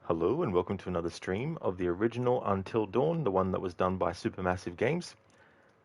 Hello and welcome to another stream of the original Until Dawn, the one that was done by Supermassive Games.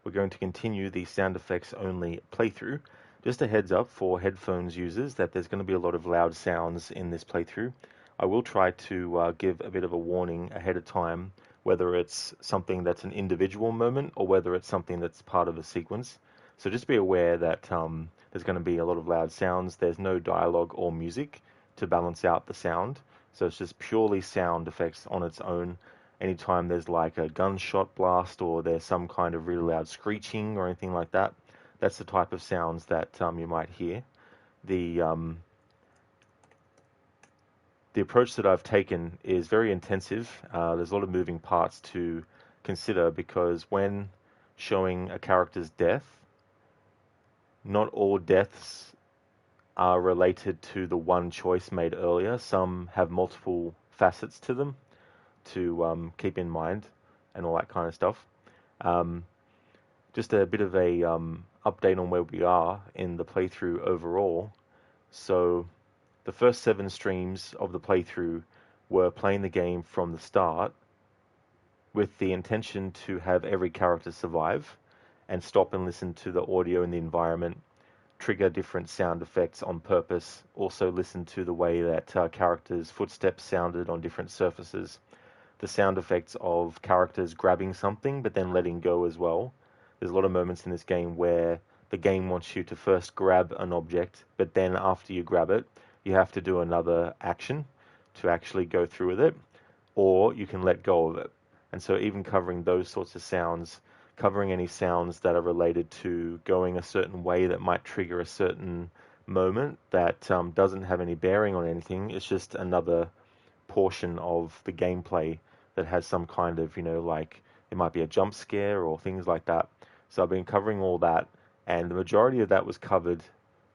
We're going to continue the sound effects only playthrough. Just a heads up for headphones users that there's going to be a lot of loud sounds in this playthrough. I will try to give a bit of a warning ahead of time, whether it's something that's an individual moment or whether it's something that's part of a sequence. So just be aware that there's going to be a lot of loud sounds. There's no dialogue or music to balance out the sound. So it's just purely sound effects on its own. Anytime there's like a gunshot blast or there's some kind of really loud screeching or anything like that, that's the type of sounds that you might hear. The the approach that I've taken is very intensive. There's a lot of moving parts to consider because when showing a character's death, not all deaths are related to the one choice made earlier. Some have multiple facets to them to keep in mind and all that kind of stuff. Um, just a bit of a update on where we are in the playthrough overall. So the first 7 streams of the playthrough were playing the game from the start with the intention to have every character survive and stop and listen to the audio in the environment, trigger different sound effects on purpose, also listen to the way that characters' footsteps sounded on different surfaces, the sound effects of characters grabbing something but then letting go as well. There's a lot of moments in this game where the game wants you to first grab an object, but then after you grab it, you have to do another action to actually go through with it, or you can let go of it. And so even covering those sorts of sounds, covering any sounds that are related to going a certain way that might trigger a certain moment that doesn't have any bearing on anything. It's just another portion of the gameplay that has some kind of, like it might be a jump scare or things like that. So I've been covering all that, and the majority of that was covered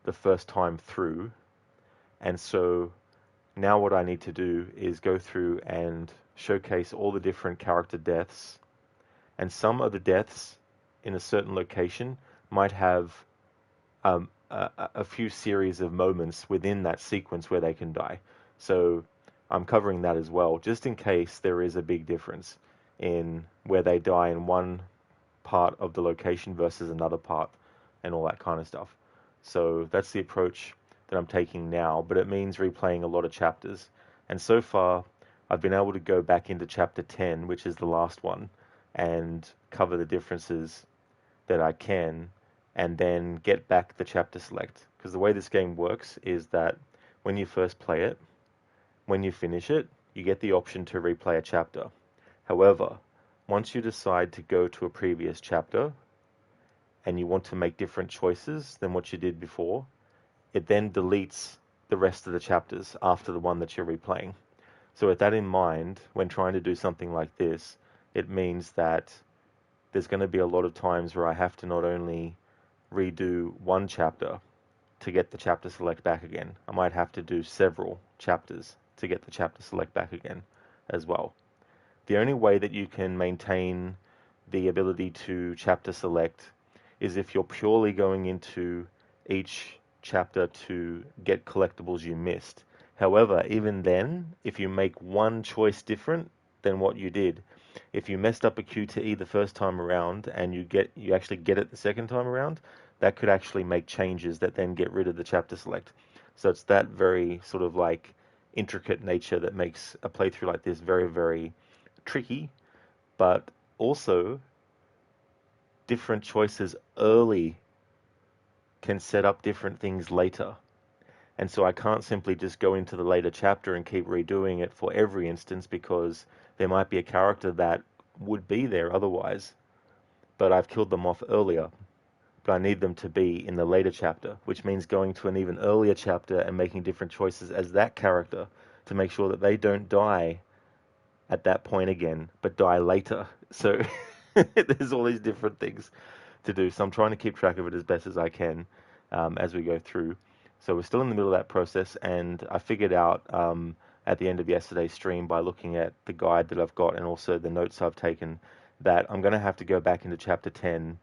the first time through. And so now what I need to do is go through and showcase all the different character deaths, and some of the deaths in a certain location might have a few series of moments within that sequence where they can die. So I'm covering that as well, just in case there is a big difference in where they die in one part of the location versus another part and all that kind of stuff. So that's the approach that I'm taking now, but it means replaying a lot of chapters. And so far, I've been able to go back into chapter 10, which is the last one, and cover the differences that I can, and then get back the chapter select. Because the way this game works is that when you first play it, when you finish it, you get the option to replay a chapter. However, once you decide to go to a previous chapter and you want to make different choices than what you did before, it then deletes the rest of the chapters after the one that you're replaying. So with that in mind, when trying to do something like this, it means that there's going to be a lot of times where I have to not only redo one chapter to get the chapter select back again, I might have to do several chapters to get the chapter select back again as well. The only way that you can maintain the ability to chapter select is if you're purely going into each chapter to get collectibles you missed. However, even then, if you make one choice different than what you did, if you messed up a QTE the first time around and you actually get it the second time around, that could actually make changes that then get rid of the chapter select. So it's that very sort of like intricate nature that makes a playthrough like this very, very tricky, but also different choices early can set up different things later. And so I can't simply just go into the later chapter and keep redoing it for every instance, because there might be a character that would be there otherwise, but I've killed them off earlier. But I need them to be in the later chapter, which means going to an even earlier chapter and making different choices as that character to make sure that they don't die at that point again, but die later. So there's all these different things to do. So I'm trying to keep track of it as best as I can as we go through. So we're still in the middle of that process, and I figured out at the end of yesterday's stream by looking at the guide that I've got and also the notes I've taken that I'm going to have to go back into chapter 10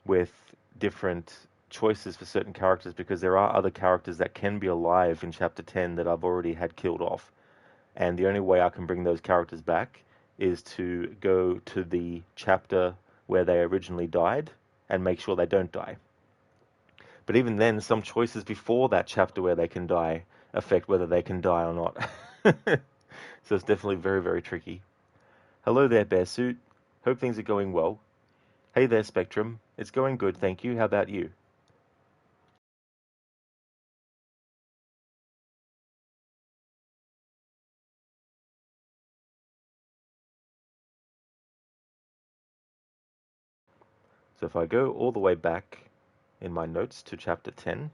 with different choices for certain characters, because there are other characters that can be alive in chapter 10 that I've already had killed off. and the only way I can bring those characters back is to go to the chapter where they originally died and make sure they don't die. But even then, some choices before that chapter where they can die affect whether they can die or not. So it's definitely very, very tricky. Hello there, Bearsuit. Hope things are going well. Hey there, Spectrum. It's going good, thank you. How about you? So if I go all the way back in my notes to chapter 10,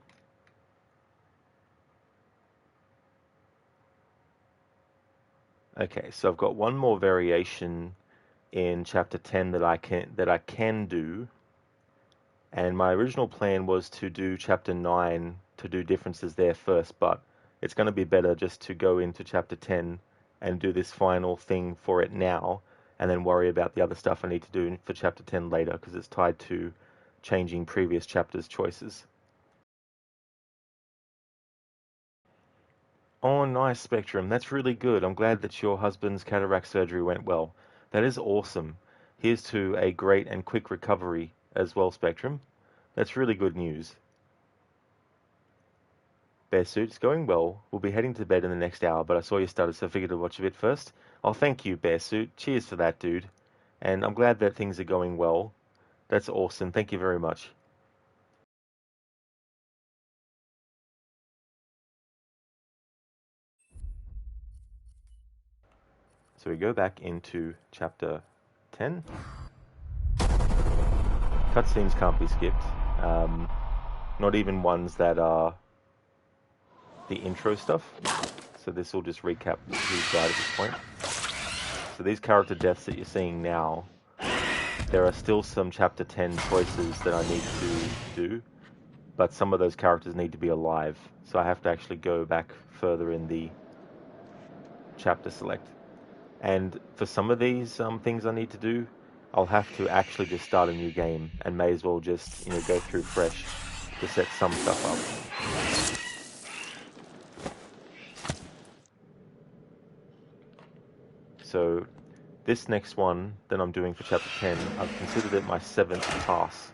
okay, so I've got one more variation in chapter 10 that I can do, and my original plan was to do chapter 9 to do differences there first, but it's going to be better just to go into chapter 10 and do this final thing for it now, and then worry about the other stuff I need to do for chapter 10 later, because it's tied to changing previous chapters' choices. Oh, nice, Spectrum. That's really good. I'm glad that your husband's cataract surgery went well. That is awesome. Here's to a great and quick recovery as well, Spectrum. That's really good news. Bearsuit, it's going well. We'll be heading to bed in the next hour, but I saw you started, so I figured to watch a bit first. Oh, thank you, Bearsuit. Cheers for that, dude. And I'm glad that things are going well. That's awesome. Thank you very much. So we go back into chapter 10. Cutscenes can't be skipped. Not even ones that are the intro stuff. So this will just recap who's died at this point. So these character deaths that you're seeing now, there are still some chapter 10 choices that I need to do, but some of those characters need to be alive. So I have to actually go back further in the chapter select. And for some of these things I need to do, I'll have to actually just start a new game and may as well just, go through fresh to set some stuff up. So this next one that I'm doing for chapter 10, I've considered it my 7th pass.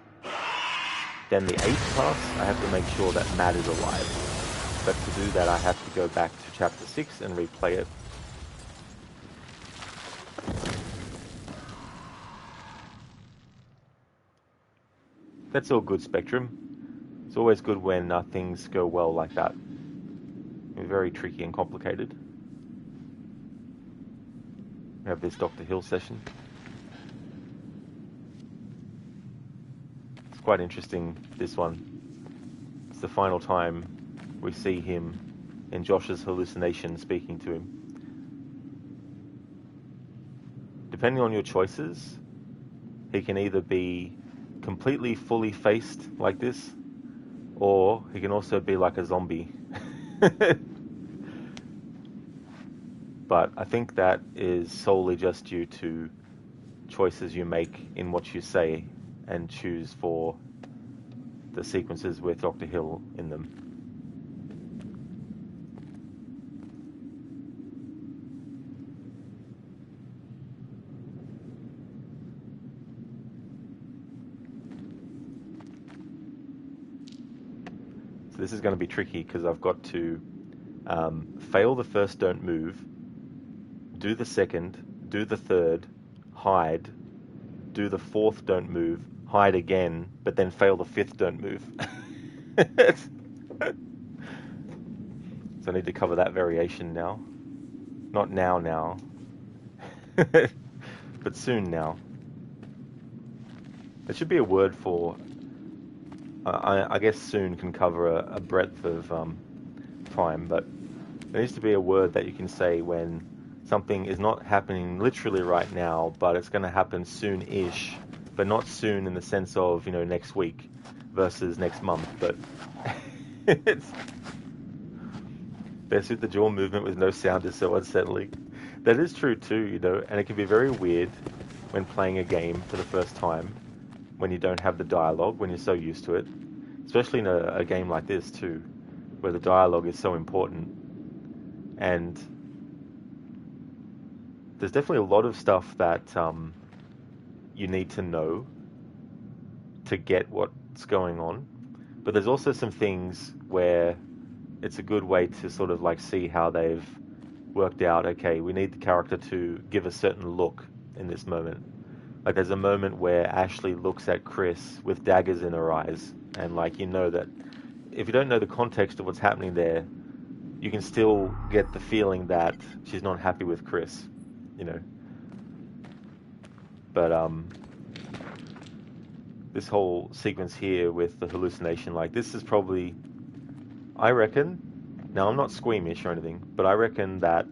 Then the 8th pass, I have to make sure that Matt is alive. But to do that, I have to go back to chapter 6 and replay it. That's all good, Spectrum. It's always good when things go well like that. They're very tricky and complicated. We have this Dr. Hill session. It's quite interesting, this one. It's the final time we see him in Josh's hallucination speaking to him. Depending on your choices, he can either be completely fully faced like this, or he can also be like a zombie. But I think that is solely just due to choices you make in what you say and choose for the sequences with Dr. Hill in them. So this is going to be tricky because I've got to fail the first don't move, do the second, do the third, hide, do the fourth don't move, hide again, but then fail the fifth don't move. So I need to cover that variation now. Not now, but soon now. There should be a word for, I guess soon can cover a breadth of time, but there needs to be a word that you can say when something is not happening literally right now, but it's going to happen soon-ish, but not soon in the sense of, next week versus next month, but it's... Bearsuit, the jaw movement with no sound is so unsettling. That is true too, and it can be very weird when playing a game for the first time, when you don't have the dialogue, when you're so used to it, especially in a game like this too, where the dialogue is so important. And there's definitely a lot of stuff that you need to know to get what's going on, but there's also some things where it's a good way to sort of like see how they've worked out, okay, we need the character to give a certain look in this moment. Like there's a moment where Ashley looks at Chris with daggers in her eyes, and like you know that if you don't know the context of what's happening there, you can still get the feeling that she's not happy with Chris, you know. But this whole sequence here with the hallucination, like this is probably, I reckon, now I'm not squeamish or anything, but I reckon that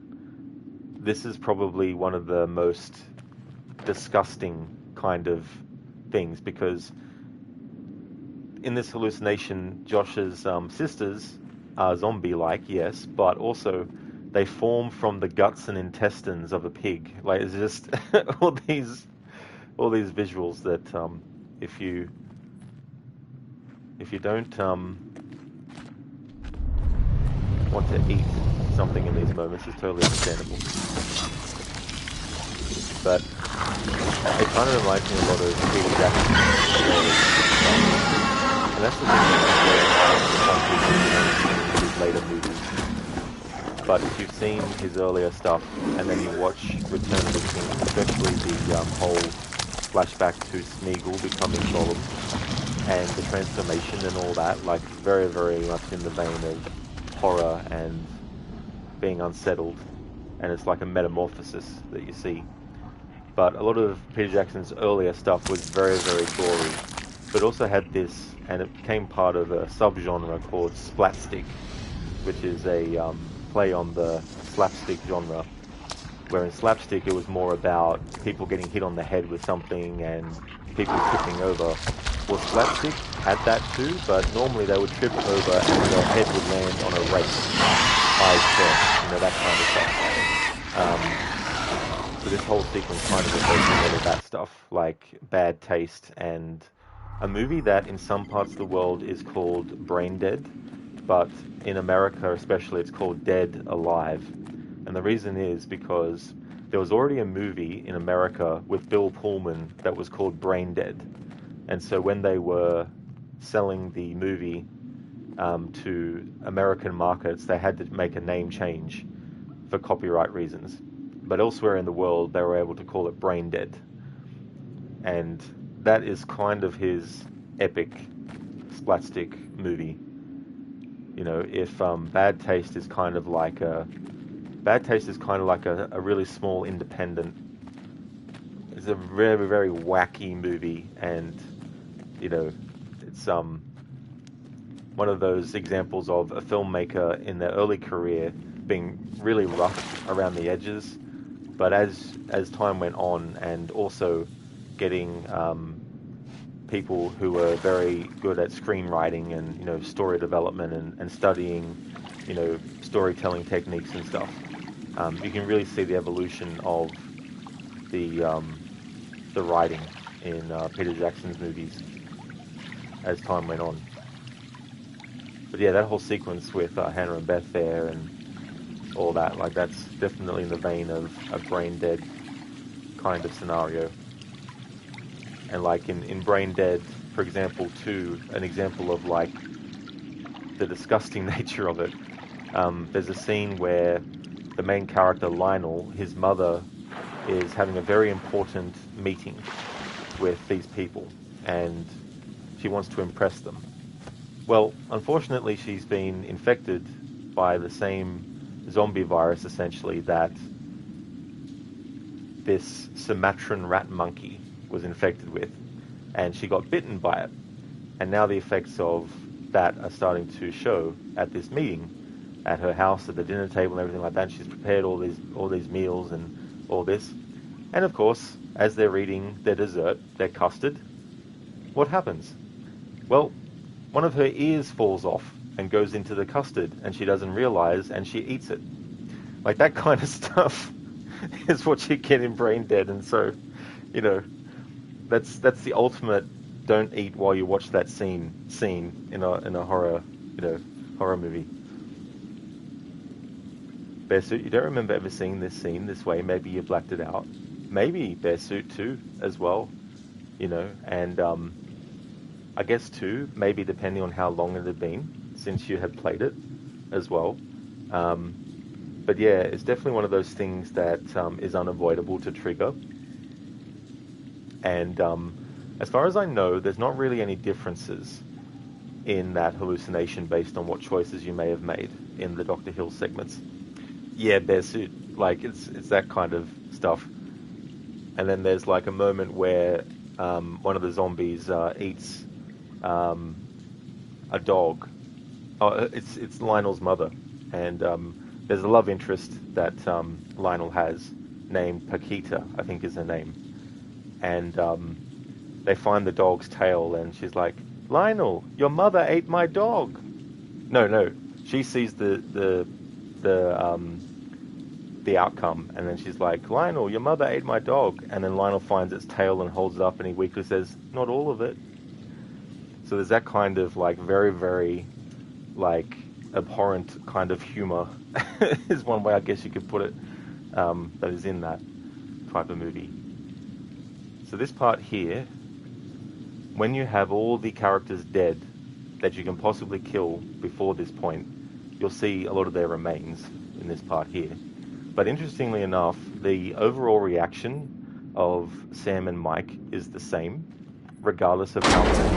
this is probably one of the most disgusting kind of things, because in this hallucination, Josh's sisters are zombie-like, yes, but also they form from the guts and intestines of a pig. Like it's just all these visuals that if you don't want to eat something in these moments, it's totally understandable. But it kind of reminds me a lot of Peter Jackson, and that's the thing with his later movies. But if you've seen his earlier stuff and then you watch Return of the King, especially the whole flashback to Smeagol becoming Gollum and the transformation and all that, like very, very much in the vein of horror and being unsettled, and it's like a metamorphosis that you see. But a lot of Peter Jackson's earlier stuff was very, very gory, but also had this, and it became part of a subgenre called splatstick, which is a play on the slapstick genre, where in slapstick it was more about people getting hit on the head with something and people tripping over. Well, slapstick had that too, but normally they would trip over and their head would land on a rake, eyes first, you know, that kind of stuff. So this whole sequence kind of refers to all of that stuff, like Bad Taste, and a movie that in some parts of the world is called Brain Dead, but in America especially it's called Dead Alive. And the reason is because there was already a movie in America with Bill Pullman that was called Brain Dead. And so when they were selling the movie to American markets, they had to make a name change for copyright reasons. But elsewhere in the world, they were able to call it Brain Dead. And that is kind of his epic splatstick movie. You know, if Bad Taste is kind of like a really small independent. It's a very, very wacky movie, and you know, it's one of those examples of a filmmaker in their early career being really rough around the edges, but as time went on, and also getting people who were very good at screenwriting and, you know, story development and studying, you know, storytelling techniques and stuff, you can really see the evolution of the writing in Peter Jackson's movies as time went on. But yeah, that whole sequence with Hannah and Beth there and all that, like that's definitely in the vein of a Brain Dead kind of scenario. And like in Brain Dead, for example, too, an example of like the disgusting nature of it, there's a scene where the main character, Lionel, his mother, is having a very important meeting with these people, and she wants to impress them. Well, unfortunately, she's been infected by the same zombie virus, essentially, that this Sumatran rat monkey was infected with, and she got bitten by it. And now the effects of that are starting to show at this meeting, at her house, at the dinner table and everything like that. She's prepared all these meals and all this. And of course, as they're eating their dessert, their custard, what happens? Well, one of her ears falls off and goes into the custard, and she doesn't realize, and she eats it. Like, that kind of stuff is what you get in Brain Dead. And so, you know, that's the ultimate don't eat while you watch that scene in a horror, you know, horror movie. Bearsuit, you don't remember ever seeing this scene this way. Maybe you blacked it out. Maybe Bearsuit too, as well. And I guess too, maybe depending on how long it had been since you had played it as well. But yeah, it's definitely one of those things that is unavoidable to trigger. And as far as I know, there's not really any differences in that hallucination based on what choices you may have made in the Dr. Hill segments. Yeah, Bearsuit, like it's that kind of stuff. And then there's like a moment where one of the zombies eats a dog. Oh, it's Lionel's mother, and there's a love interest that Lionel has named Paquita, I think is her name, and they find the dog's tail, and she's like, Lionel, your mother ate my dog. No, she sees the outcome, and then she's like, Lionel, your mother ate my dog, and then Lionel finds its tail and holds it up, and he weakly says, not all of it. So there's that kind of like very, very like abhorrent kind of humor is one way I guess you could put it, that is in that type of movie. So this part here, when you have all the characters dead that you can possibly kill before this point, you'll see a lot of their remains in this part here. But interestingly enough, the overall reaction of Sam and Mike is the same, regardless of how many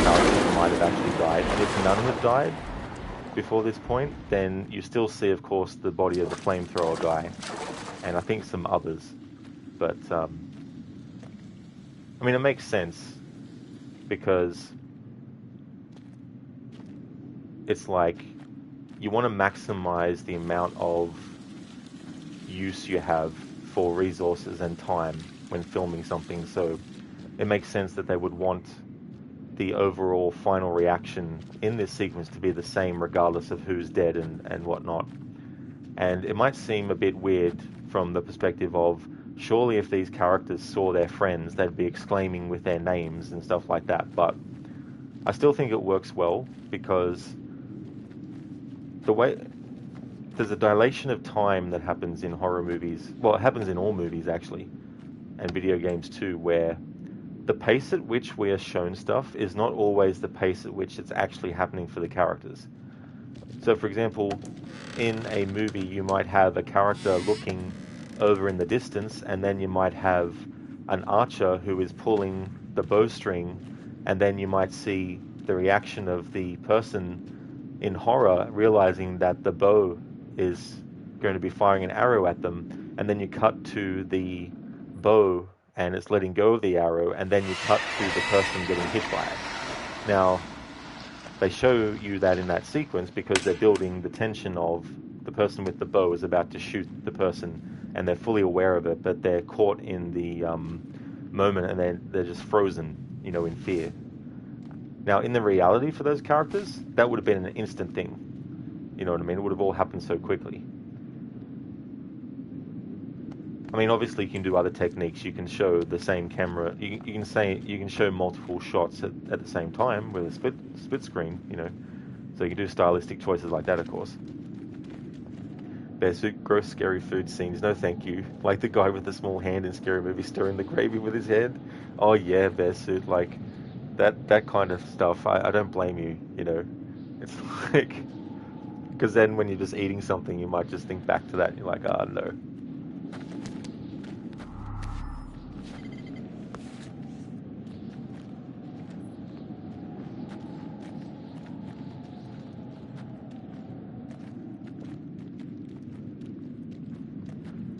characters might have actually died. And if none have died before this point, then you still see, of course, the body of the flamethrower guy, and I think some others. But, I mean, it makes sense, because it's like you want to maximize the amount of use you have for resources and time when filming something, so it makes sense that they would want the overall final reaction in this sequence to be the same regardless of who's dead and whatnot. And it might seem a bit weird from the perspective of, surely if these characters saw their friends, they'd be exclaiming with their names and stuff like that, but I still think it works well, because the way there's a dilation of time that happens in horror movies, well, it happens in all movies actually, and video games too, where the pace at which we are shown stuff is not always the pace at which it's actually happening for the characters. So, for example, in a movie, you might have a character looking over in the distance, and then you might have an archer who is pulling the bowstring, and then you might see the reaction of the person in horror realizing that the bow is going to be firing an arrow at them, and then you cut to the bow and it's letting go of the arrow, and then you cut to the person getting hit by it. Now, they show you that in that sequence because they're building the tension of the person with the bow is about to shoot the person, and they're fully aware of it, but they're caught in the moment, and they're just frozen, in fear. Now, in the reality for those characters, that would have been an instant thing. You know what I mean? It would have all happened so quickly. I mean, obviously you can do other techniques. You can show the same camera. You can show multiple shots at the same time with a split screen. So you can do stylistic choices like that, of course. Bearsuit, gross, scary food scenes. No, thank you. Like the guy with the small hand in Scary Movie stirring the gravy with his head. Oh yeah, Bearsuit. Like that kind of stuff. I don't blame you. It's like, because then when you're just eating something, you might just think back to that. And you're like, no.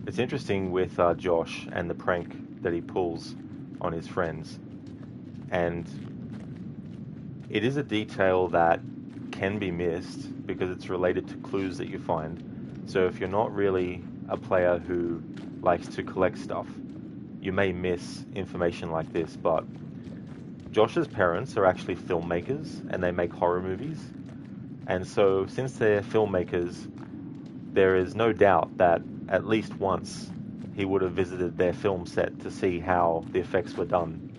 It's interesting with Josh and the prank that he pulls on his friends, and it is a detail that can be missed because it's related to clues that you find. So if you're not really a player who likes to collect stuff, you may miss information like this, but Josh's parents are actually filmmakers and they make horror movies, and so since they're filmmakers, there is no doubt that at least once he would have visited their film set to see how the effects were done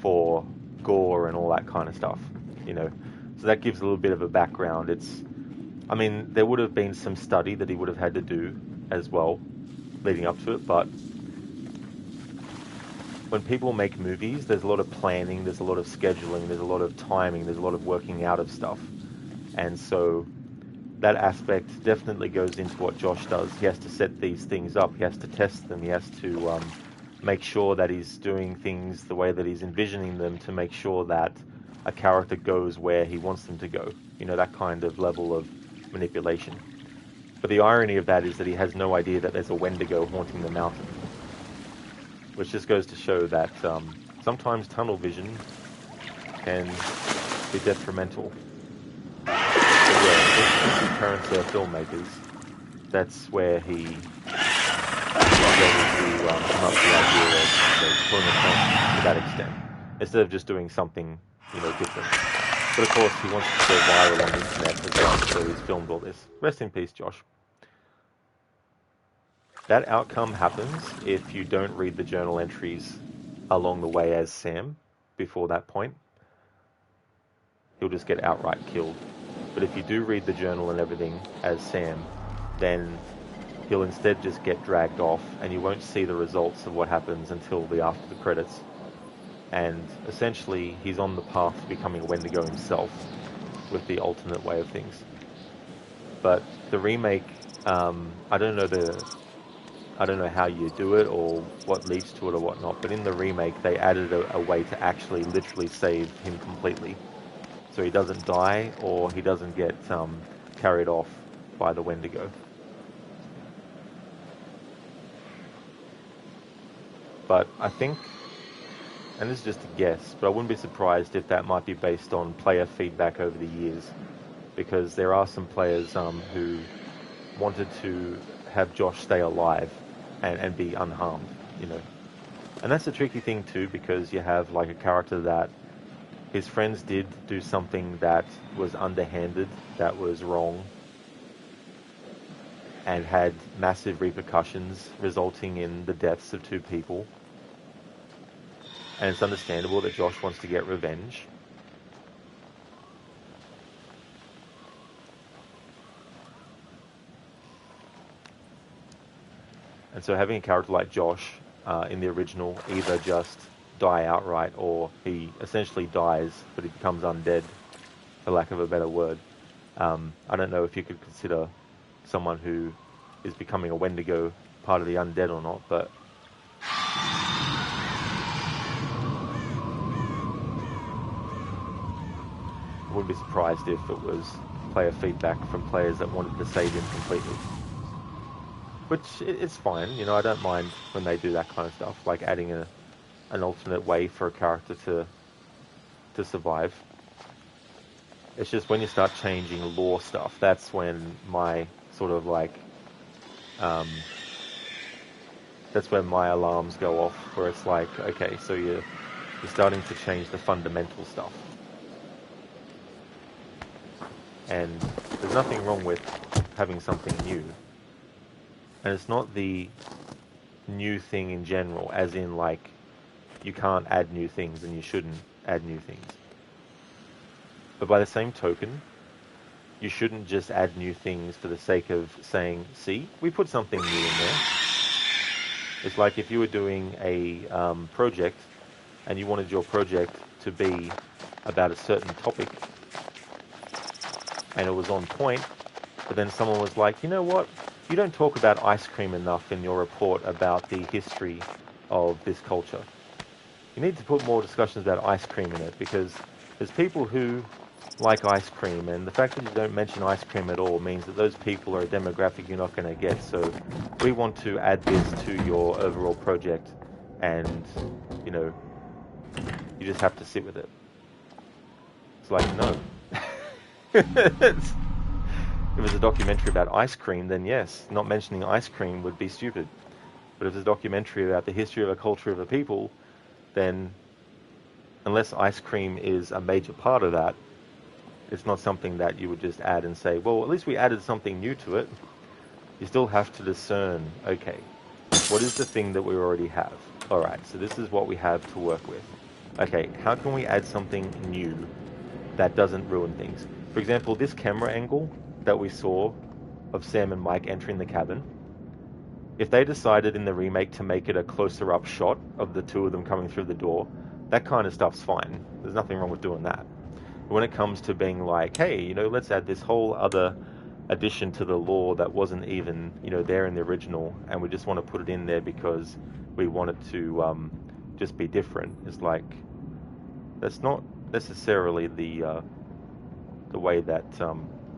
for gore and all that kind of stuff, So that gives a little bit of a background. It's I mean, there would have been some study that he would have had to do as well, leading up to it, but when people make movies, there's a lot of planning, there's a lot of scheduling, there's a lot of timing, there's a lot of working out of stuff. And so that aspect definitely goes into what Josh does. He has to set these things up, he has to test them, he has to make sure that he's doing things the way that he's envisioning them to make sure that a character goes where he wants them to go. You know, that kind of level of manipulation. But the irony of that is that he has no idea that there's a Wendigo haunting the mountain. Which just goes to show that sometimes tunnel vision can be detrimental. But yeah, with current filmmakers, that's where he was able to come up with the idea of pulling a film to that extent, instead of just doing something, you know, different. But of course, he wants to go viral on the internet as well, so he's filmed all this. Rest in peace, Josh. That outcome happens if you don't read the journal entries along the way as Sam before that point. He'll just get outright killed. But if you do read the journal and everything as Sam, then he'll instead just get dragged off, and you won't see the results of what happens until after the credits. And essentially, he's on the path to becoming a Wendigo himself with the alternate way of things. But the remake, I don't know how you do it or what leads to it or whatnot, but in the remake they added a way to actually literally save him completely. So he doesn't die or he doesn't get carried off by the Wendigo. But I think, and this is just a guess, but I wouldn't be surprised if that might be based on player feedback over the years, because there are some players who wanted to have Josh stay alive and be unharmed, you know. And that's a tricky thing too, because you have like a character that his friends did do something that was underhanded, that was wrong, and had massive repercussions, resulting in the deaths of 2 people. And it's understandable that Josh wants to get revenge. And so having a character like Josh in the original either just die outright, or he essentially dies, but he becomes undead, for lack of a better word. I don't know if you could consider someone who is becoming a Wendigo part of the undead or not, but I wouldn't be surprised if it was player feedback from players that wanted to save him completely. Which, it's fine, you know, I don't mind when they do that kind of stuff, like adding an alternate way for a character to survive. It's just when you start changing lore stuff, that's when my sort of like, that's when my alarms go off, where it's like, okay, so you're starting to change the fundamental stuff. And there's nothing wrong with having something new. And it's not the new thing in general, as in like, you can't add new things and you shouldn't add new things. But by the same token, you shouldn't just add new things for the sake of saying, see, we put something new in there. It's like if you were doing a project and you wanted your project to be about a certain topic and it was on point, but then someone was like, you know what, you don't talk about ice cream enough in your report about the history of this culture. You need to put more discussions about ice cream in it, because there's people who like ice cream, and the fact that you don't mention ice cream at all means that those people are a demographic you're not going to get. So we want to add this to your overall project, and, you know, you just have to sit with it. It's like, no. If it's a documentary about ice cream, then yes, not mentioning ice cream would be stupid. But if it's a documentary about the history of a culture of a people, then unless ice cream is a major part of that, it's not something that you would just add and say, well, at least we added something new to it. You still have to discern, okay, what is the thing that we already have? All right, so this is what we have to work with. Okay, how can we add something new that doesn't ruin things? For example, this camera angle that we saw of Sam and Mike entering the cabin, if they decided in the remake to make it a closer up shot of the two of them coming through the door, that kind of stuff's fine. There's nothing wrong with doing that. But when it comes to being like, hey, let's add this whole other addition to the lore that wasn't even, there in the original, and we just want to put it in there because we want it to just be different. It's like, that's not necessarily the way that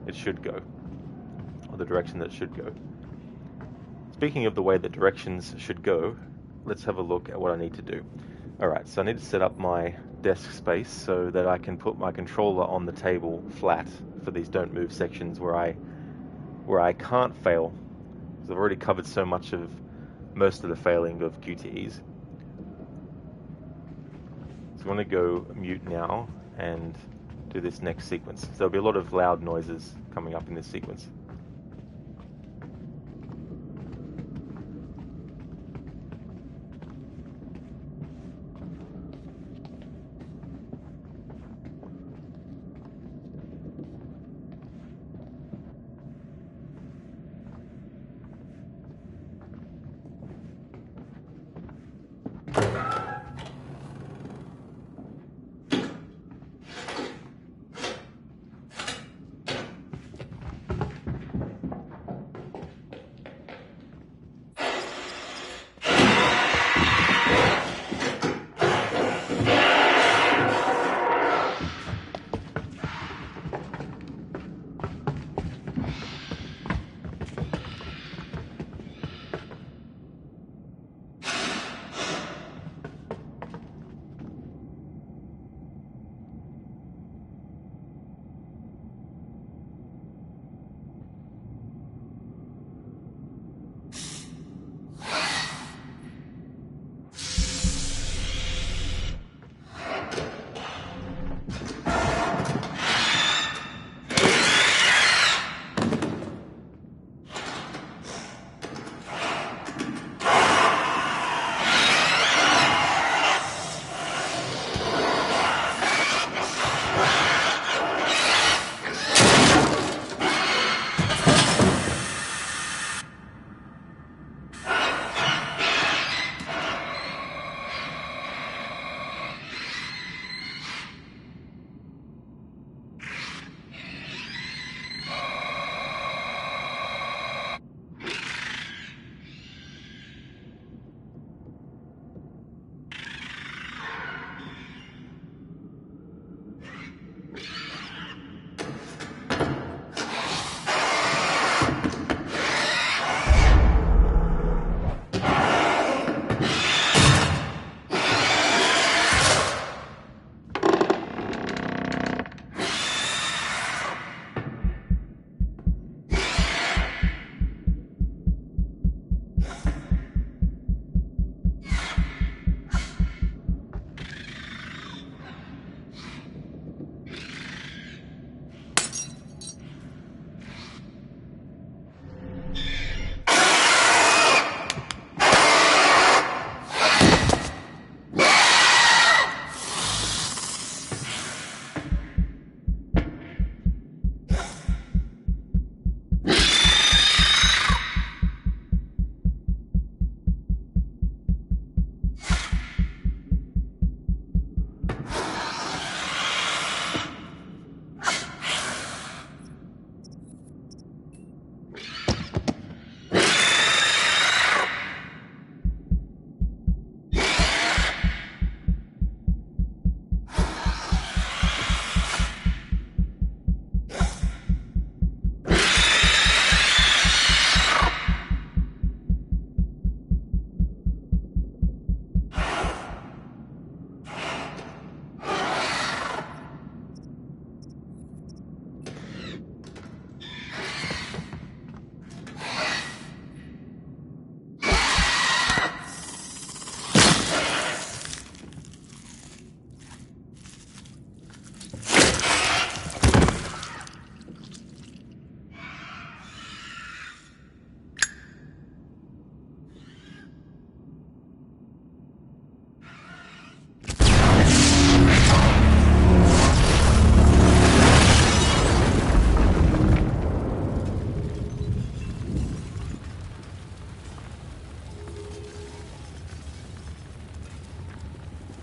it should go, or the direction that it should go. Speaking of the way that directions should go, let's have a look at what I need to do. Alright, so I need to set up my desk space so that I can put my controller on the table flat for these don't move sections where I can't fail, because I've already covered so much of most of the failing of QTEs. So I'm going to go mute now and do this next sequence. So there'll be a lot of loud noises coming up in this sequence.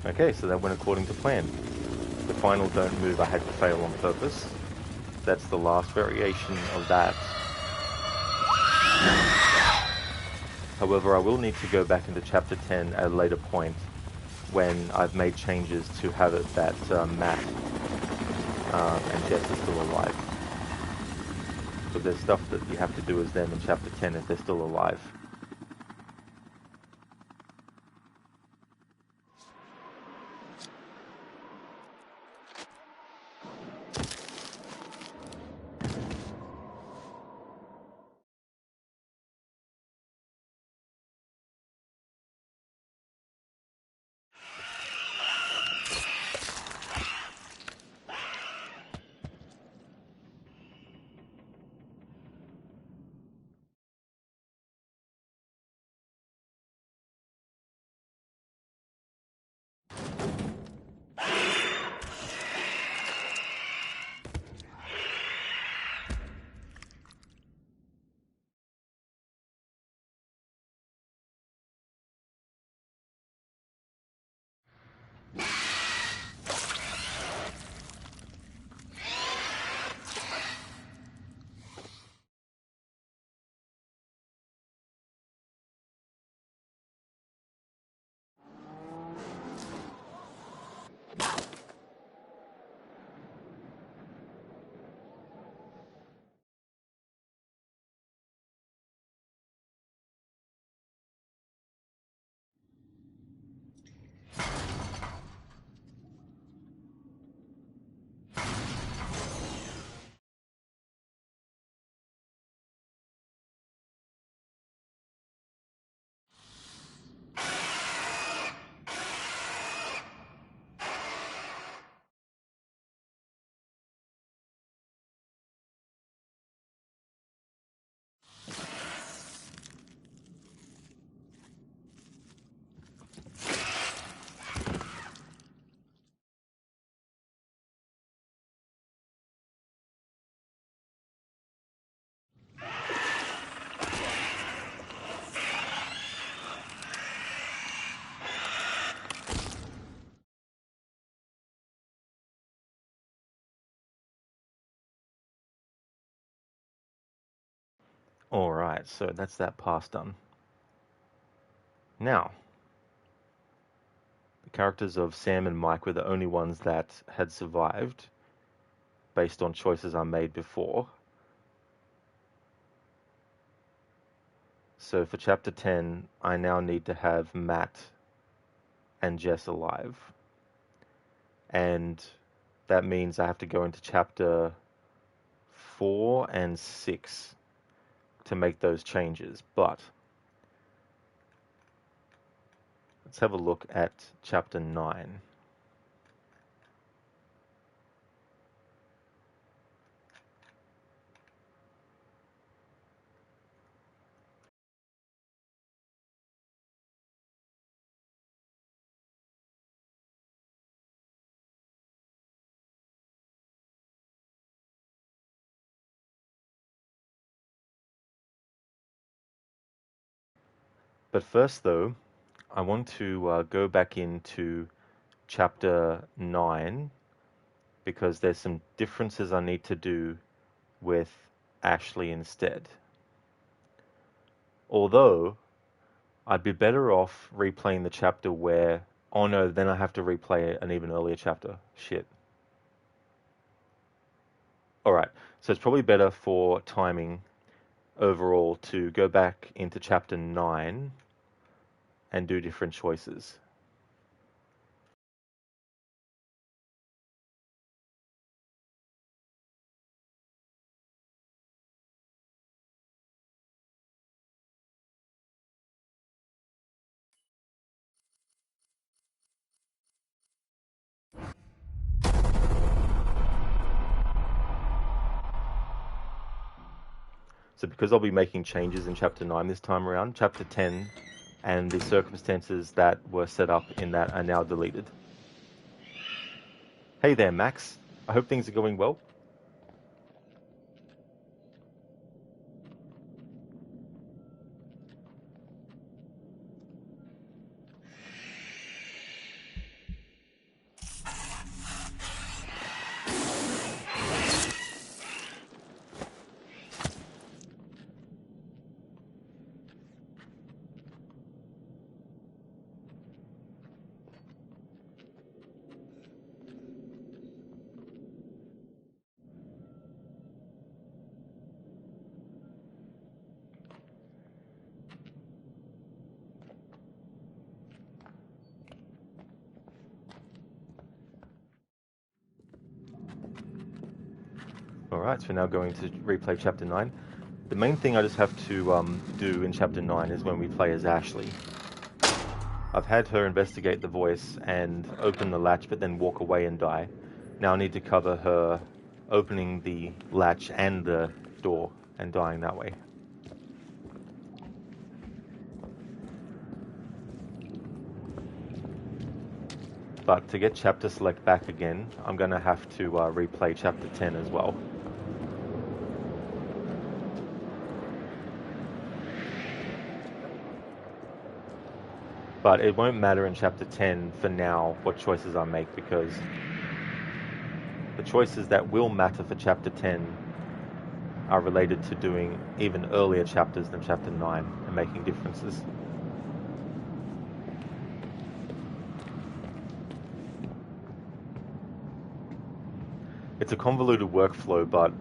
Okay, so that went according to plan. The final don't move I had to fail on purpose. That's the last variation of that. However, I will need to go back into Chapter 10 at a later point when I've made changes to have it that Matt and Jess are still alive. But there's stuff that you have to do as them in Chapter 10 if they're still alive. Alright, so that's that pass done. Now, the characters of Sam and Mike were the only ones that had survived based on choices I made before. So for Chapter 10, I now need to have Matt and Jess alive. And that means I have to go into Chapter 4 and 6 to make those changes. But let's have a look at Chapter 9. But first, though, I want to go back into Chapter 9 because there's some differences I need to do with Ashley instead. Although, I'd be better off replaying the chapter where... Oh no, then I have to replay an even earlier chapter. Shit. Alright, so it's probably better for timing overall to go back into Chapter 9 and do different choices. So because I'll be making changes in Chapter 9 this time around, Chapter 10 and the circumstances that were set up in that are now deleted. Hey there, Max. I hope things are going well. Alright, so we're now going to replay Chapter 9. The main thing I just have to do in Chapter 9 is when we play as Ashley. I've had her investigate the voice and open the latch, but then walk away and die. Now I need to cover her opening the latch and the door and dying that way. But to get chapter select back again, I'm going to have to replay chapter 10 as well. But it won't matter in chapter 10 for now what choices I make, because the choices that will matter for chapter 10 are related to doing even earlier chapters than chapter 9 and making differences. It's a convoluted workflow, but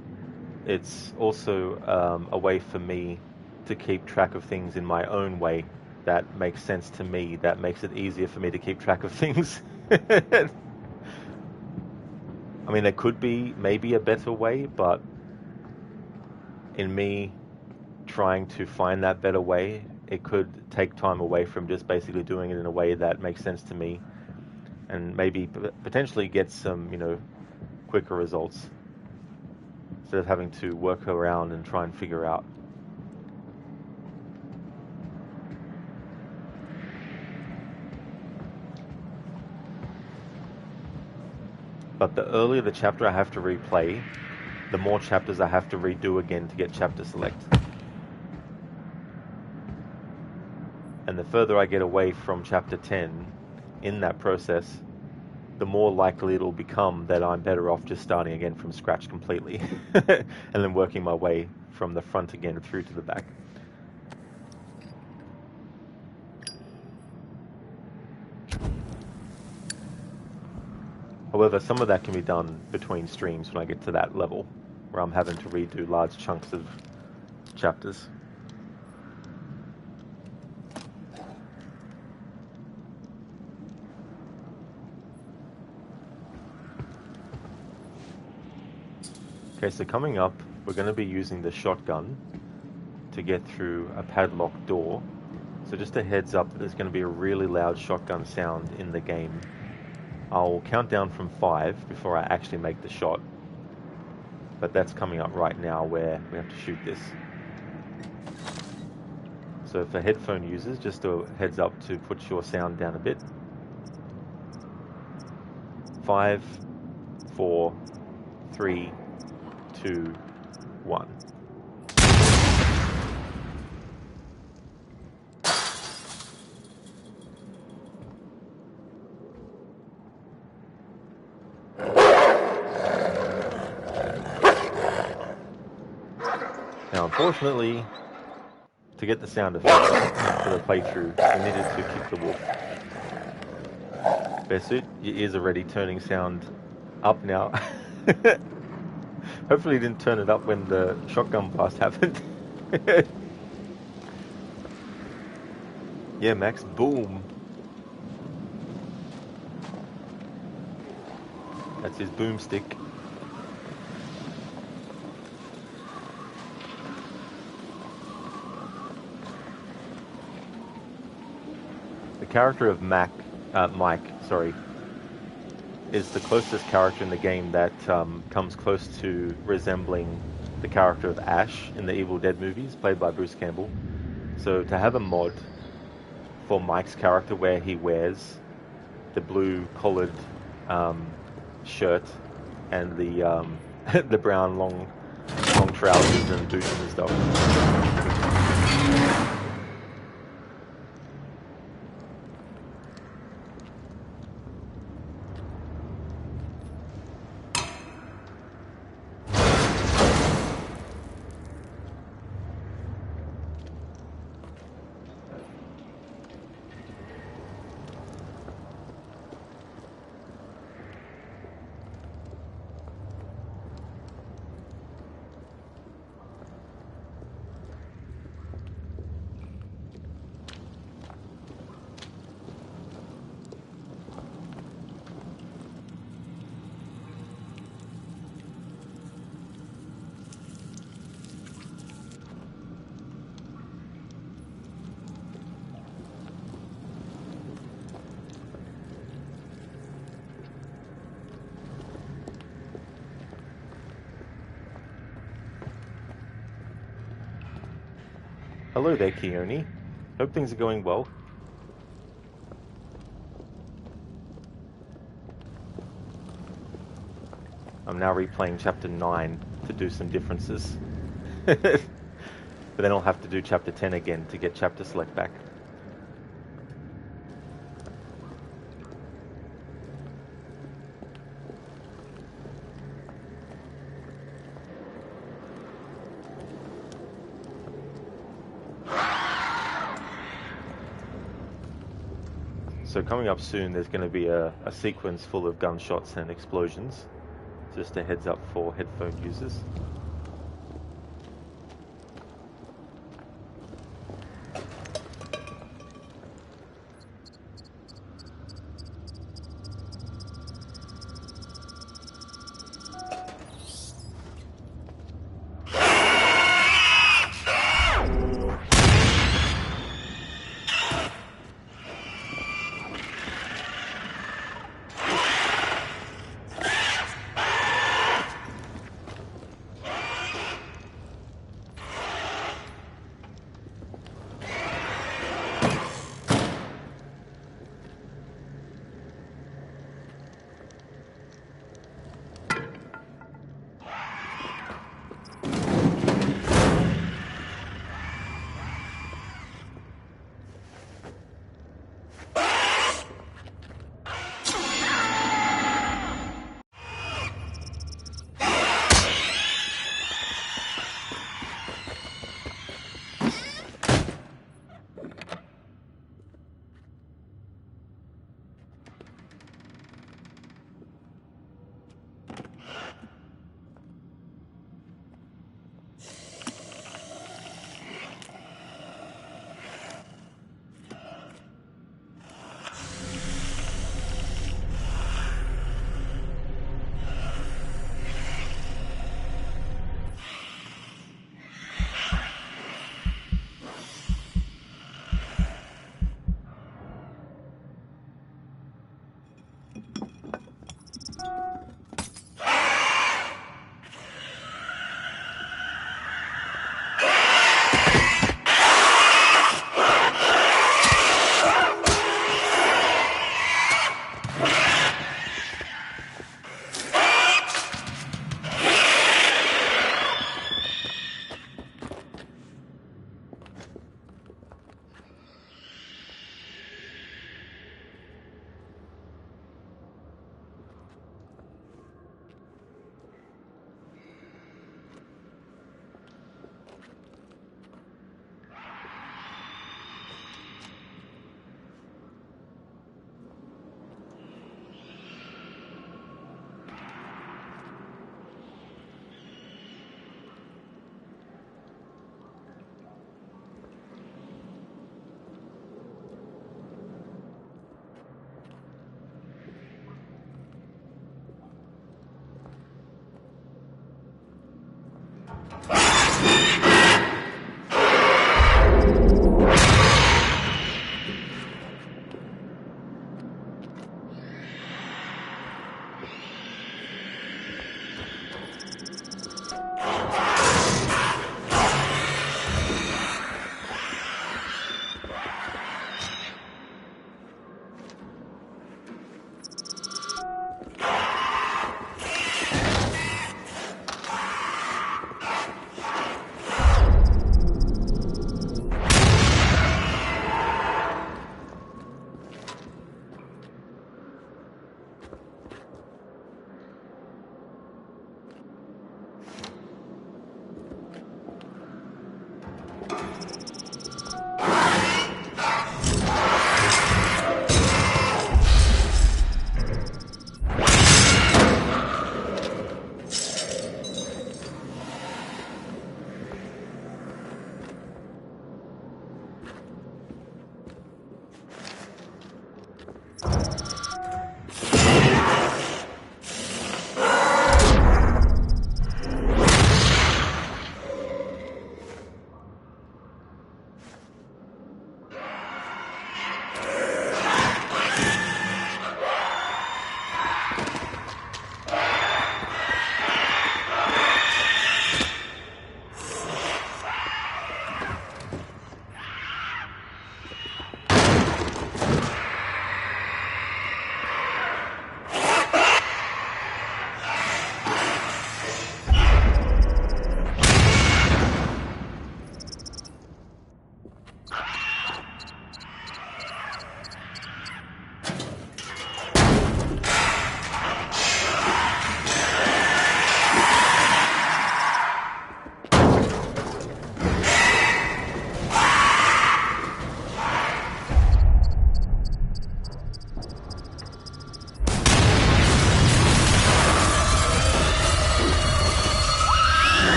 it's also a way for me to keep track of things in my own way that makes sense to me, that makes it easier for me to keep track of things. I mean, there could be maybe a better way, but in me trying to find that better way, it could take time away from just basically doing it in a way that makes sense to me and maybe potentially get some, quicker results instead of having to work around and try and figure out. But the earlier the chapter I have to replay, the more chapters I have to redo again to get chapter select. And the further I get away from chapter 10 in that process, the more likely it'll become that I'm better off just starting again from scratch completely and then working my way from the front again through to the back. However, some of that can be done between streams when I get to that level where I'm having to redo large chunks of chapters. Okay, so coming up, we're going to be using the shotgun to get through a padlocked door. So just a heads up that there's going to be a really loud shotgun sound in the game. I'll count down from 5 before I actually make the shot. But that's coming up right now where we have to shoot this. So for headphone users, just a heads up to put your sound down a bit. 5, 4, 3, 2, 1. Now, unfortunately, to get the sound effect for the playthrough, we needed to kick the wolf. Bearsuit, your ears are already turning sound up now. Hopefully you didn't turn it up when the shotgun blast happened. Yeah, Max, boom. That's his boomstick. The character of Mike, is the closest character in the game that comes close to resembling the character of Ash in the Evil Dead movies, played by Bruce Campbell. So to have a mod for Mike's character where he wears the blue collared shirt and the the brown long trousers and boots and stuff. Hello there, Keone. Hope things are going well. I'm now replaying Chapter 9 to do some differences. But then I'll have to do Chapter 10 again to get Chapter Select back. So coming up soon, there's going to be a sequence full of gunshots and explosions. Just a heads up for headphone users.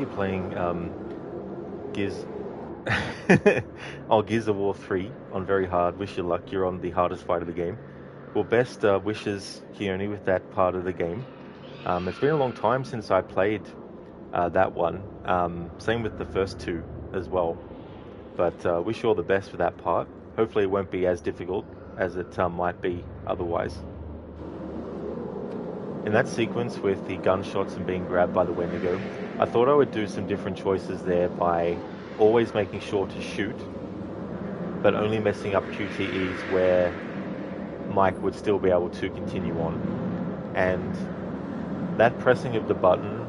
you're playing Gears. Oh, Gears of War 3 on very hard. Wish you luck. You're on the hardest fight of the game. Well, best wishes, Keone, with that part of the game. It's been a long time since I played that one. Same with the first two as well. But wish you all the best for that part. Hopefully it won't be as difficult as it might be otherwise. In that sequence with the gunshots and being grabbed by the Wendigo, I thought I would do some different choices there by always making sure to shoot, but only messing up QTEs where Mike would still be able to continue on. And that pressing of the button,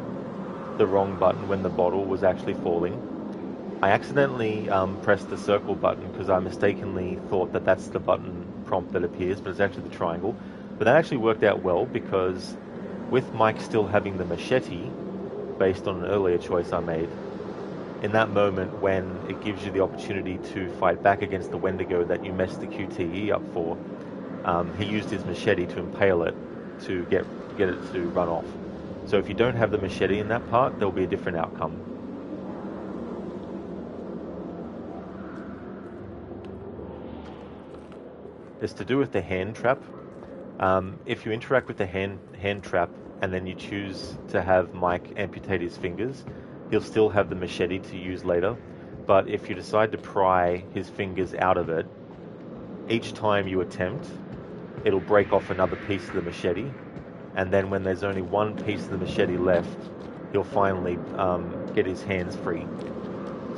the wrong button when the bottle was actually falling, I accidentally pressed the circle button because I mistakenly thought that that's the button prompt that appears, but it's actually the triangle. But that actually worked out well because with Mike still having the machete, based on an earlier choice I made, in that moment when it gives you the opportunity to fight back against the Wendigo that you messed the QTE up for, he used his machete to impale it to get it to run off. So if you don't have the machete in that part, there'll be a different outcome. It's to do with the hand trap. If you interact with the hand trap and then you choose to have Mike amputate his fingers, he'll still have the machete to use later. But if you decide to pry his fingers out of it, each time you attempt, it'll break off another piece of the machete. And then when there's only one piece of the machete left, he'll finally get his hands free.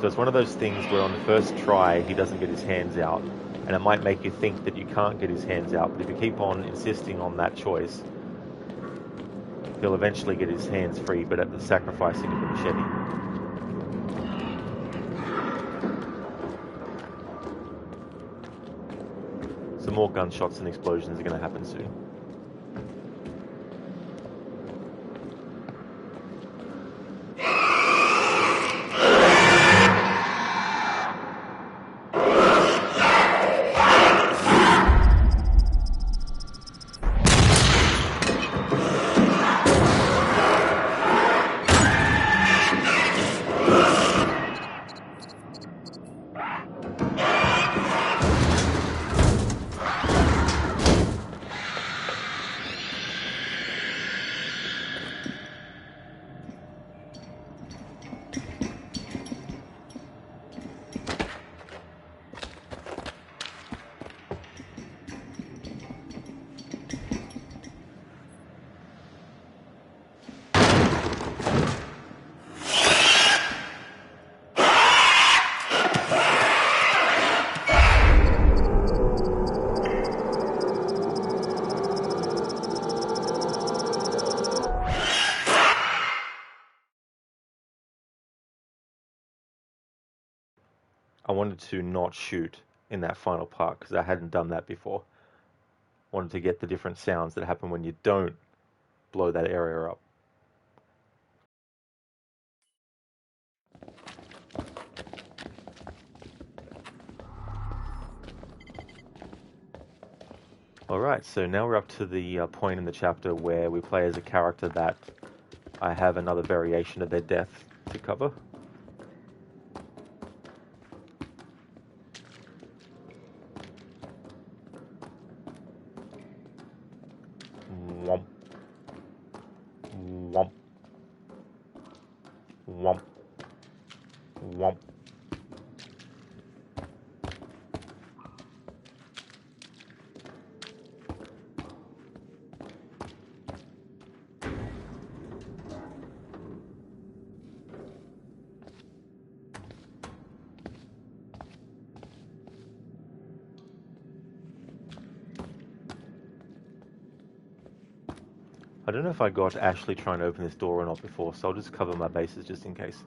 So it's one of those things where on the first try, he doesn't get his hands out. And it might make you think that you can't get his hands out, but if you keep on insisting on that choice, he'll eventually get his hands free, but at the sacrificing of the machete. Some more gunshots and explosions are going to happen soon. I wanted to not shoot in that final part because I hadn't done that before. Wanted to get the different sounds that happen when you don't blow that area up. Alright, so now we're up to the point in the chapter where we play as a character that I have another variation of their death to cover. Womp. Womp. Womp. Womp. I don't know if I got Ashley trying to open this door or not before, so I'll just cover my bases just in case.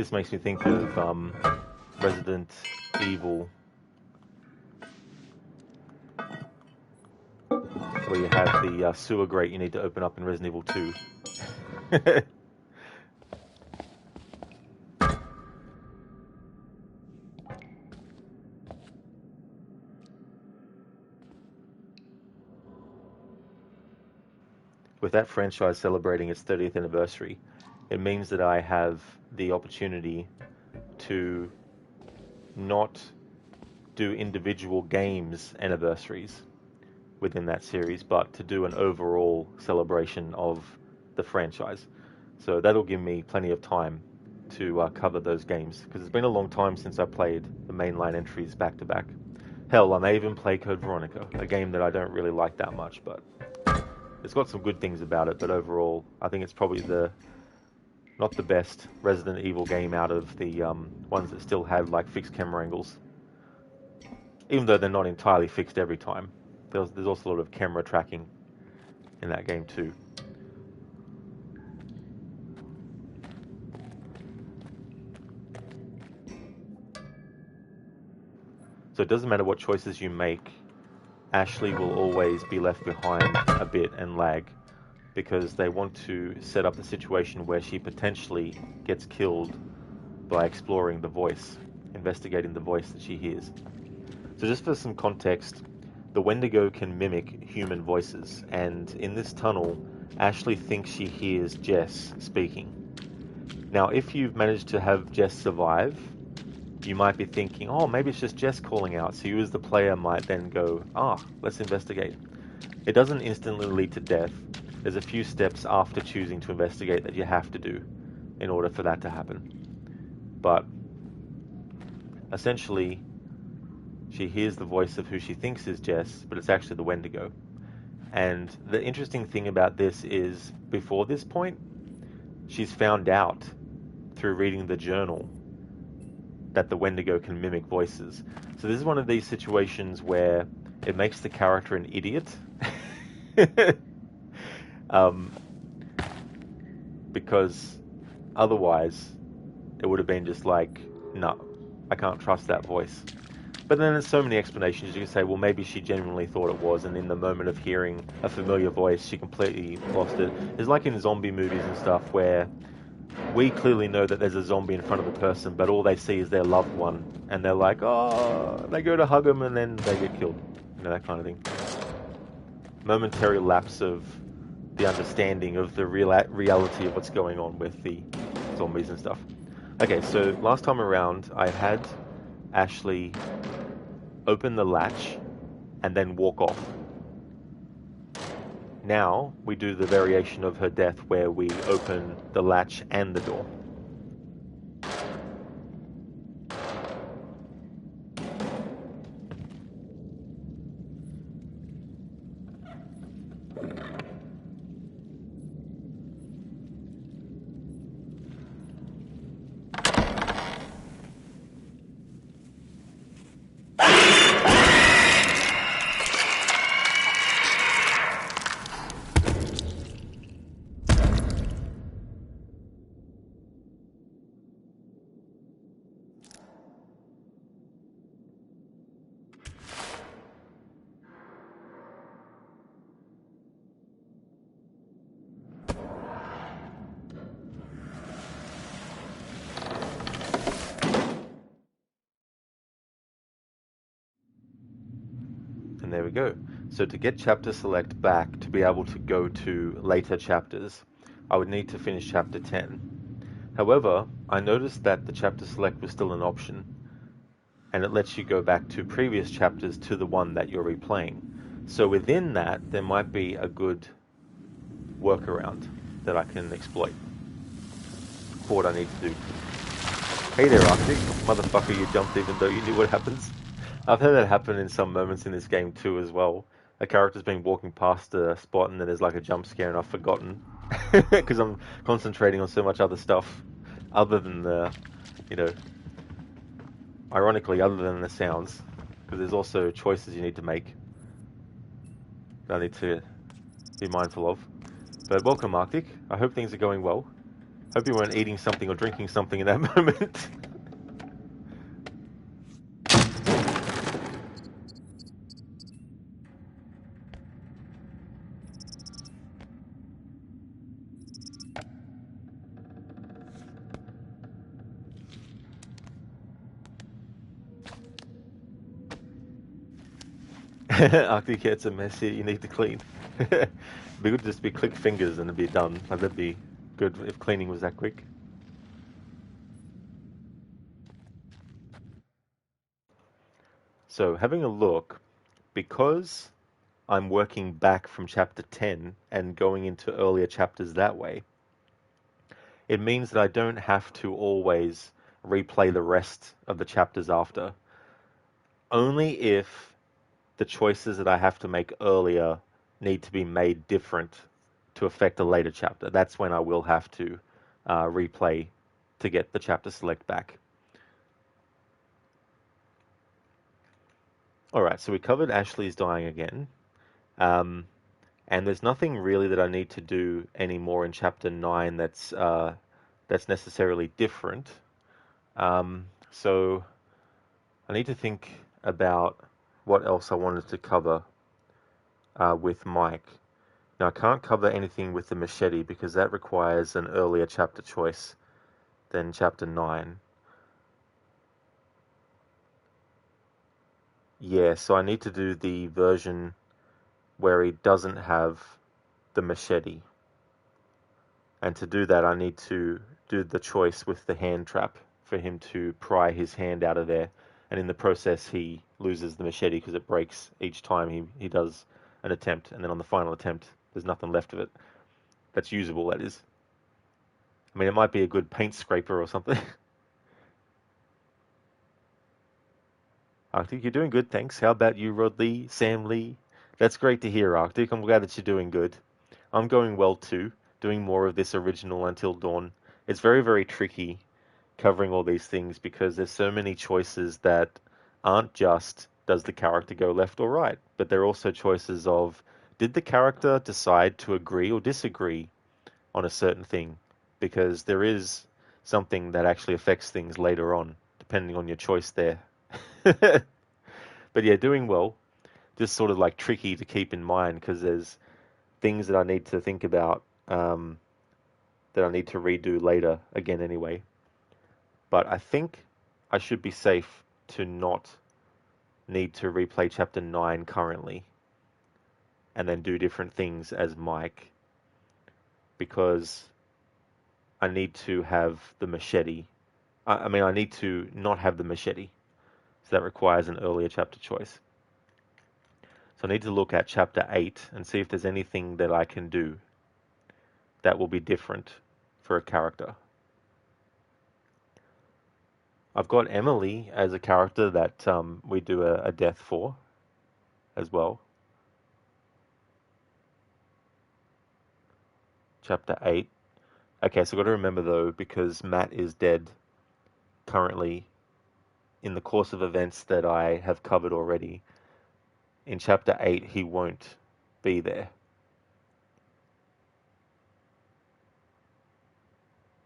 This makes me think of Resident Evil, where you have the sewer grate you need to open up in Resident Evil 2. With that franchise celebrating its 30th anniversary, it means that I have the opportunity to not do individual games anniversaries within that series, but to do an overall celebration of the franchise. So that'll give me plenty of time to cover those games, because it's been a long time since I played the mainline entries back to back. Hell, I may even play Code Veronica, a game that I don't really like that much, but it's got some good things about it. But overall, I think it's probably not the best Resident Evil game out of the ones that still have like fixed camera angles, even though they're not entirely fixed every time. There's also a lot of camera tracking in that game too. So it doesn't matter what choices you make, Ashley will always be left behind a bit and lag, because they want to set up the situation where she potentially gets killed by exploring the voice, investigating the voice that she hears. So just for some context, the Wendigo can mimic human voices, and in this tunnel, Ashley thinks she hears Jess speaking. Now, if you've managed to have Jess survive, you might be thinking, oh, maybe it's just Jess calling out, so you as the player might then go, let's investigate. It doesn't instantly lead to death. There's a few steps after choosing to investigate that you have to do in order for that to happen. But essentially, she hears the voice of who she thinks is Jess, but it's actually the Wendigo. And the interesting thing about this is, before this point, she's found out through reading the journal that the Wendigo can mimic voices. So this is one of these situations where it makes the character an idiot. Because otherwise it would have been just like, no, I can't trust that voice. But then there's so many explanations. You can say, well, maybe she genuinely thought it was, and in the moment of hearing a familiar voice, she completely lost it. It's like in zombie movies and stuff where we clearly know that there's a zombie in front of the person, but all they see is their loved one, and they're like, oh, they go to hug them, and then they get killed. You know, that kind of thing. Momentary lapse of the understanding of the reality of what's going on with the zombies and stuff. Okay, so last time around, I had Ashley open the latch and then walk off. Now we do the variation of her death where we open the latch and the door. And there we go. So to get chapter select back to be able to go to later chapters, I would need to finish chapter 10. However, I noticed that the chapter select was still an option, and it lets you go back to previous chapters to the one that you're replaying. So within that, there might be a good workaround that I can exploit for what I need to do. Hey there, Arctic. Motherfucker, you jumped even though you knew what happens. I've had that happen in some moments in this game too as well. A character's been walking past a spot and then there's like a jump scare and I've forgotten. Because I'm concentrating on so much other stuff other than the, ironically, other than the sounds. Because there's also choices you need to make that I need to be mindful of. But welcome, Arctic. I hope things are going well. Hope you weren't eating something or drinking something in that moment. Arctic gets a mess here you need to clean. It'd be good to just be click fingers and it'd be done. Like, that'd be good if cleaning was that quick. So having a look, because I'm working back from chapter 10 and going into earlier chapters that way, it means that I don't have to always replay the rest of the chapters after. Only if the choices that I have to make earlier need to be made different to affect a later chapter. That's when I will have to replay to get the chapter select back. Alright, so we covered Ashley's dying again. And there's nothing really that I need to do anymore in chapter 9 that's necessarily different. So I need to think about what else I wanted to cover with Mike. Now, I can't cover anything with the machete because that requires an earlier chapter choice than chapter 9. Yeah, so I need to do the version where he doesn't have the machete. And to do that, I need to do the choice with the hand trap for him to pry his hand out of there. And in the process, he loses the machete because it breaks each time he does an attempt. And then on the final attempt, there's nothing left of it that's usable, that is. I mean, it might be a good paint scraper or something. Arctic, you're doing good, thanks. How about you, Rod Lee, Sam Lee? That's great to hear, Arctic. I'm glad that you're doing good. I'm going well too, doing more of this original Until Dawn. It's very, very tricky covering all these things because there's so many choices that aren't just does the character go left or right, but they're also choices of did the character decide to agree or disagree on a certain thing? Because there is something that actually affects things later on, depending on your choice there. But yeah, doing well. Just sort of like tricky to keep in mind because there's things that I need to think about that I need to redo later again anyway. But I think I should be safe to not need to replay chapter 9 currently and then do different things as Mike because I need to have the machete. I mean, I need to not have the machete. So that requires an earlier chapter choice. So I need to look at chapter 8 and see if there's anything that I can do that will be different for a character. I've got Emily as a character that we do a death for as well. Chapter 8. Okay, so I've got to remember though, because Matt is dead currently in the course of events that I have covered already. In chapter 8, he won't be there.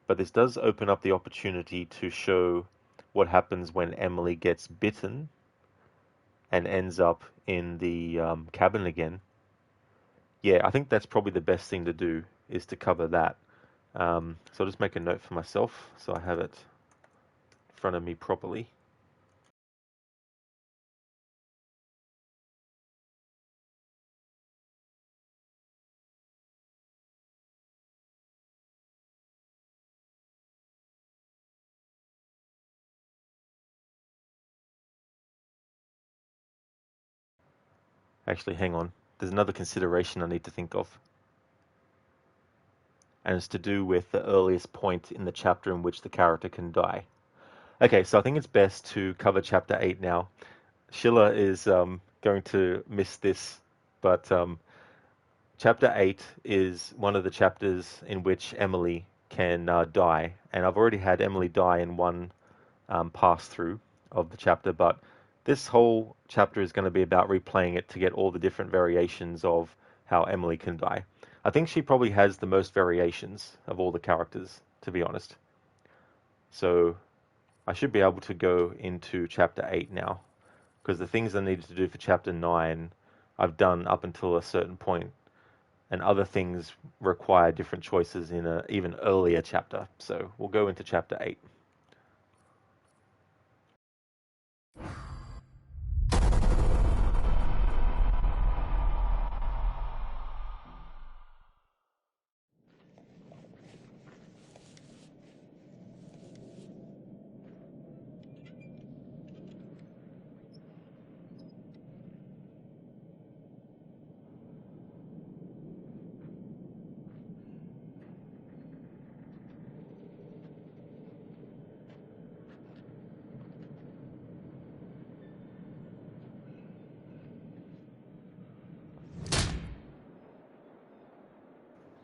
But this does open up the opportunity to show what happens when Emily gets bitten and ends up in the cabin again. Yeah, I think that's probably the best thing to do is to cover that. So I'll just make a note for myself so I have it in front of me properly. Actually, hang on. There's another consideration I need to think of. And it's to do with the earliest point in the chapter in which the character can die. Okay, so I think it's best to cover chapter 8 now. Sheila is going to miss this, but chapter 8 is one of the chapters in which Emily can die. And I've already had Emily die in one pass through of the chapter, but this whole chapter is going to be about replaying it to get all the different variations of how Emily can die. I think she probably has the most variations of all the characters, to be honest. So I should be able to go into Chapter 8 now, because the things I needed to do for Chapter 9 I've done up until a certain point, and other things require different choices in an even earlier chapter. So we'll go into Chapter 8.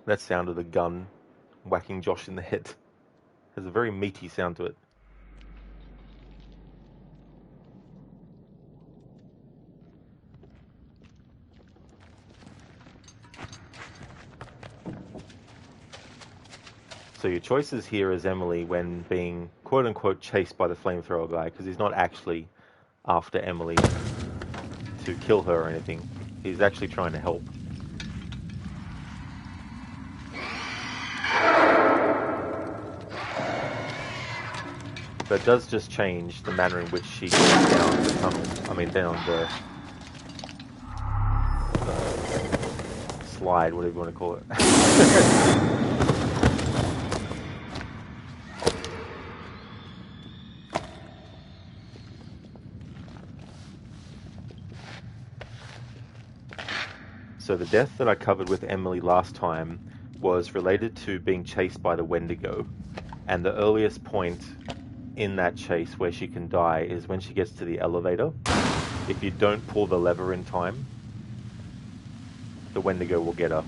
That sound of the gun whacking Josh in the head has a very meaty sound to it. So your choices here as Emily when being quote-unquote chased by the flamethrower guy, because he's not actually after Emily to kill her or anything. He's actually trying to help. But it does just change the manner in which she goes down the tunnel. I mean, down the slide, whatever you want to call it. So the death that I covered with Emily last time was related to being chased by the Wendigo. And the earliest point in that chase where she can die is when she gets to the elevator. If you don't pull the lever in time, the Wendigo will get her.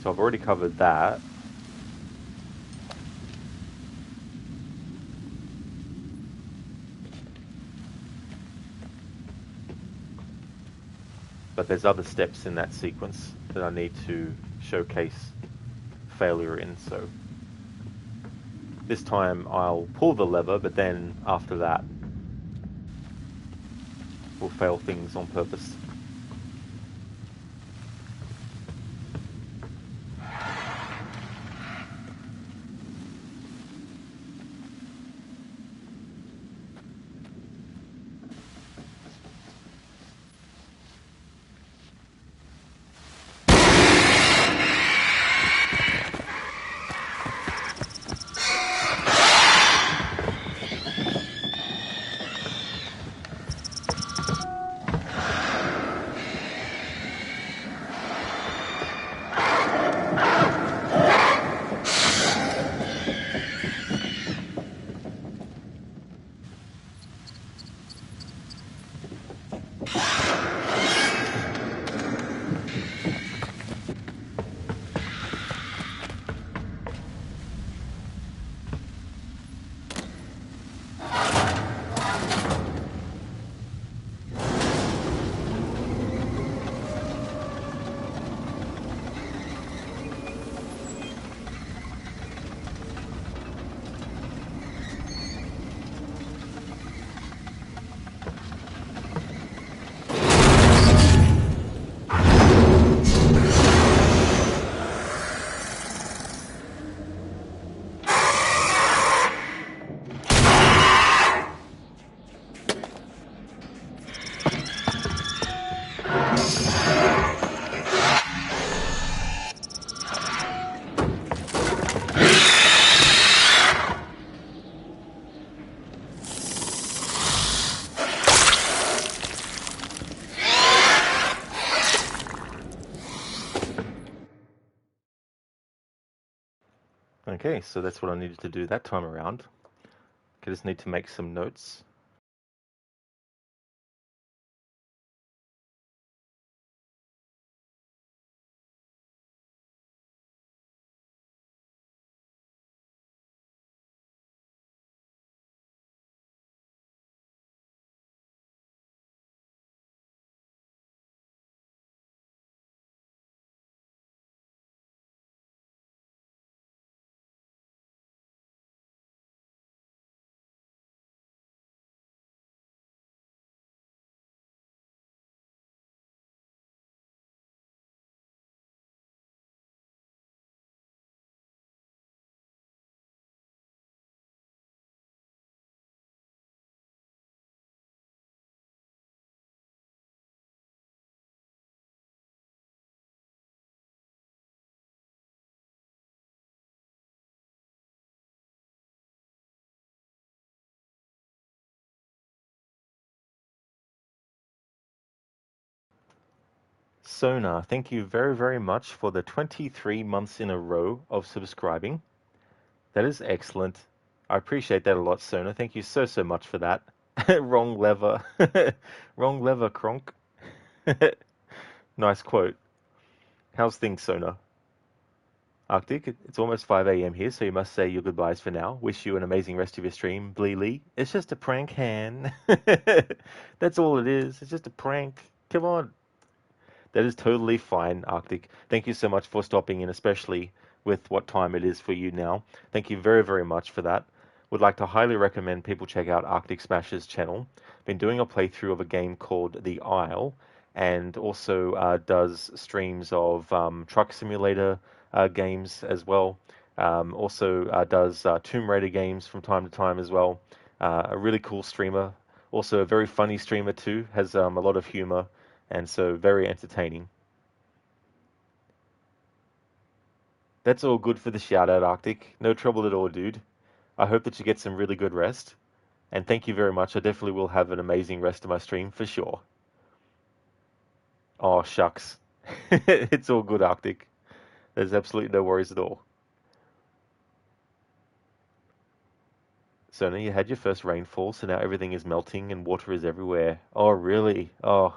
So I've already covered that. But there's other steps in that sequence that I need to showcase failure in. So this time I'll pull the lever, but then after that we'll fail things on purpose. Okay, so that's what I needed to do that time around. I just need to make some notes. Sona, thank you very, very much for the 23 months in a row of subscribing. That is excellent. I appreciate that a lot, Sona. Thank you so, so much for that. Wrong lever. Wrong lever, Kronk. Nice quote. How's things, Sona? Arctic, it's almost 5 a.m. here, so you must say your goodbyes for now. Wish you an amazing rest of your stream, Bleely. It's just a prank, Han. That's all it is. It's just a prank. Come on. That is totally fine, Arctic. Thank you so much for stopping in, especially with what time it is for you now. Thank you very, very much for that. Would like to highly recommend people check out Arctic Smash's channel. Been doing a playthrough of a game called The Isle, and also does streams of truck simulator games as well. Also does Tomb Raider games from time to time as well. A really cool streamer. Also a very funny streamer too. Has a lot of humor, and so very entertaining. That's all good for the shout out, Arctic. No trouble at all, dude. I hope that you get some really good rest. And thank you very much. I definitely will have an amazing rest of my stream for sure. Oh, shucks. It's all good, Arctic. There's absolutely no worries at all. So now you had your first rainfall, so now everything is melting and water is everywhere. Oh, really? Oh,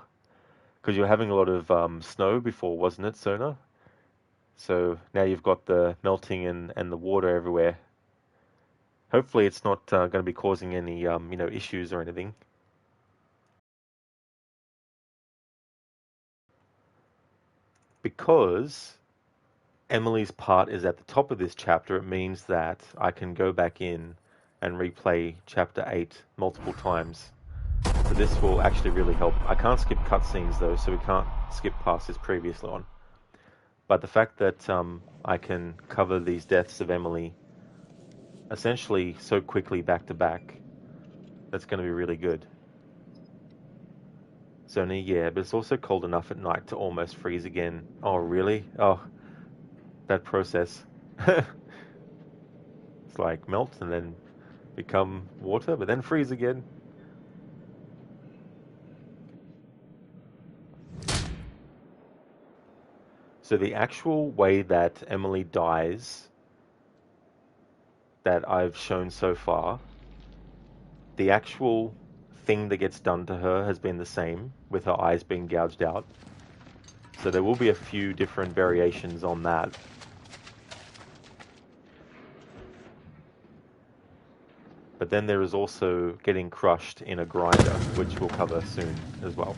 because you were having a lot of snow before, wasn't it, Sona? So now you've got the melting and the water everywhere. Hopefully it's not going to be causing any issues or anything. Because Emily's part is at the top of this chapter, it means that I can go back in and replay chapter 8 multiple times. So this will actually really help. I can't skip cutscenes though, so we can't skip past this previous one. But the fact that I can cover these deaths of Emily essentially so quickly back to back, that's going to be really good. Sony, yeah, but it's also cold enough at night to almost freeze again. Oh, really? Oh, that process. It's like melt and then become water, but then freeze again. So the actual way that Emily dies that I've shown so far, the actual thing that gets done to her has been the same, with her eyes being gouged out. So there will be a few different variations on that. But then there is also getting crushed in a grinder, which we'll cover soon as well.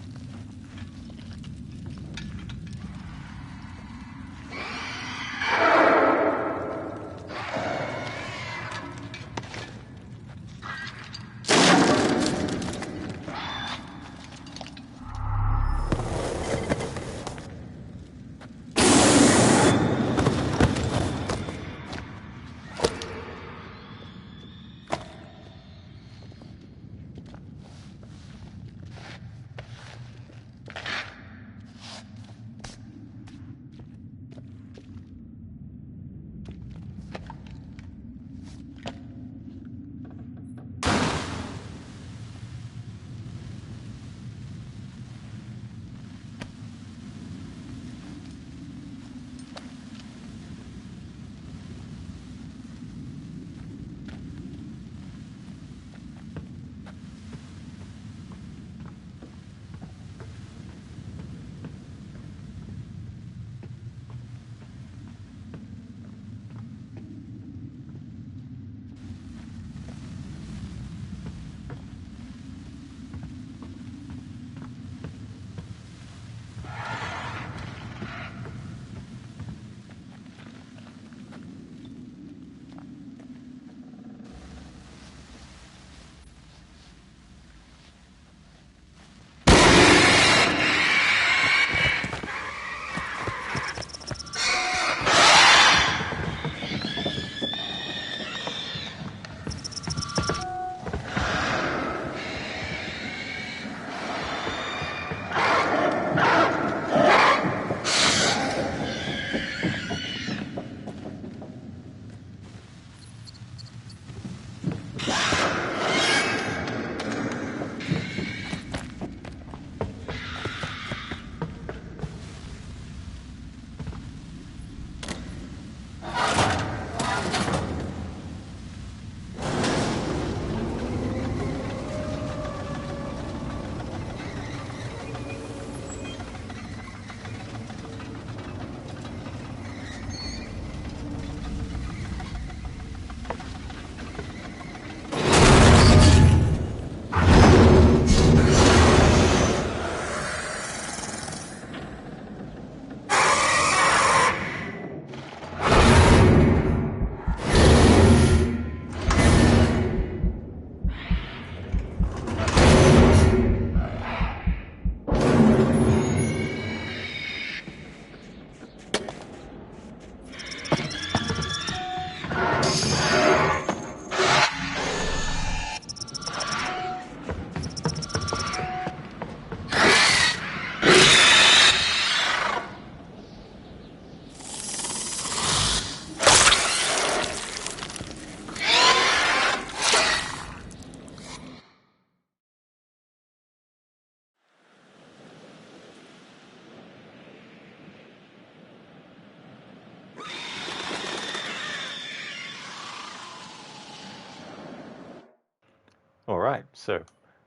Alright, so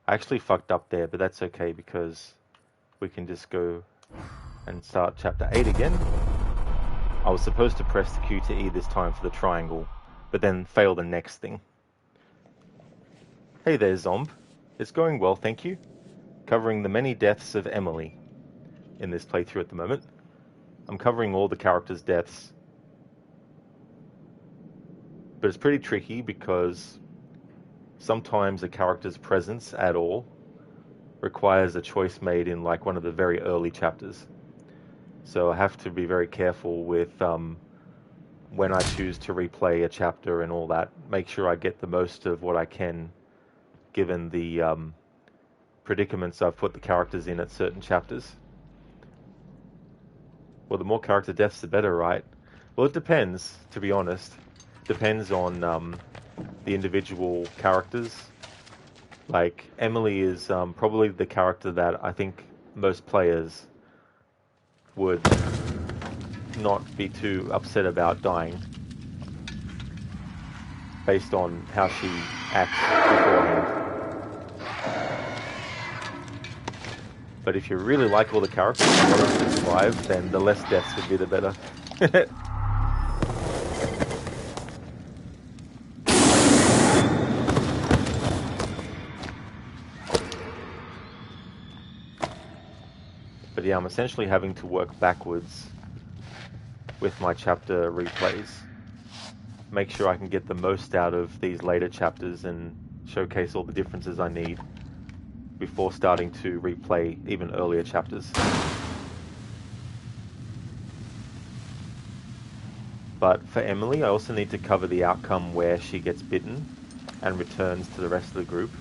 I actually fucked up there, but that's okay because we can just go and start chapter 8 again. I was supposed to press the Q to E this time for the triangle, but then fail the next thing. Hey there, Zomb. It's going well, thank you. Covering the many deaths of Emily in this playthrough at the moment. I'm covering all the characters' deaths, but it's pretty tricky because sometimes a character's presence at all requires a choice made in like one of the very early chapters. So I have to be very careful with when I choose to replay a chapter and all that. Make sure I get the most of what I can given the predicaments I've put the characters in at certain chapters. Well, the more character deaths, the better, right? Well, it depends, to be honest. Depends on the individual characters. Like, Emily is probably the character that I think most players would not be too upset about dying based on how she acts beforehand. But if you really like all the characters and want them to survive, then the less deaths would be the better. But yeah, I'm essentially having to work backwards with my chapter replays. Make sure I can get the most out of these later chapters and showcase all the differences I need before starting to replay even earlier chapters. But for Emily, I also need to cover the outcome where she gets bitten and returns to the rest of the group,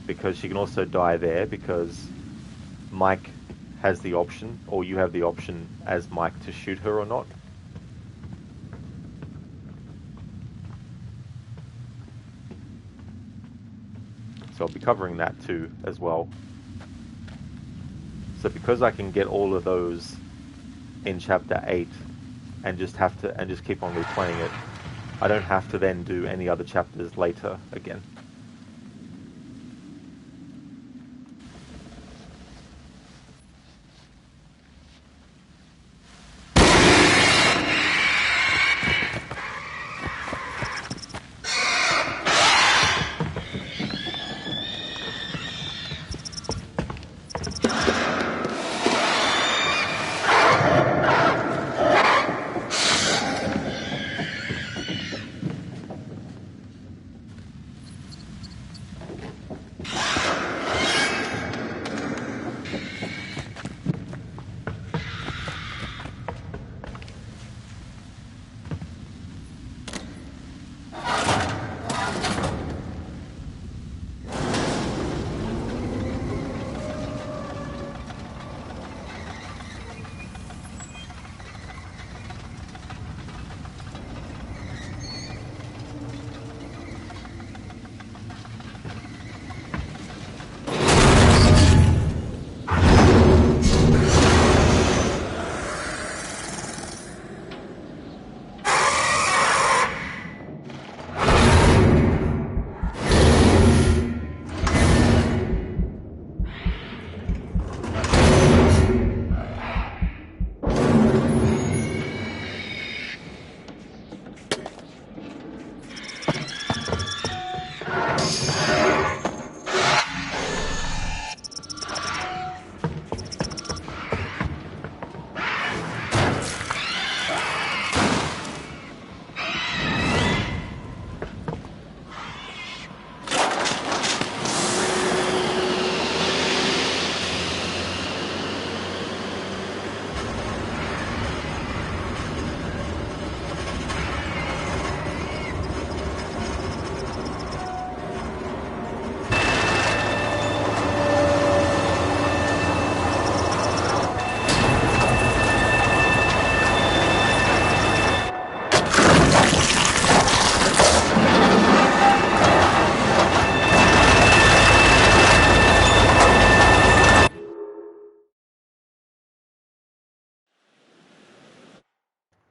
because she can also die there because Mike has the option, or you have the option as Mike to shoot her or not. So I'll be covering that too as well. So because I can get all of those in chapter 8 and just keep on replaying it, I don't have to then do any other chapters later again.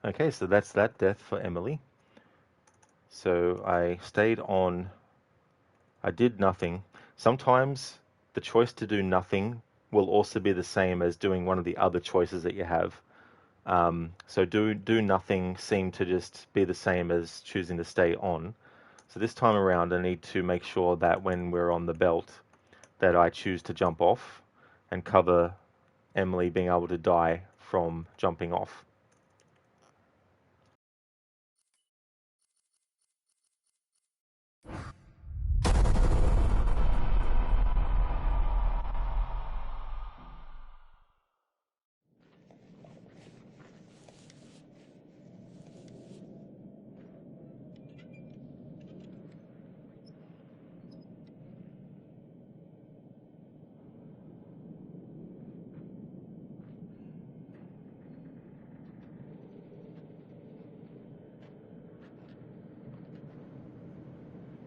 Okay, so that's that death for Emily. So I I did nothing. Sometimes the choice to do nothing will also be the same as doing one of the other choices that you have. So do nothing seemed to just be the same as choosing to stay on. So this time around, I need to make sure that when we're on the belt, that I choose to jump off and cover Emily being able to die from jumping off.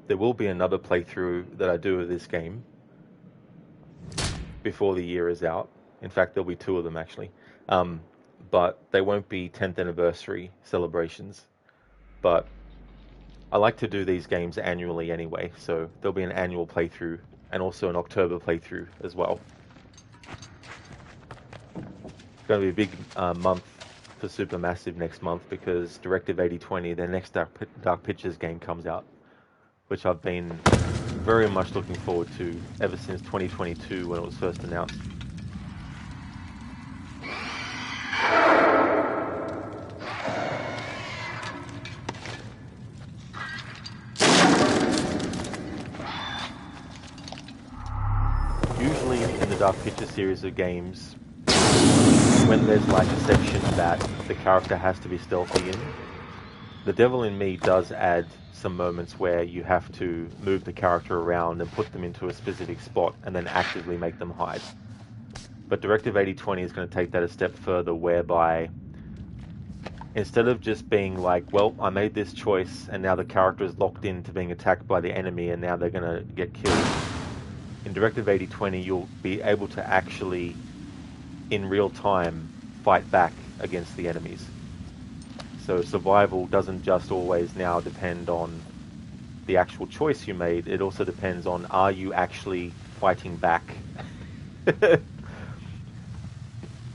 There will be another playthrough that I do of this game before the year is out. In fact, there'll be two of them actually. But they won't be 10th anniversary celebrations. But I like to do these games annually anyway, so there'll be an annual playthrough and also an October playthrough as well. It's going to be a big month for Supermassive next month because Directive 8020, their next Dark Pictures game, comes out, which I've been very much looking forward to ever since 2022 when it was first announced. Usually in the Dark Picture series of games, when there's like a section that the character has to be stealthy in, the Devil in Me does add some moments where you have to move the character around and put them into a specific spot and then actively make them hide. But Directive 8020 is going to take that a step further, whereby instead of just being like, well, I made this choice and now the character is locked into being attacked by the enemy and now they're going to get killed, in Directive 8020 you'll be able to actually in real time fight back against the enemies. So survival doesn't just always now depend on the actual choice you made, it also depends on, are you actually fighting back?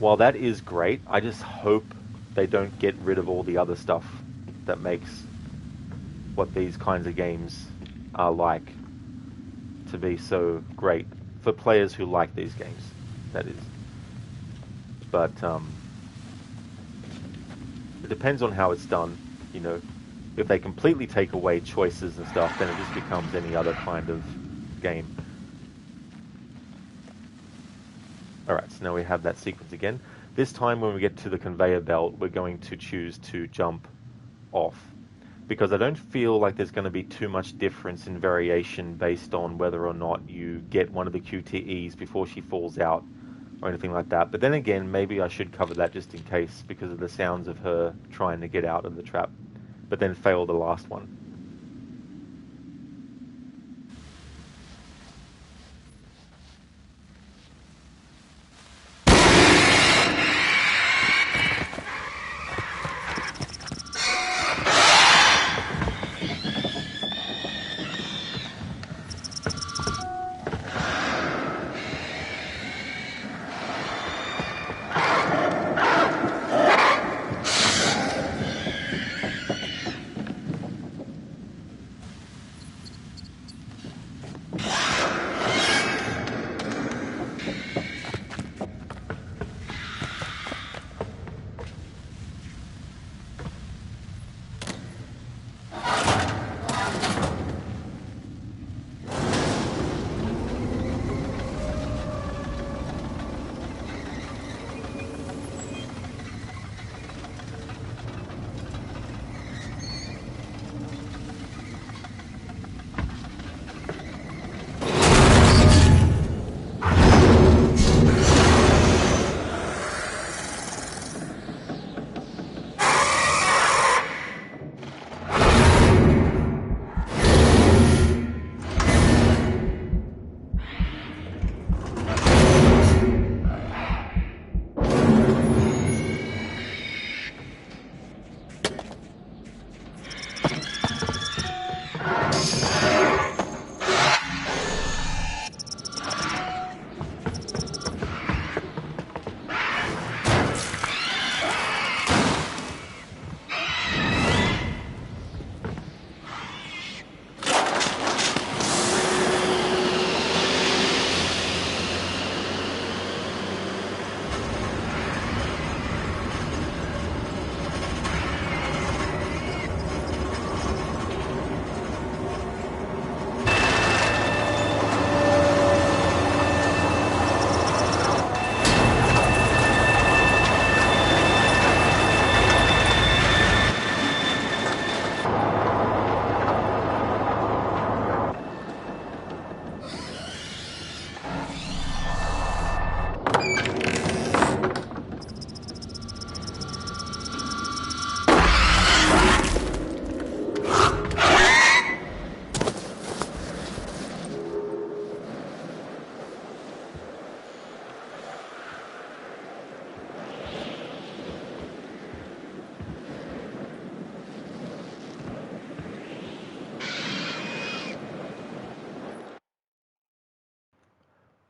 While that is great, I just hope they don't get rid of all the other stuff that makes what these kinds of games are like to be so great for players who like these games, that is. But it depends on how it's done, you know. If they completely take away choices and stuff, then it just becomes any other kind of game. Alright, so now we have that sequence again. This time when we get to the conveyor belt, we're going to choose to jump off, because I don't feel like there's going to be too much difference in variation based on whether or not you get one of the QTEs before she falls out or anything like that. But then again, maybe I should cover that just in case because of the sounds of her trying to get out of the trap, but then fail the last one.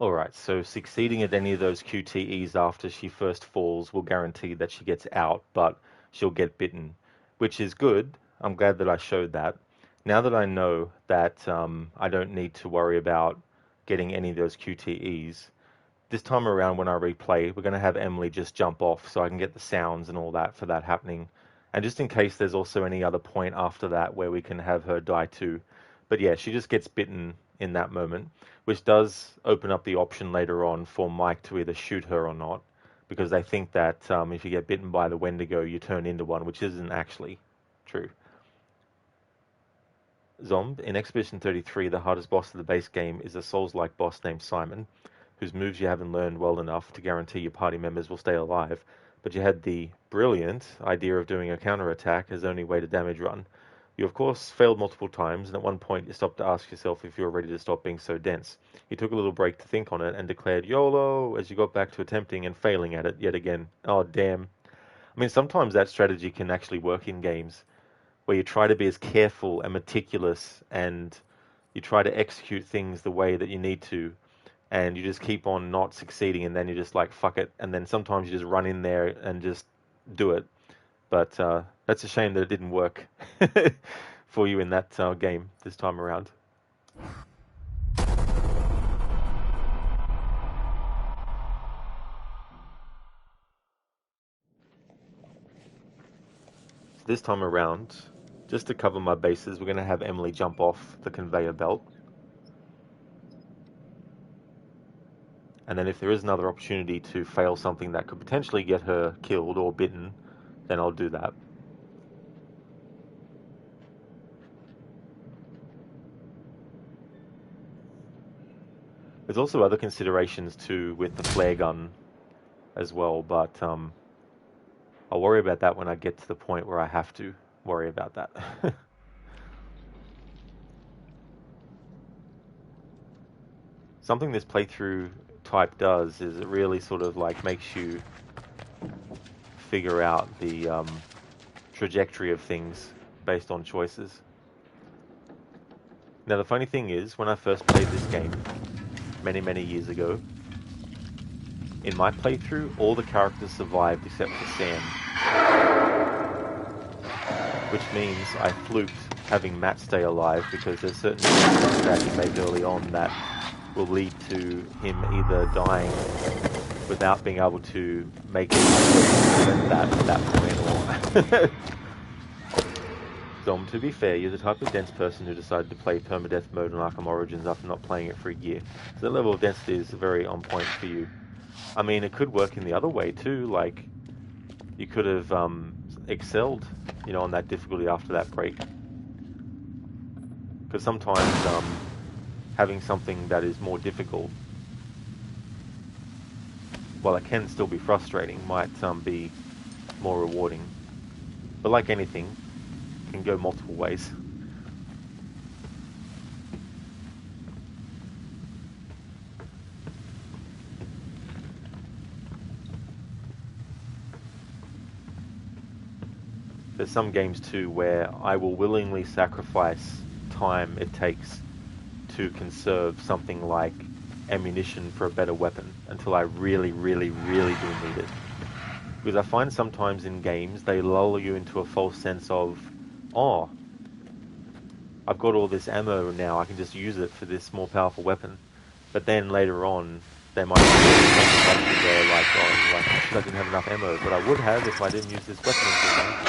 Alright, so succeeding at any of those QTEs after she first falls will guarantee that she gets out, but she'll get bitten, which is good. I'm glad that I showed that. Now that I know that I don't need to worry about getting any of those QTEs, this time around when I replay, we're going to have Emily just jump off so I can get the sounds and all that for that happening. And just in case there's also any other point after that where we can have her die too. But yeah, she just gets bitten in that moment, which does open up the option later on for Mike to either shoot her or not, because they think that if you get bitten by the Wendigo, you turn into one, which isn't actually true. Zomb, in Expedition 33, the hardest boss of the base game is a Souls-like boss named Simon, whose moves you haven't learned well enough to guarantee your party members will stay alive, but you had the brilliant idea of doing a counterattack as the only way to damage run. You of course failed multiple times, and at one point you stopped to ask yourself if you were ready to stop being so dense. You took a little break to think on it and declared YOLO as you got back to attempting and failing at it yet again. Oh damn. I mean, sometimes that strategy can actually work in games, where you try to be as careful and meticulous and you try to execute things the way that you need to, and you just keep on not succeeding, and then you're just like, fuck it, and then sometimes you just run in there and just do it. But that's a shame that it didn't work for you in that game this time around. So this time around, just to cover my bases, we're going to have Emily jump off the conveyor belt. And then if there is another opportunity to fail something that could potentially get her killed or bitten, then I'll do that. There's also other considerations too with the flare gun as well, but I'll worry about that when I get to the point where I have to worry about that. Something this playthrough type does is it really sort of like makes you figure out the trajectory of things based on choices. Now the funny thing is, when I first played this game many years ago, in my playthrough all the characters survived except for Sam, which means I fluked having Matt stay alive, because there's certain decisions that you make early on that will lead to him either dying without being able to make it at that point, or Dom, to be fair, you're the type of dense person who decided to play permadeath mode on Arkham Origins after not playing it for a year. So that level of density is very on point for you. I mean, it could work in the other way too, like you could have excelled, on that difficulty after that break. Because sometimes having something that is more difficult, while it can still be frustrating, might be more rewarding. But like anything, it can go multiple ways. There's some games too where I will willingly sacrifice time it takes to conserve something like ammunition for a better weapon until I really do need it. Because I find sometimes in games they lull you into a false sense of, oh, I've got all this ammo now, I can just use it for this more powerful weapon. But then later on, they might be something there like, oh, I didn't have enough ammo, but I would have if I didn't use this weapon until now.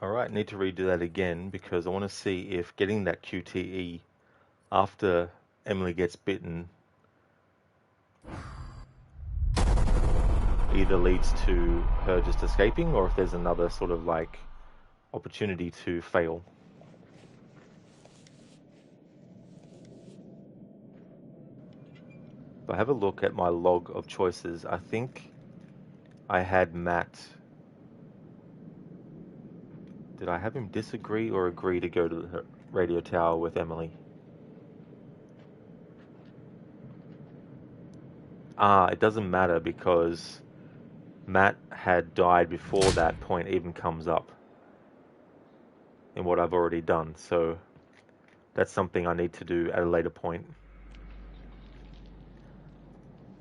Alright, need to redo that again because I want to see if getting that QTE after Emily gets bitten either leads to her just escaping or if there's another sort of like opportunity to fail. If I have a look at my log of choices, I think I had Matt. Did I have him disagree or agree to go to the radio tower with Emily? It doesn't matter because Matt had died before that point even comes up in what I've already done. So that's something I need to do at a later point.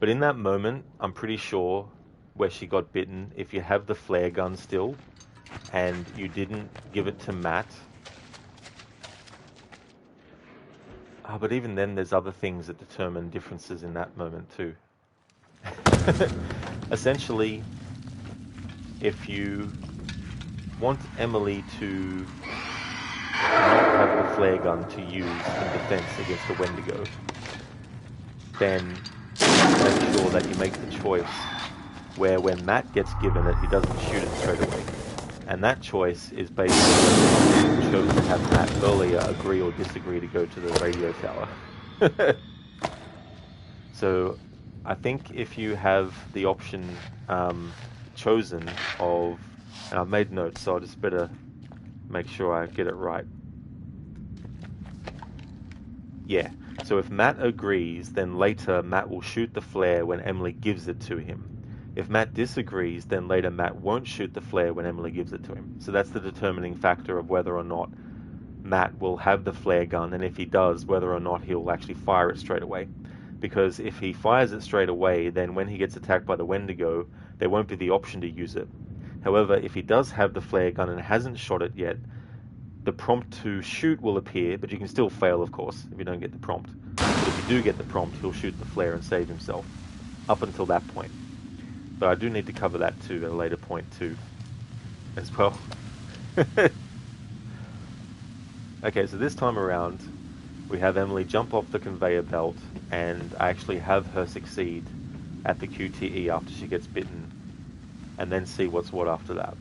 But in that moment, I'm pretty sure where she got bitten, if you have the flare gun still, and you didn't give it to Matt. But even then, there's other things that determine differences in that moment too. Essentially, if you want Emily to not have the flare gun to use in defense against the Wendigo, then make sure that you make the choice where when Matt gets given it, he doesn't shoot it straight away. And that choice is based on whether you chose to have Matt earlier agree or disagree to go to the radio tower. So I think if you have the option chosen of, and I've made notes, so I just better make sure I get it right. Yeah, so if Matt agrees, then later Matt will shoot the flare when Emily gives it to him. If Matt disagrees, then later Matt won't shoot the flare when Emily gives it to him. So that's the determining factor of whether or not Matt will have the flare gun, and if he does, whether or not he'll actually fire it straight away. Because if he fires it straight away, then when he gets attacked by the Wendigo, there won't be the option to use it. However, if he does have the flare gun and hasn't shot it yet, the prompt to shoot will appear, but you can still fail, of course, if you don't get the prompt. But if you do get the prompt, he'll shoot the flare and save himself, up until that point. But I do need to cover that too at a later point too, as well. Okay, so this time around, we have Emily jump off the conveyor belt, and I actually have her succeed at the QTE after she gets bitten, and then see what's what after that.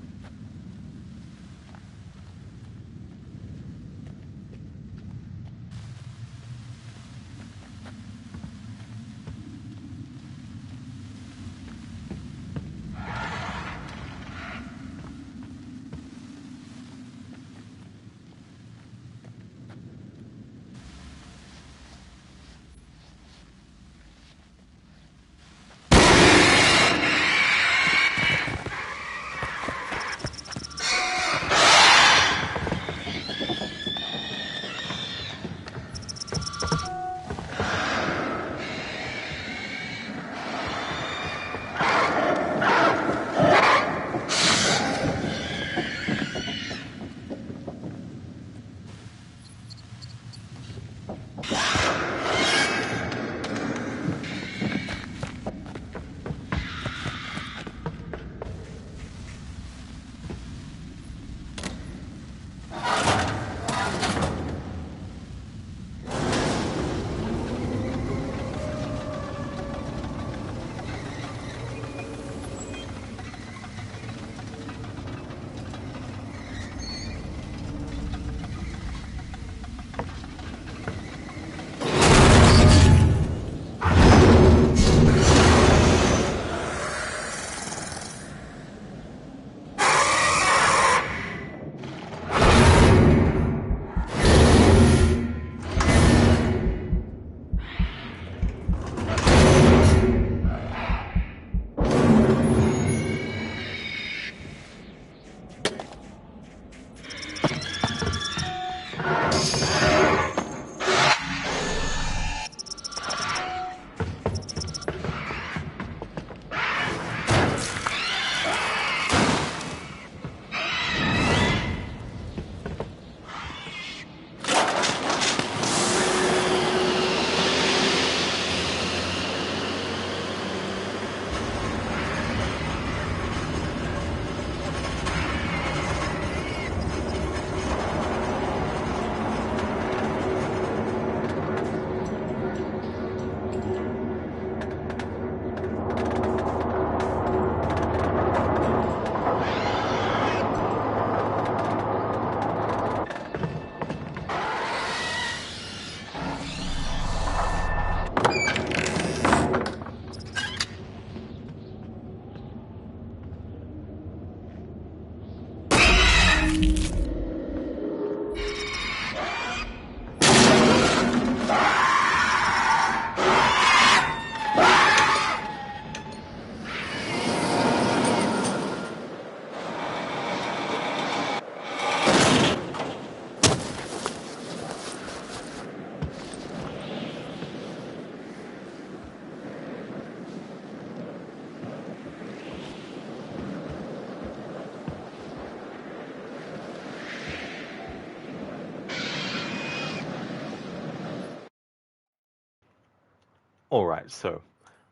Alright, so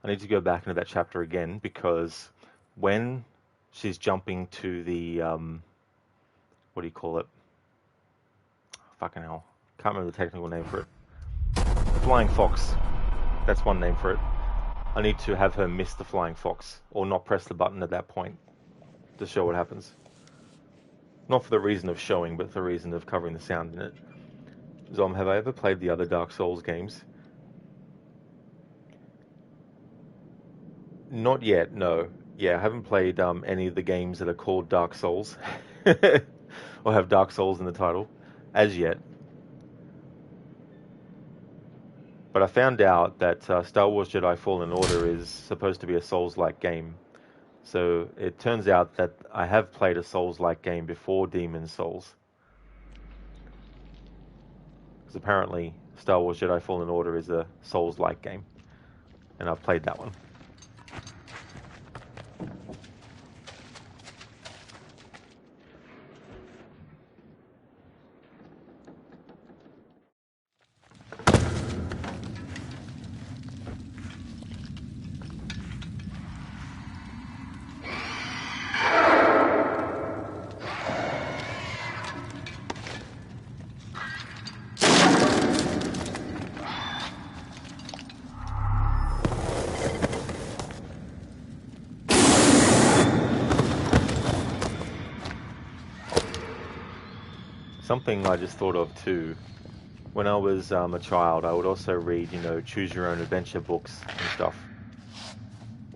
I need to go back into that chapter again because when she's jumping to the, what do you call it? Fucking hell. Can't remember the technical name for it. Flying fox. That's one name for it. I need to have her miss the flying fox or not press the button at that point to show what happens. Not for the reason of showing, but for the reason of covering the sound in it. Zom, have I ever played the other Dark Souls games? Not yet, no. Yeah, I haven't played any of the games that are called Dark Souls or have Dark Souls in the title as yet. But I found out that Star Wars Jedi Fallen Order is supposed to be a Souls-like game. So it turns out that I have played a Souls-like game before Demon's Souls. Because apparently Star Wars Jedi Fallen Order is a Souls-like game. And I've played that one. Something I just thought of too. When I was a child, I would also read, choose your own adventure books and stuff.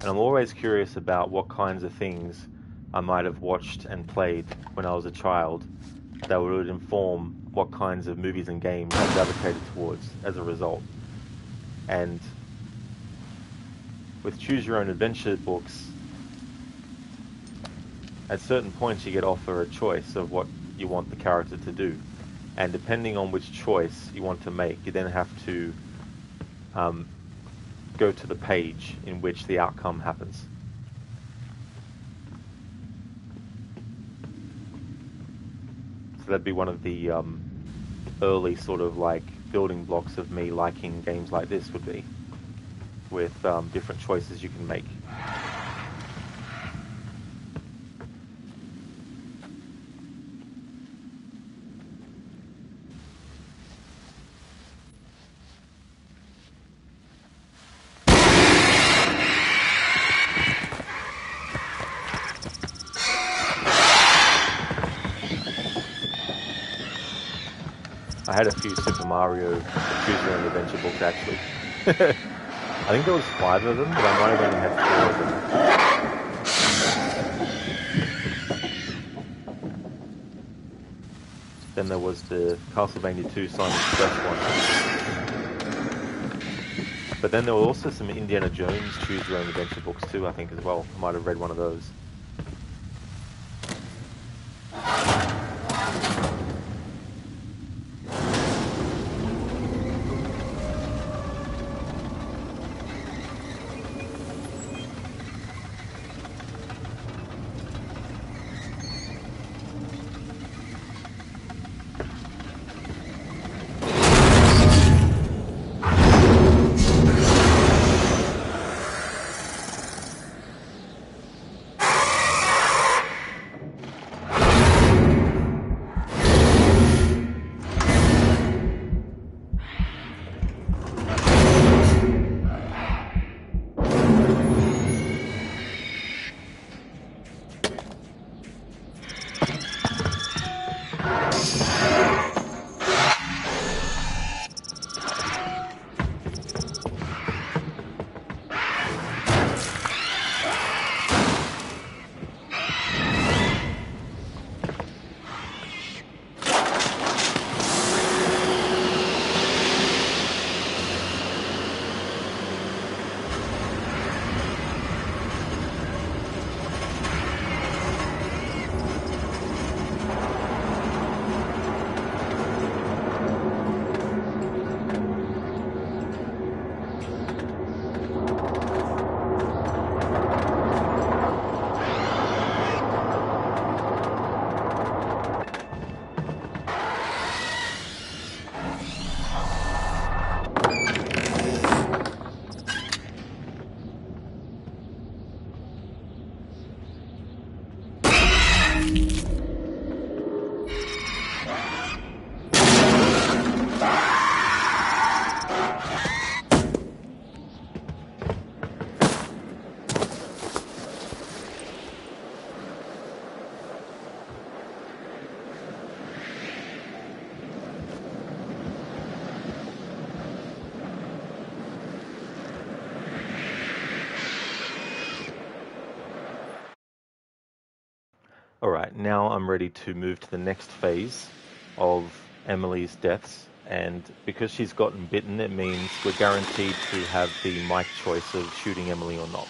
And I'm always curious about what kinds of things I might have watched and played when I was a child that would inform what kinds of movies and games I gravitated towards as a result. And with choose your own adventure books, at certain points you get offered a choice of what you want the character to do, and depending on which choice you want to make, you then have to go to the page in which the outcome happens. So that'd be one of the early sort of like building blocks of me liking games like this would be, with different choices you can make. I had a few Super Mario Choose Your Own Adventure books actually. I think there was 5 of them, but I might have only had 4 of them. Then there was the Castlevania 2 Simon's Quest one. But then there were also some Indiana Jones Choose Your Own Adventure books too, I think, as well. I might have read one of those. Alright, now I'm ready to move to the next phase of Emily's deaths, and because she's gotten bitten, it means we're guaranteed to have the Mike choice of shooting Emily or not.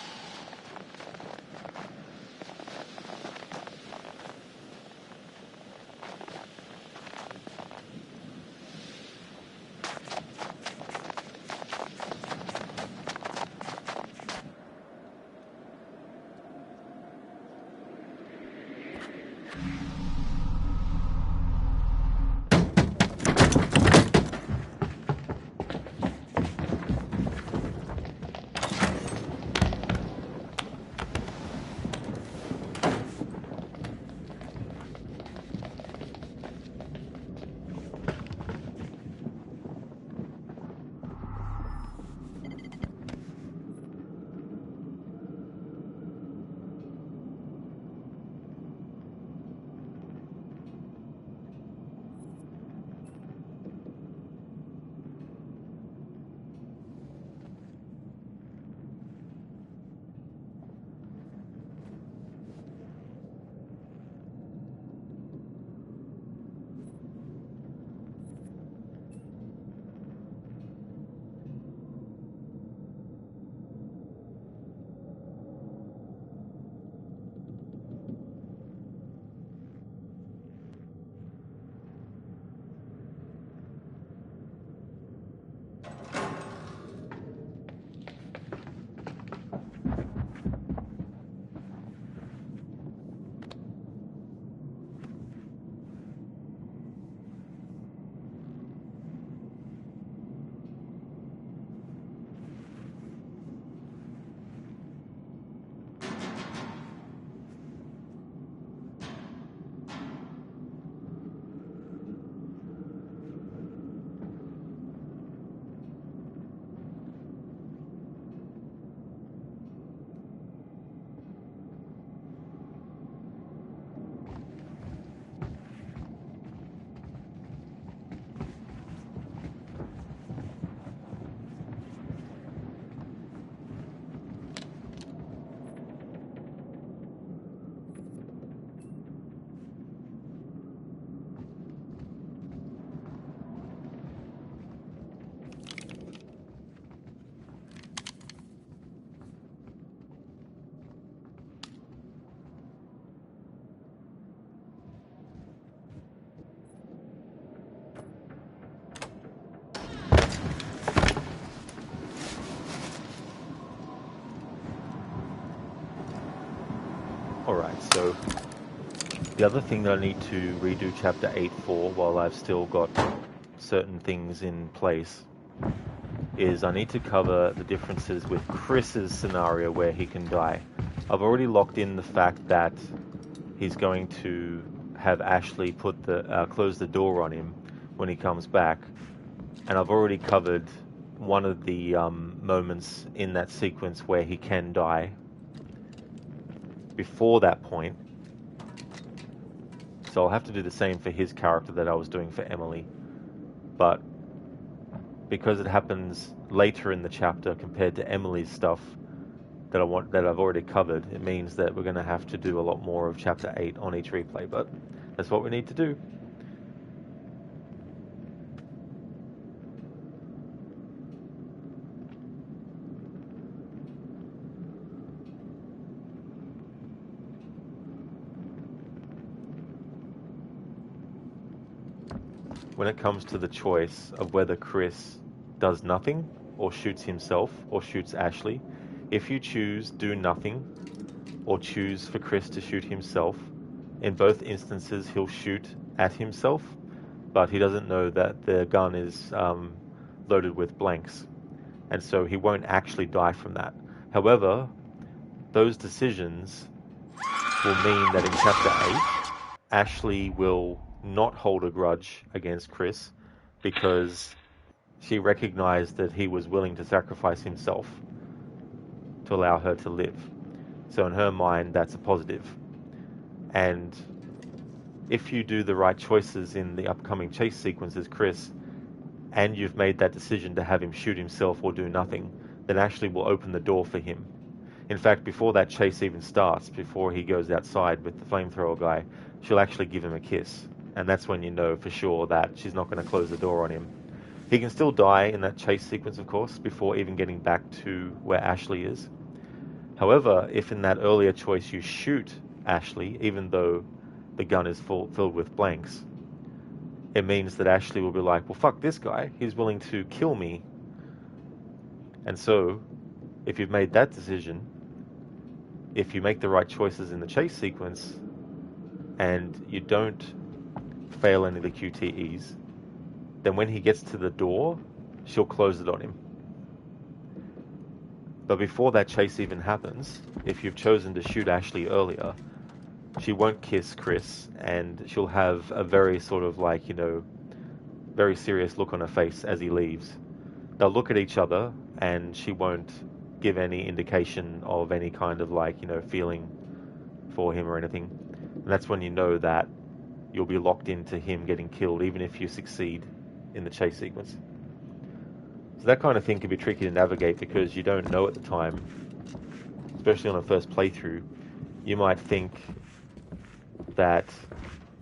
Alright, so the other thing that I need to redo Chapter 8 for, while I've still got certain things in place, is I need to cover the differences with Chris's scenario where he can die. I've already locked in the fact that he's going to have Ashley put close the door on him when he comes back, and I've already covered one of the moments in that sequence where he can die before that point. So I'll have to do the same for his character that I was doing for Emily. But because it happens later in the chapter compared to Emily's stuff that I've already covered, it means that we're going to have to do a lot more of Chapter 8 on each replay, but that's what we need to do. When it comes to the choice of whether Chris does nothing or shoots himself or shoots Ashley, if you choose do nothing or choose for Chris to shoot himself, in both instances he'll shoot at himself, but he doesn't know that the gun is loaded with blanks, and so he won't actually die from that. However, those decisions will mean that in Chapter 8, Ashley will not hold a grudge against Chris because she recognized that he was willing to sacrifice himself to allow her to live. So in her mind, that's a positive. And if you do the right choices in the upcoming chase sequences, Chris, and you've made that decision to have him shoot himself or do nothing, then Ashley will open the door for him. In fact, before that chase even starts, before he goes outside with the flamethrower guy, she'll actually give him a kiss. And that's when you know for sure that she's not going to close the door on him. He can still die in that chase sequence, of course, before even getting back to where Ashley is. However, if in that earlier choice you shoot Ashley, even though the gun is filled with blanks, it means that Ashley will be like, well, fuck this guy. He's willing to kill me. And so, if you've made that decision, if you make the right choices in the chase sequence, and you don't fail any of the QTEs, then when he gets to the door, she'll close it on him. But before that chase even happens, if you've chosen to shoot Ashley earlier, she won't kiss Chris, and she'll have a very sort of like, very serious look on her face as he leaves. They'll look at each other, and she won't give any indication of any kind of like, feeling for him or anything. And that's when you know that you'll be locked into him getting killed, even if you succeed in the chase sequence. So that kind of thing can be tricky to navigate because you don't know at the time, especially on a first playthrough. You might think that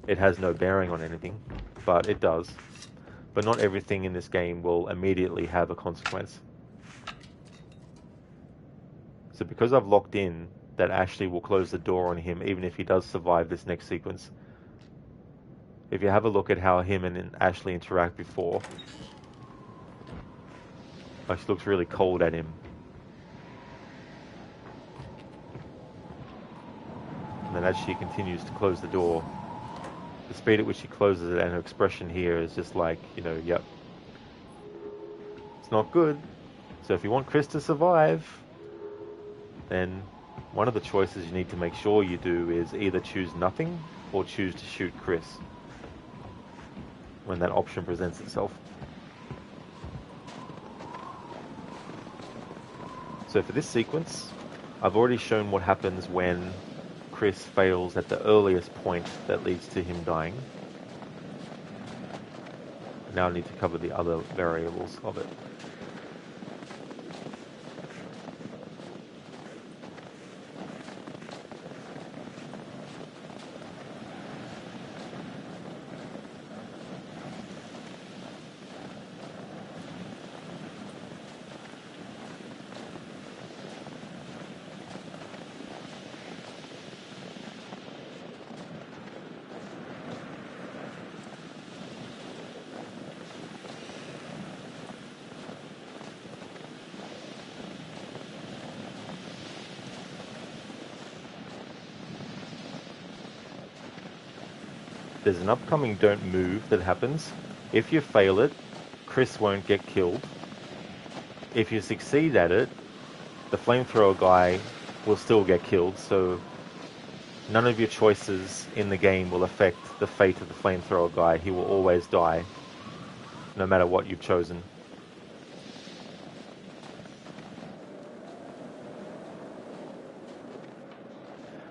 it has no bearing on anything, but it does. But not everything in this game will immediately have a consequence. So because I've locked in that Ashley will close the door on him even if he does survive this next sequence, if you have a look at how him and Ashley interact before, she looks really cold at him. And then as she continues to close the door, the speed at which she closes it and her expression here is just like, yep. It's not good. So if you want Chris to survive, then one of the choices you need to make sure you do is either choose nothing or choose to shoot Chris when that option presents itself. So for this sequence, I've already shown what happens when Chris fails at the earliest point that leads to him dying. Now I need to cover the other variables of it. There's an upcoming don't move that happens. If you fail it, Chris won't get killed. If you succeed at it, the flamethrower guy will still get killed, so none of your choices in the game will affect the fate of the flamethrower guy. He will always die, no matter what you've chosen.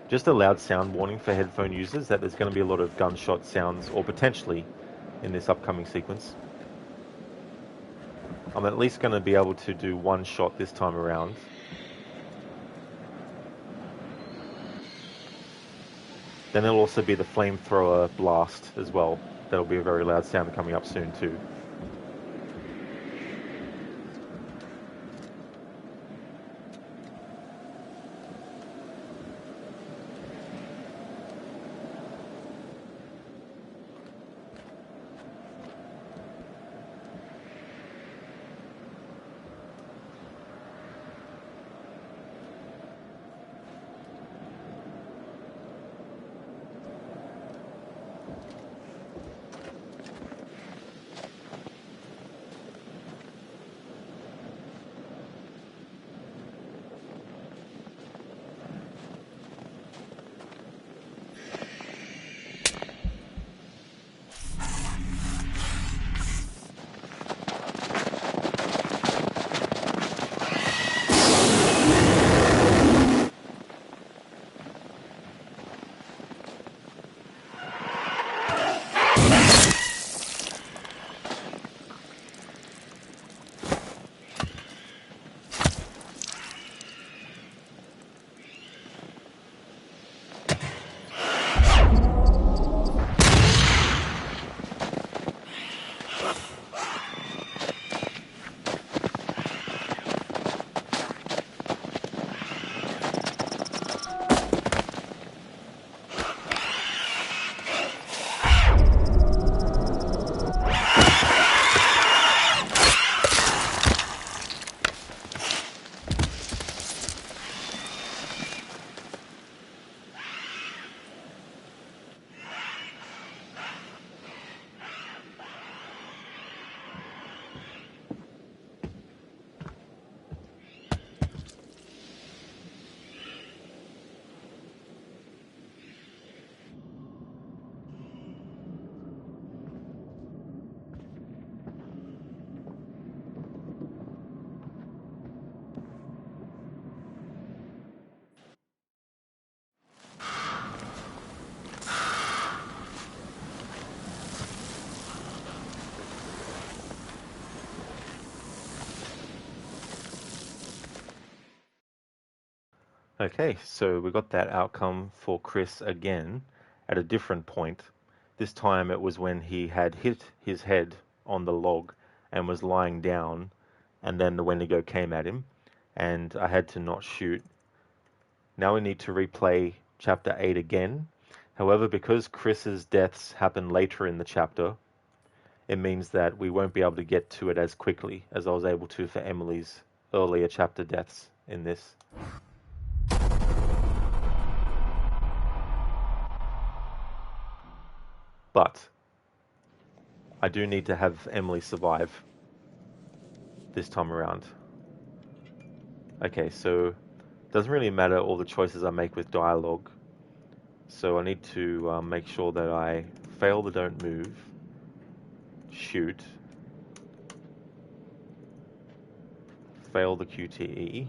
Just a loud sound warning for headphone users that there's going to be a lot of gunshot sounds, or potentially, in this upcoming sequence. I'm at least going to be able to do one shot this time around. Then there'll also be the flamethrower blast as well. That'll be a very loud sound coming up soon too. Okay, so we got that outcome for Chris again at a different point. This time it was when he had hit his head on the log and was lying down, and then the Wendigo came at him, and I had to not shoot. Now we need to replay chapter 8 again. However, because Chris's deaths happen later in the chapter, it means that we won't be able to get to it as quickly as I was able to for Emily's earlier chapter deaths in this. But I do need to have Emily survive this time around. Okay, so it doesn't really matter all the choices I make with dialogue. So I need to make sure that I fail the don't move, shoot, fail the QTE,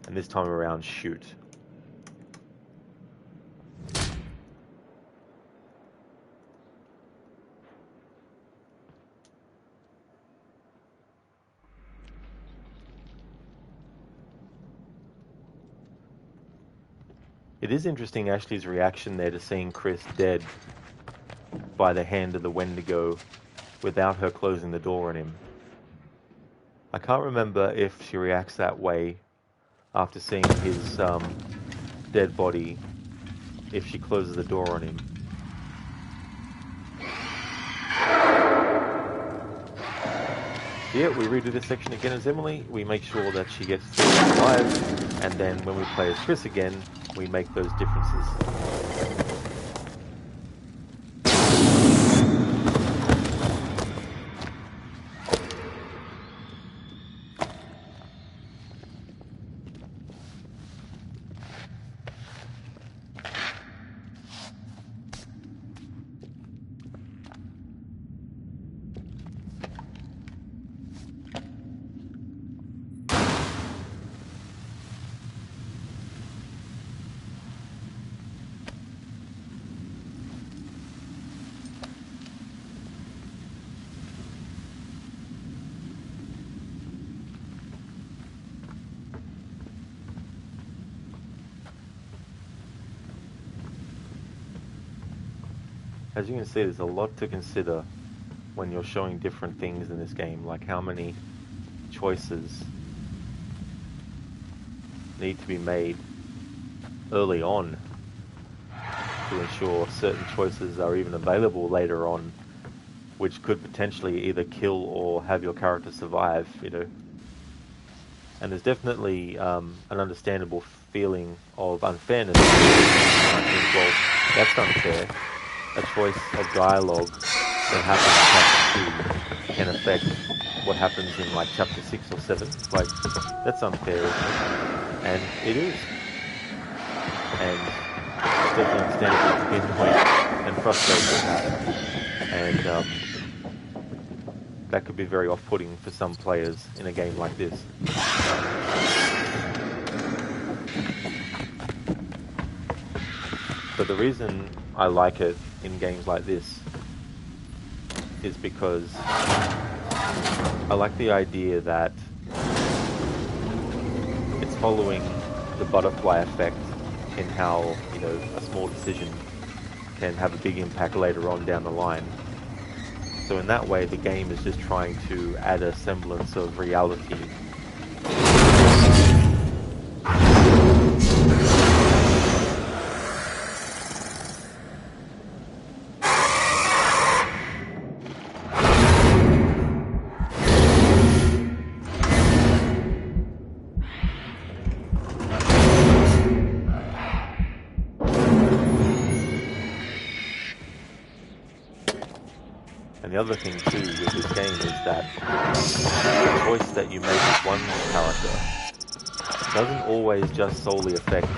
and this time around shoot. It is interesting Ashley's reaction there to seeing Chris dead by the hand of the Wendigo without her closing the door on him. I can't remember if she reacts that way after seeing his dead body, if she closes the door on him. Yeah, we redo this section again as Emily. We make sure that she gets through alive, and then when we play as Chris again, we make those differences. As you can see, there's a lot to consider when you're showing different things in this game, like how many choices need to be made early on to ensure certain choices are even available later on, which could potentially either kill or have your character survive, you know. And there's definitely an understandable feeling of unfairness. I think, well, that's unfair. A choice of dialogue that happens in chapter 2 can affect what happens in like chapter 6 or 7. Like, that's unfair, isn't it? And it is. And it's definitely understandable to get annoyed and frustrated with that. And that could be very off-putting for some players in a game like this. But the reason I like it in games like this is because I like the idea that it's following the butterfly effect in how, you know, a small decision can have a big impact later on down the line. So in that way, the game is just trying to add a semblance of reality. The other thing too with this game is that the choice that you make with one character doesn't always just solely affect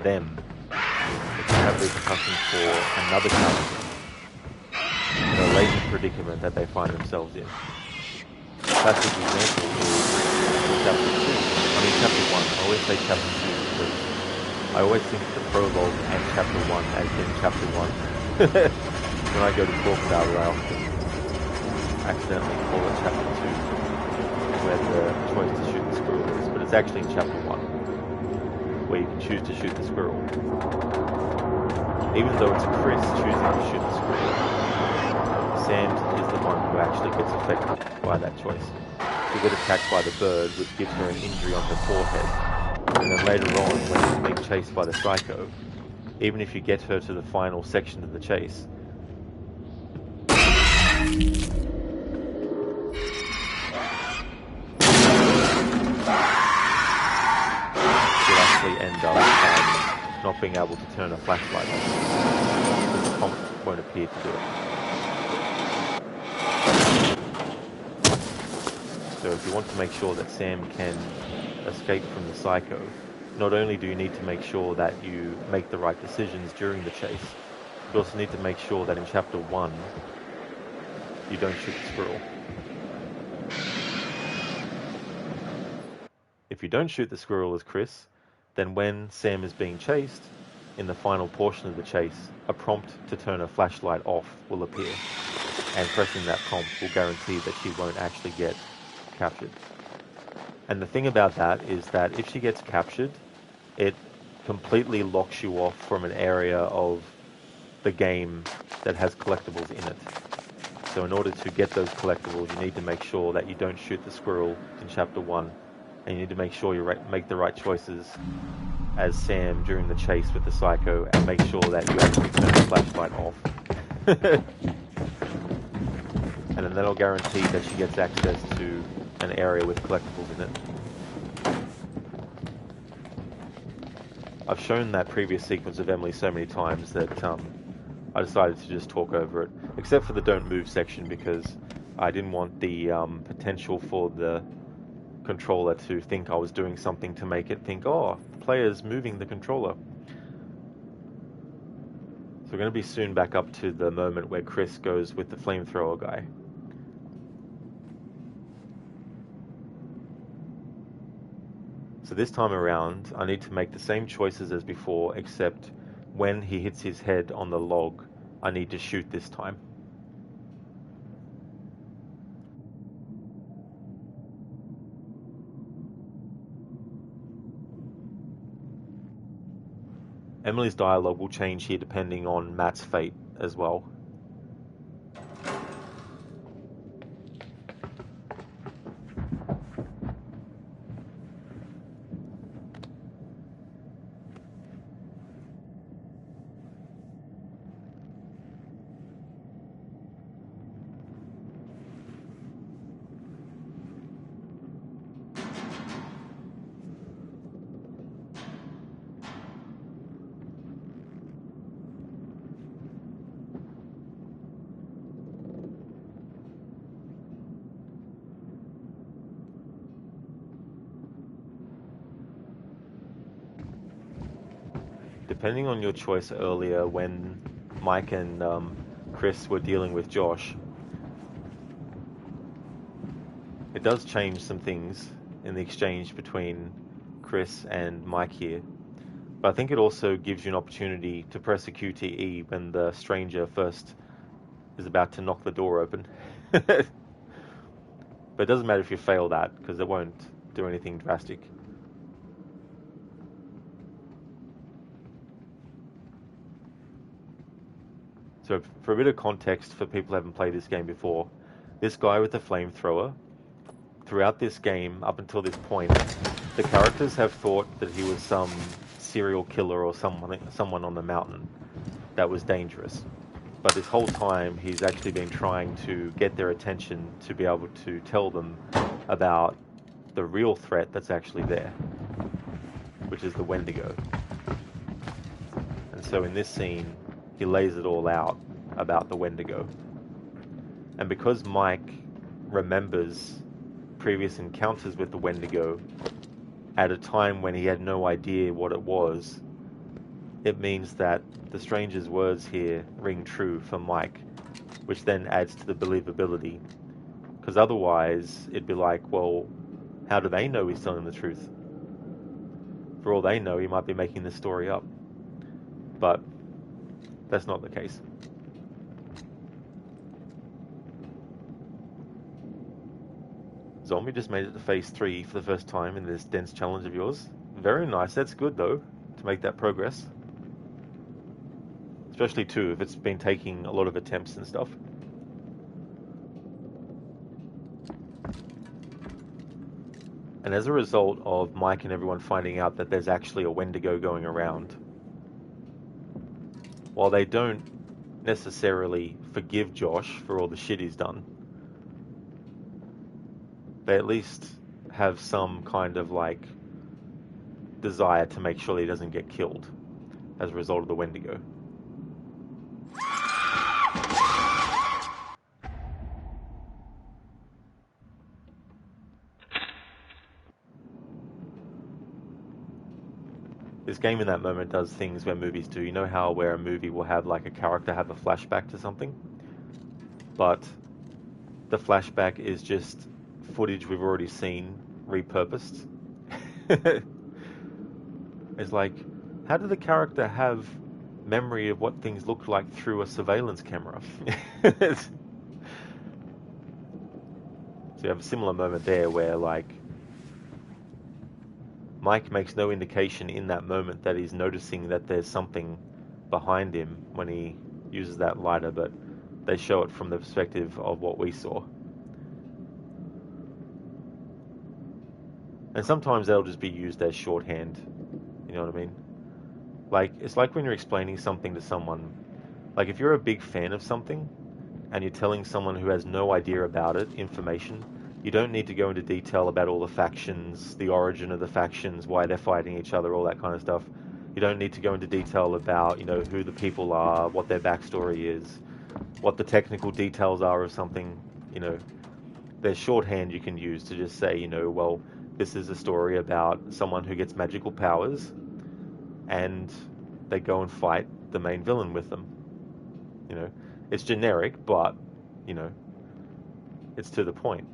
them. It can have repercussions for another character in a latent predicament that they find themselves in. Classic example is chapter 1. I always say chapter 2 because I always think the prologue and chapter 1 as in chapter 1. When I go to talk about it, I often accidentally call it chapter 2, where the choice to shoot the squirrel is, but it's actually in chapter 1. you can choose to shoot the squirrel. Even though it's Chris choosing to shoot the squirrel, Sam is the one who actually gets affected by that choice. She'll get attacked by the bird, which gives her an injury on her forehead. And then later on, when she's being chased by the psycho, even if you get her to the final section of the chase, she'll actually end up not being able to turn a flashlight on, because the prompt won't appear to do it. So if you want to make sure that Sam can escape from the psycho, not only do you need to make sure that you make the right decisions during the chase, you also need to make sure that in Chapter 1, you don't shoot the squirrel. If you don't shoot the squirrel as Chris, then when Sam is being chased, in the final portion of the chase, a prompt to turn her flashlight off will appear, and pressing that prompt will guarantee that she won't actually get captured. And the thing about that is that if she gets captured, it completely locks you off from an area of the game that has collectibles in it. So in order to get those collectibles, you need to make sure that you don't shoot the squirrel in Chapter 1, and you need to make sure you make the right choices as Sam during the chase with the psycho, and make sure that you actually turn the flashlight off. And then that'll guarantee that she gets access to an area with collectibles in it. I've shown that previous sequence of Emily so many times that I decided to just talk over it, except for the don't move section, because I didn't want the potential for the controller to think I was doing something to make it think, oh, the player's moving the controller. So we're going to be soon back up to the moment where Chris goes with the flamethrower guy. So this time around, I need to make the same choices as before, except when he hits his head on the log, I need to shoot this time. Emily's dialogue will change here depending on Matt's fate as well. Depending on your choice earlier when Mike and Chris were dealing with Josh, it does change some things in the exchange between Chris and Mike here. But I think it also gives you an opportunity to press a QTE when the stranger first is about to knock the door open. But it doesn't matter if you fail that, because it won't do anything drastic. So for a bit of context for people who haven't played this game before, this guy with the flamethrower, throughout this game, up until this point, the characters have thought that he was some serial killer or someone on the mountain that was dangerous. But this whole time, he's actually been trying to get their attention to be able to tell them about the real threat that's actually there, which is the Wendigo. And so in this scene, he lays it all out about the Wendigo. And because Mike remembers previous encounters with the Wendigo at a time when he had no idea what it was, it means that the stranger's words here ring true for Mike, which then adds to the believability. Because otherwise, it'd be like, well, how do they know he's telling the truth? For all they know, he might be making this story up. But that's not the case. Zombie just made it to phase 3 for the first time in this dense challenge of yours. Very nice, that's good though. to make that progress. Especially too, if it's been taking a lot of attempts and stuff. And as a result of Mike and everyone finding out that there's actually a Wendigo going around, while they don't necessarily forgive Josh for all the shit he's done, they at least have some kind of like desire to make sure that he doesn't get killed as a result of the Wendigo. This game in that moment does things where movies do. You know how where a movie will have like a character have a flashback to something? But the flashback is just footage we've already seen repurposed. It's like, how did the character have memory of what things looked like through a surveillance camera? So you have a similar moment there where like Mike makes no indication in that moment that he's noticing that there's something behind him when he uses that lighter, but they show it from the perspective of what we saw. And sometimes they'll just be used as shorthand, you know what I mean? Like, it's like when you're explaining something to someone, like if you're a big fan of something and you're telling someone who has no idea about it information, you don't need to go into detail about all the factions, the origin of the factions, why they're fighting each other, all that kind of stuff. You don't need to go into detail about, you know, who the people are, what their backstory is, what the technical details are of something. You know, there's shorthand you can use to just say, you know, well, this is a story about someone who gets magical powers and they go and fight the main villain with them. You know, it's generic, but, you know, it's to the point.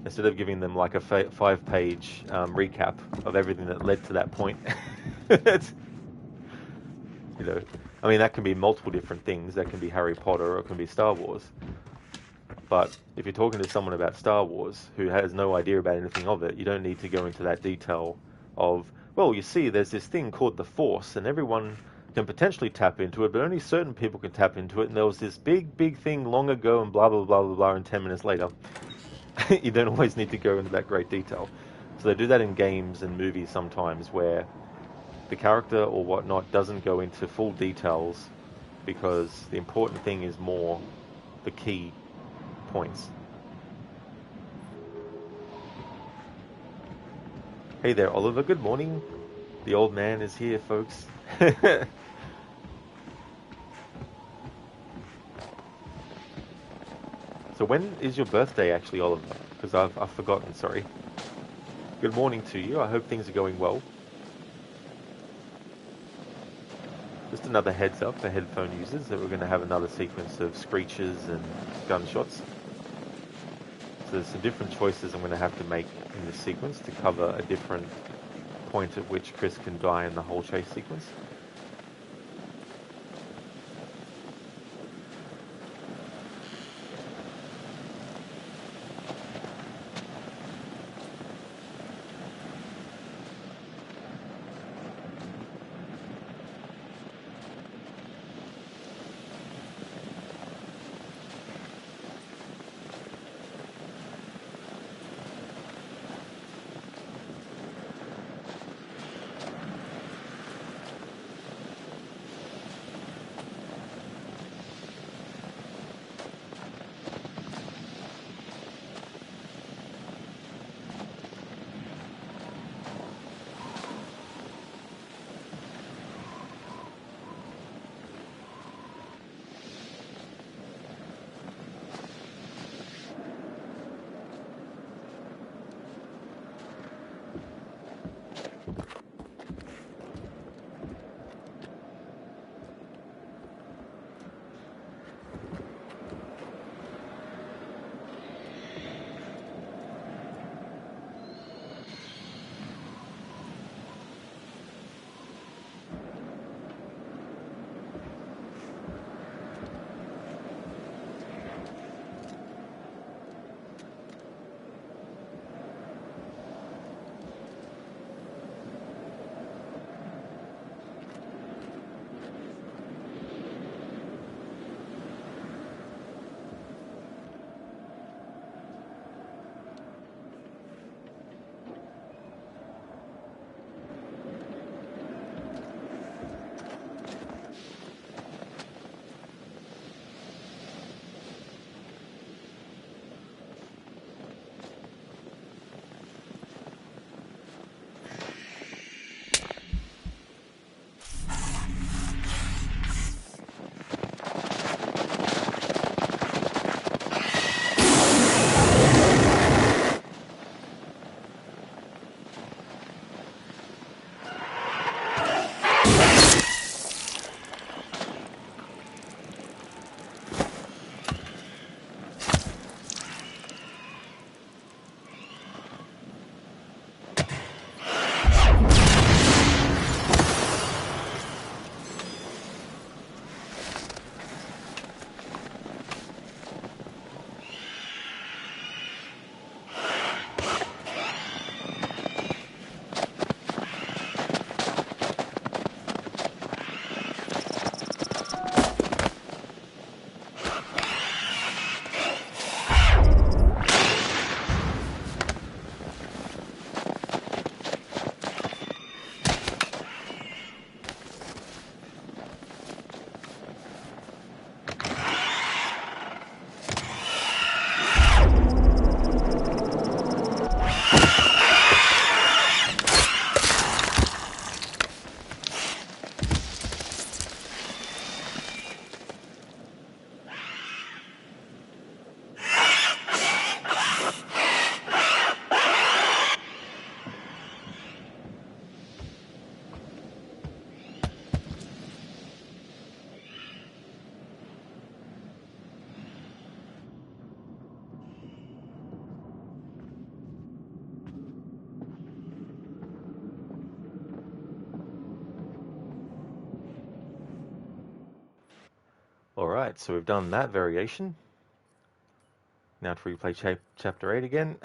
Instead of giving them like a 5-page recap of everything that led to that point. You know, I mean, that can be multiple different things. That can be Harry Potter or it can be Star Wars. But if you're talking to someone about Star Wars who has no idea about anything of it, you don't need to go into that detail of, well, you see, there's this thing called the Force and everyone can potentially tap into it, but only certain people can tap into it. And there was this big thing long ago and blah, blah, blah, blah, blah, and 10 minutes later. You don't always need to go into that great detail. So they do that in games and movies sometimes where the character or whatnot doesn't go into full details because the important thing is more the key points. Hey there, Oliver. Good morning. The old man is here, folks. So when is your birthday actually, Oliver? Because I've forgotten, sorry. Good morning to you. I hope things are going well. Just another heads up for headphone users that we're going to have another sequence of screeches and gunshots. So there's some different choices I'm going to have to make in this sequence to cover a different point at which Chris can die in the whole chase sequence. Alright, so we've done that variation. Now to replay chapter 8 again.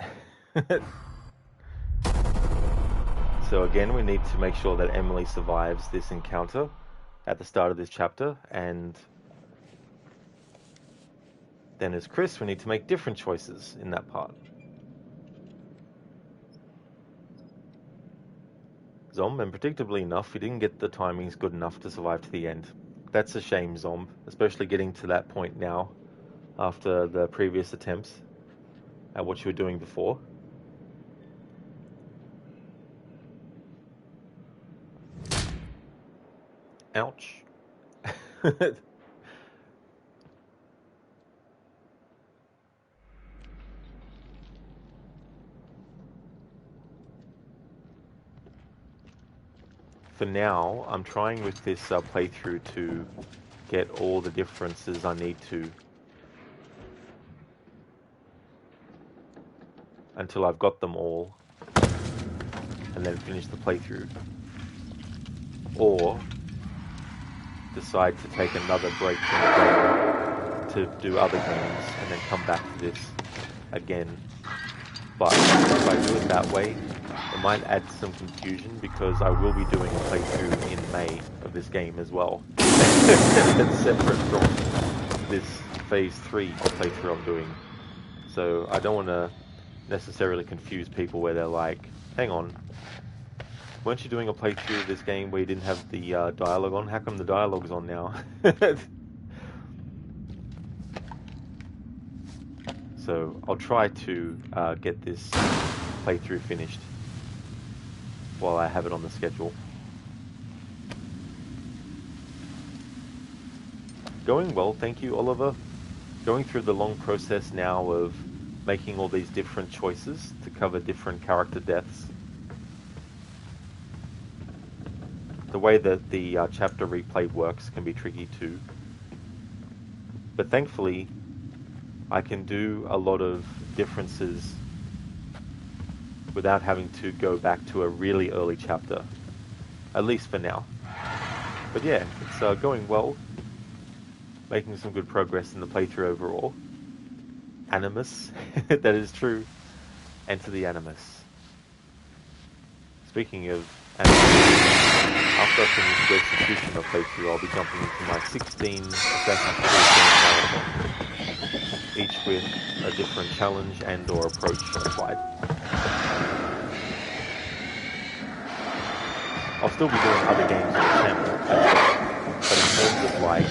So again, we need to make sure that Emily survives this encounter at the start of this chapter, and then as Chris, we need to make different choices in that part. Zomb, and predictably enough, you didn't get the timings good enough to survive to the end. That's a shame, Zomb, especially getting to that point now, after the previous attempts at what you were doing before. Ouch. For now, I'm trying with this playthrough to get all the differences I need to until I've got them all, and then finish the playthrough. Or decide to take another break from the game to do other games and then come back to this again. But if I do it that way, it might add some confusion because I will be doing a playthrough in May of this game as well. That's separate from this Phase 3 playthrough I'm doing. So I don't want to necessarily confuse people where they're like, hang on, weren't you doing a playthrough of this game where you didn't have the dialogue on? How come the dialogue's on now? So I'll try to get this playthrough finished while I have it on the schedule. Going well, thank you, Oliver. Going through the long process now of making all these different choices to cover different character deaths. The way that the chapter replay works can be tricky too. But thankfully, I can do a lot of differences without having to go back to a really early chapter, at least for now. But yeah, it's going well, making some good progress in the playthrough overall. Animus, that is true. Enter the Animus. Speaking of Animus, after I finish the Executioner playthrough, I'll be jumping into my 16 Assassin's Creed marathon, each with a different challenge and or approach applied. I'll still be doing other games on the channel, but in terms of like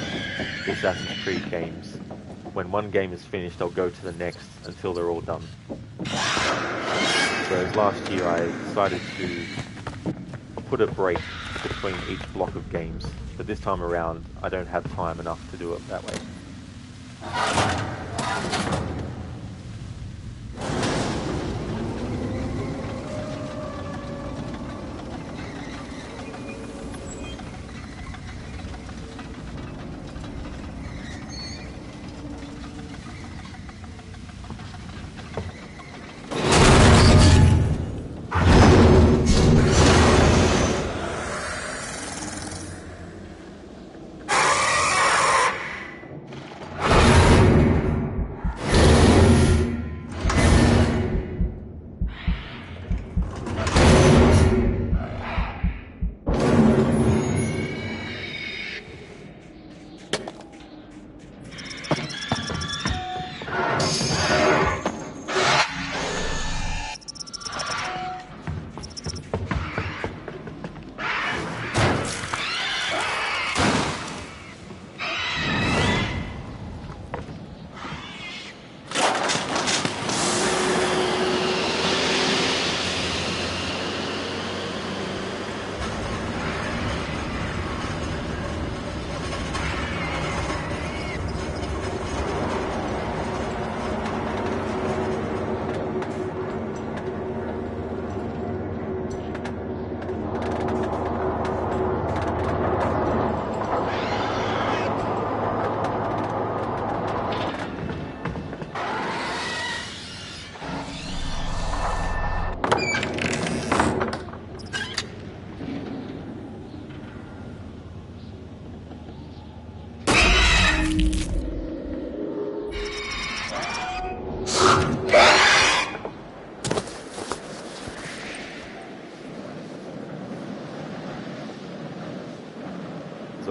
the Assassin's Creed games, when one game is finished, I'll go to the next until they're all done. Whereas last year I decided to put a break between each block of games, but this time around I don't have time enough to do it that way.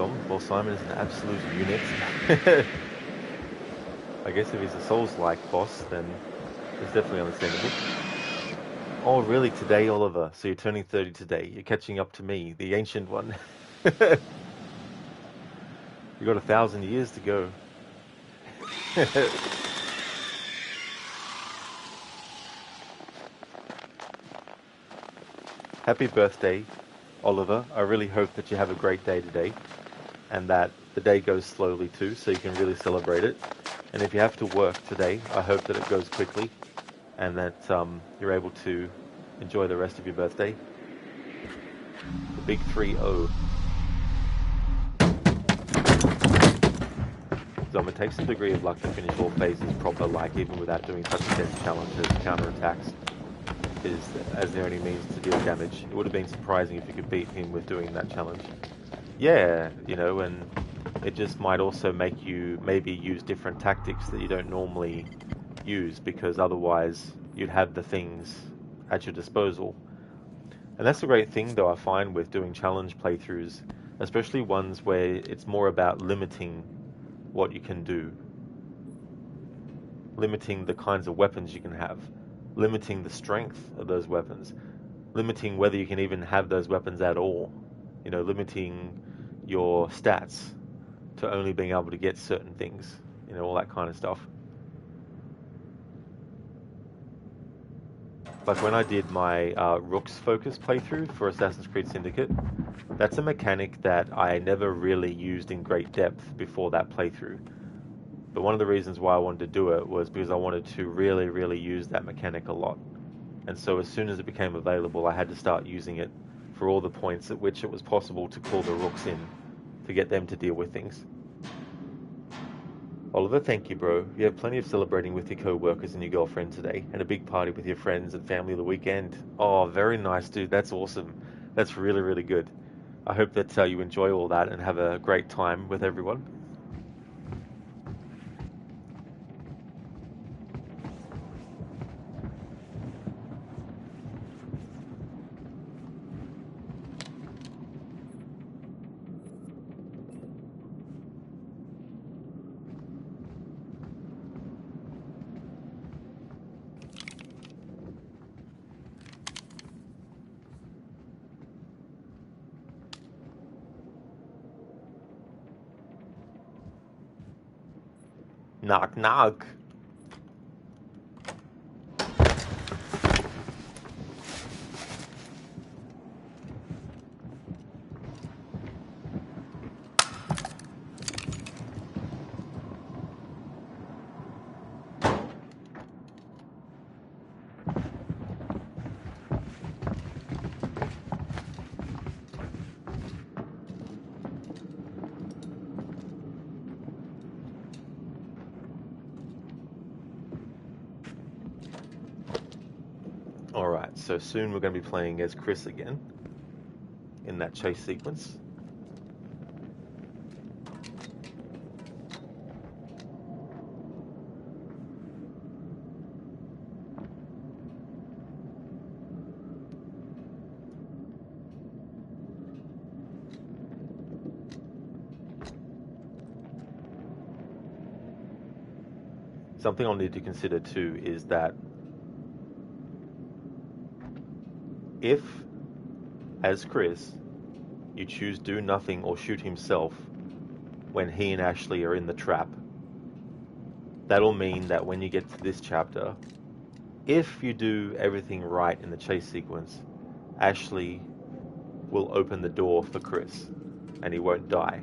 Dom. Well, Simon is an absolute unit. I guess if he's a Souls-like boss, then it's definitely understandable. Oh, really? Today, Oliver? So you're turning 30 today. You're catching up to me, the ancient one. You got 1,000 years to go. Happy birthday, Oliver. I really hope that you have a great day today and that the day goes slowly too, so you can really celebrate it. And if you have to work today, I hope that it goes quickly and that you're able to enjoy the rest of your birthday. The big 3-0. So it takes a degree of luck to finish all phases proper, like even without doing such intense challenges, counterattacks is as the only means to deal damage. It would have been surprising if you could beat him with doing that challenge. Yeah, you know, and it just might also make you maybe use different tactics that you don't normally use, because otherwise you'd have the things at your disposal. And that's the great thing, though, I find with doing challenge playthroughs, especially ones where it's more about limiting what you can do, limiting the kinds of weapons you can have, limiting the strength of those weapons, limiting whether you can even have those weapons at all, you know, limiting your stats to only being able to get certain things, you know, all that kind of stuff. Like when I did my Rooks focus playthrough for Assassin's Creed Syndicate, that's a mechanic that I never really used in great depth before that playthrough. But one of the reasons why I wanted to do it was because I wanted to really, really use that mechanic a lot. And so as soon as it became available, I had to start using it for all the points at which it was possible to call the Rooks in to get them to deal with things. Oliver, thank you, bro. You have plenty of celebrating with your co-workers and your girlfriend today, and a big party with your friends and family the weekend. Oh, very nice, dude. That's awesome. That's really, really good. I hope that you enjoy all that and have a great time with everyone. Knock, knock. Alright, so soon we're going to be playing as Chris again in that chase sequence. Something I'll need to consider too is that if, as Chris, you choose do nothing or shoot himself when he and Ashley are in the trap, that'll mean that when you get to this chapter, if you do everything right in the chase sequence, Ashley will open the door for Chris and he won't die.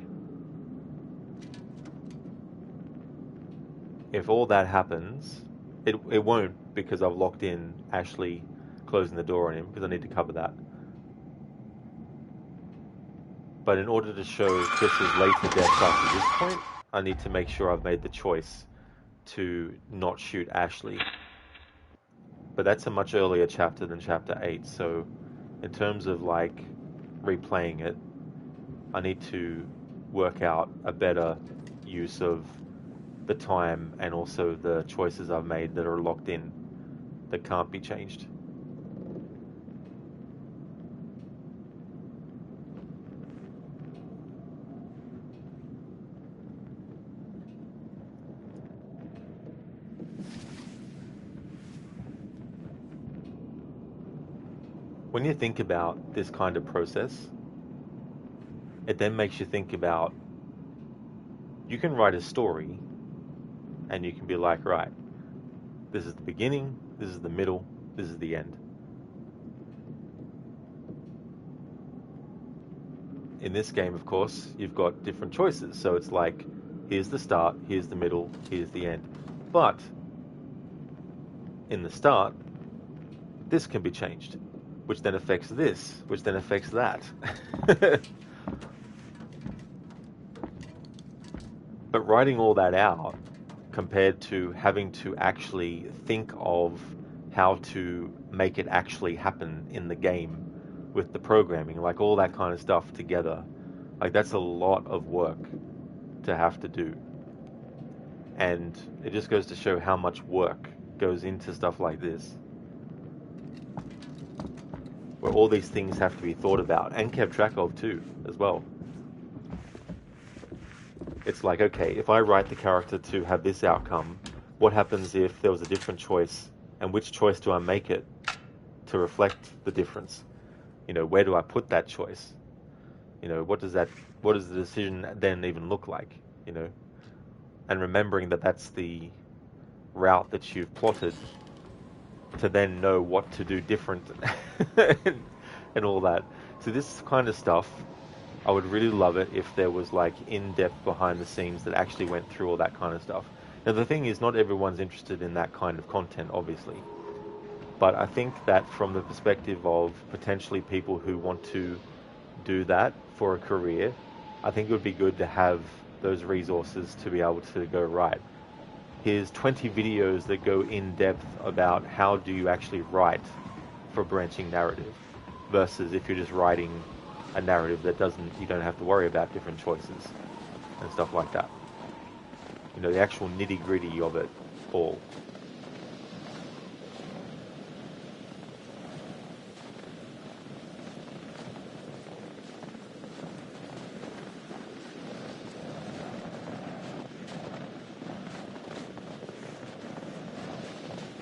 If all that happens, it won't, because I've locked in Ashley closing the door on him, because I need to cover that. But in order to show Chris's later deaths after this point, I need to make sure I've made the choice to not shoot Ashley. But that's a much earlier chapter than chapter 8, so in terms of like replaying it, I need to work out a better use of the time and also the choices I've made that are locked in, that can't be changed. when you think about this kind of process, it then makes you think about, you can write a story and you can be like, right, this is the beginning, this is the middle, this is the end. In this game, of course, you've got different choices. So it's like, here's the start, here's the middle, here's the end. But in the start, this can be changed, which then affects this, which then affects that. But writing all that out compared to having to actually think of how to make it actually happen in the game with the programming, like all that kind of stuff together, like that's a lot of work to have to do. And it just goes to show how much work goes into stuff like this, where all these things have to be thought about and kept track of too, as well. It's like, okay, if I write the character to have this outcome, what happens if there was a different choice, and which choice do I make it to reflect the difference? You know, where do I put that choice? You know, what does the decision then even look like? You know, and remembering that that's the route that you've plotted, to then know what to do different and all that. So this kind of stuff, I would really love it if there was like in-depth behind the scenes that actually went through all that kind of stuff. Now the thing is, not everyone's interested in that kind of content, obviously. But I think that from the perspective of potentially people who want to do that for a career, I think it would be good to have those resources to be able to go, right, here's 20 videos that go in depth about how do you actually write for branching narrative, versus if you're just writing a narrative that you don't have to worry about different choices and stuff like that. You know, the actual nitty gritty of it all.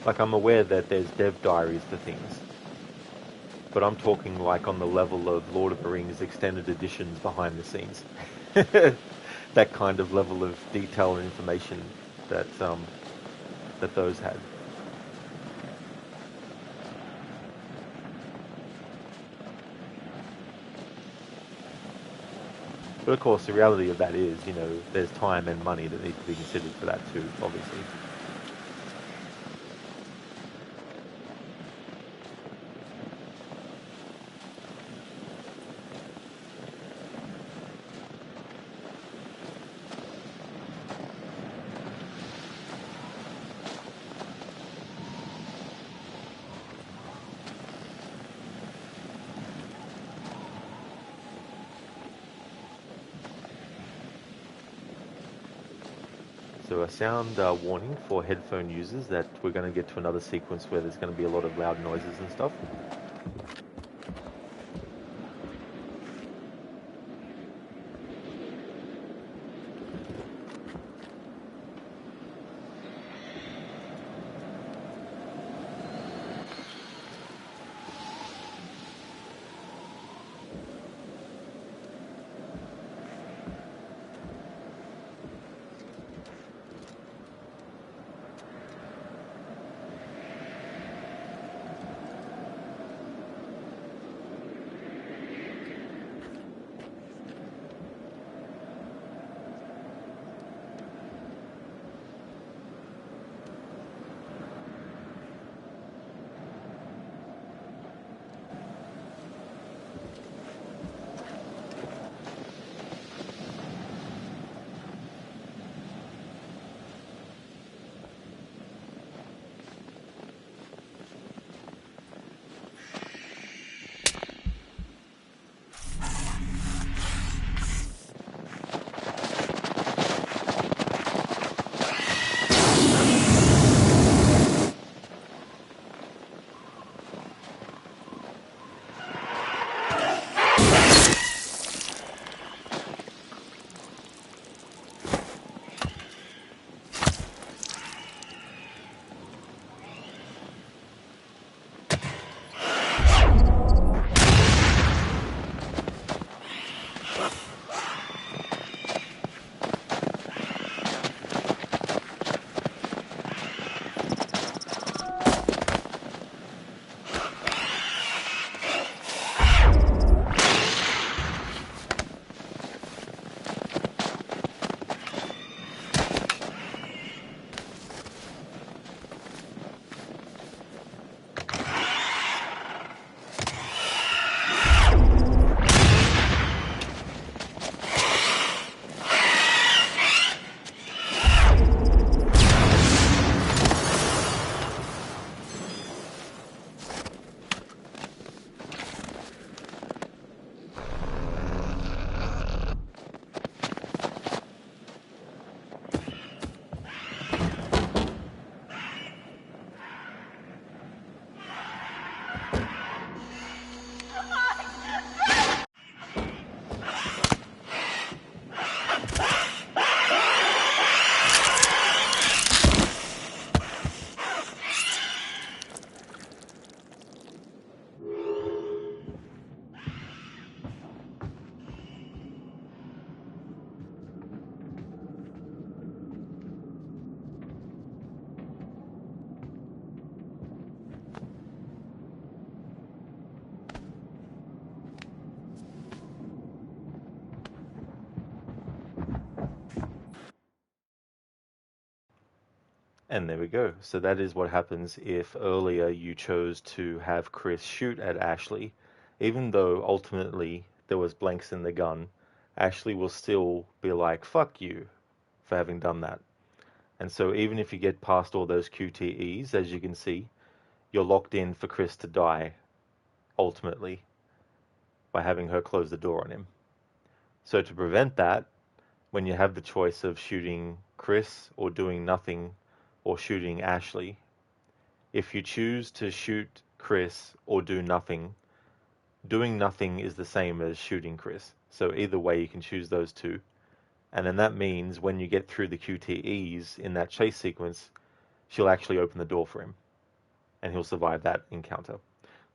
Like, I'm aware that there's dev diaries for things, but I'm talking like on the level of Lord of the Rings extended editions behind the scenes. That kind of level of detail and information that those had. But of course, the reality of that is, you know, there's time and money that needs to be considered for that too, obviously. So a sound warning for headphone users that we're going to get to another sequence where there's going to be a lot of loud noises and stuff. And there we go. So that is what happens if earlier you chose to have Chris shoot at Ashley. Even though ultimately there was blanks in the gun, Ashley will still be like, fuck you for having done that. And so even if you get past all those QTEs, as you can see, you're locked in for Chris to die, ultimately, by having her close the door on him. So to prevent that, when you have the choice of shooting Chris or doing nothing or shooting Ashley, if you choose to shoot Chris or do nothing, doing nothing is the same as shooting Chris. So either way, you can choose those two. And then that means when you get through the QTEs in that chase sequence, she'll actually open the door for him. And he'll survive that encounter.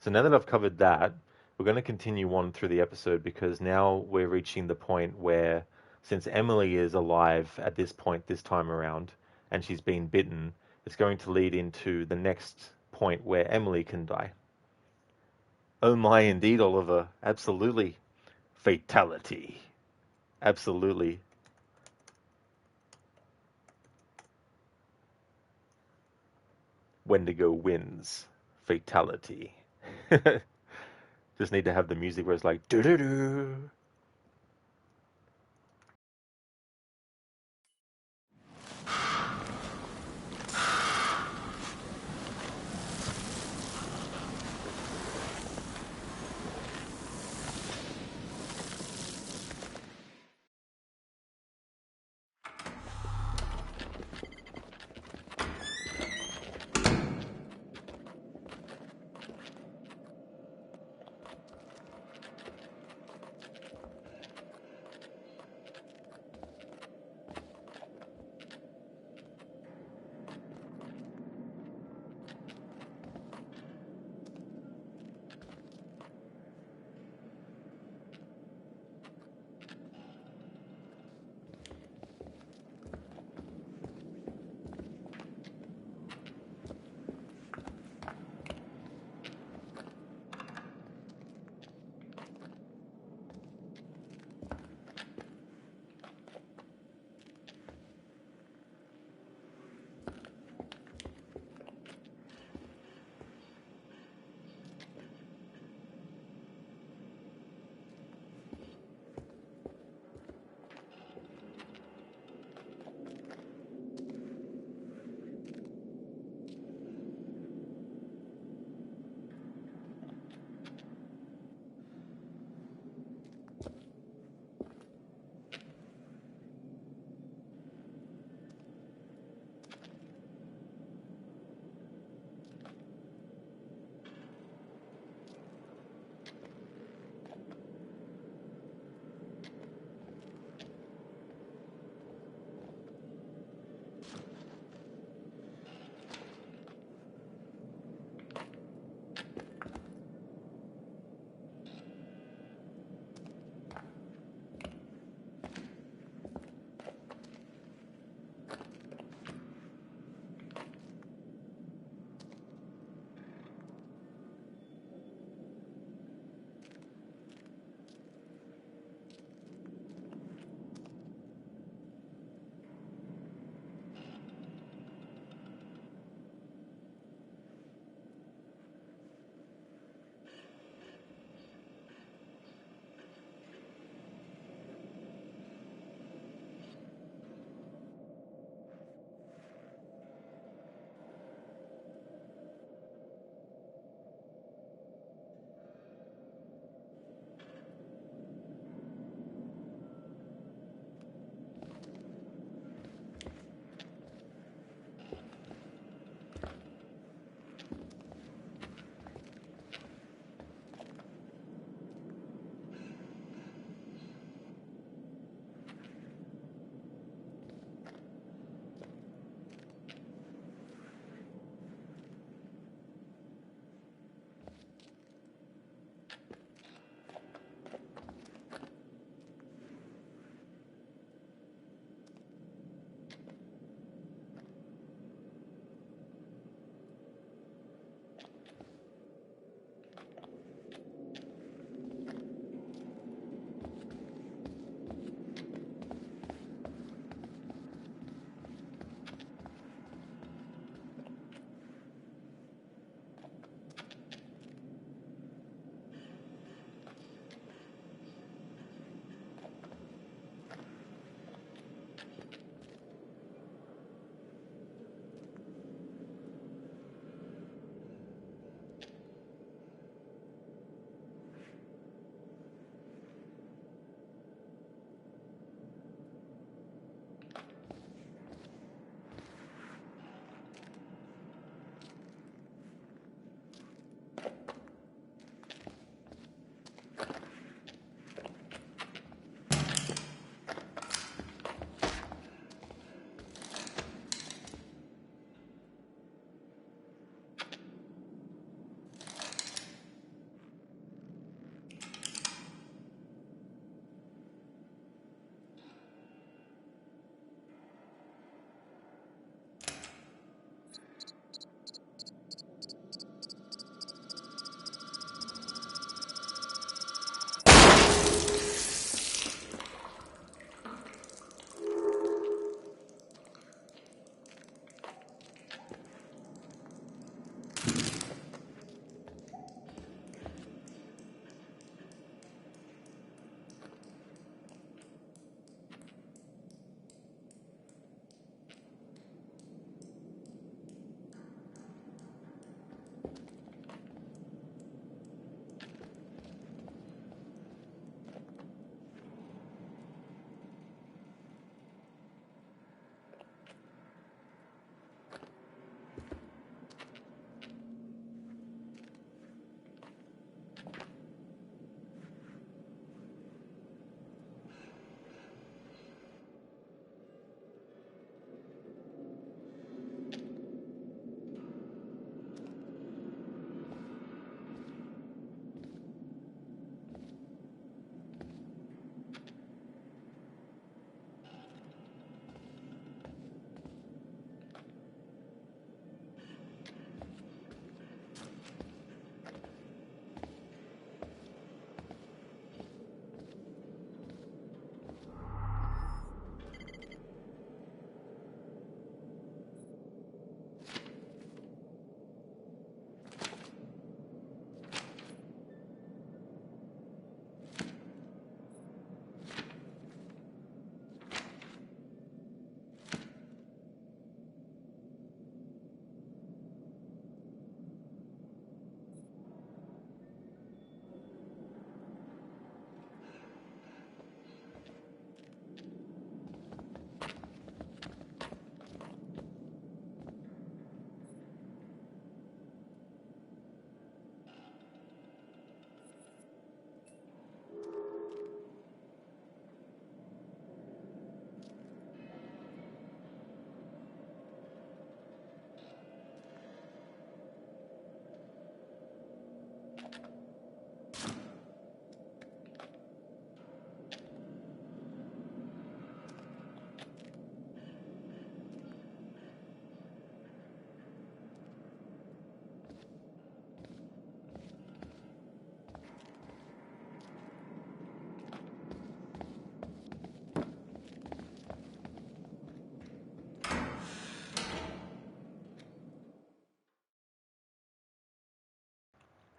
So now that I've covered that, we're going to continue on through the episode because now we're reaching the point where, since Emily is alive at this point this time around, and she's been bitten, it's going to lead into the next point where Emily can die. Oh my, indeed, Oliver. Absolutely. Fatality. Absolutely. Wendigo wins. Fatality. Just need to have the music where it's like doo-doo-doo.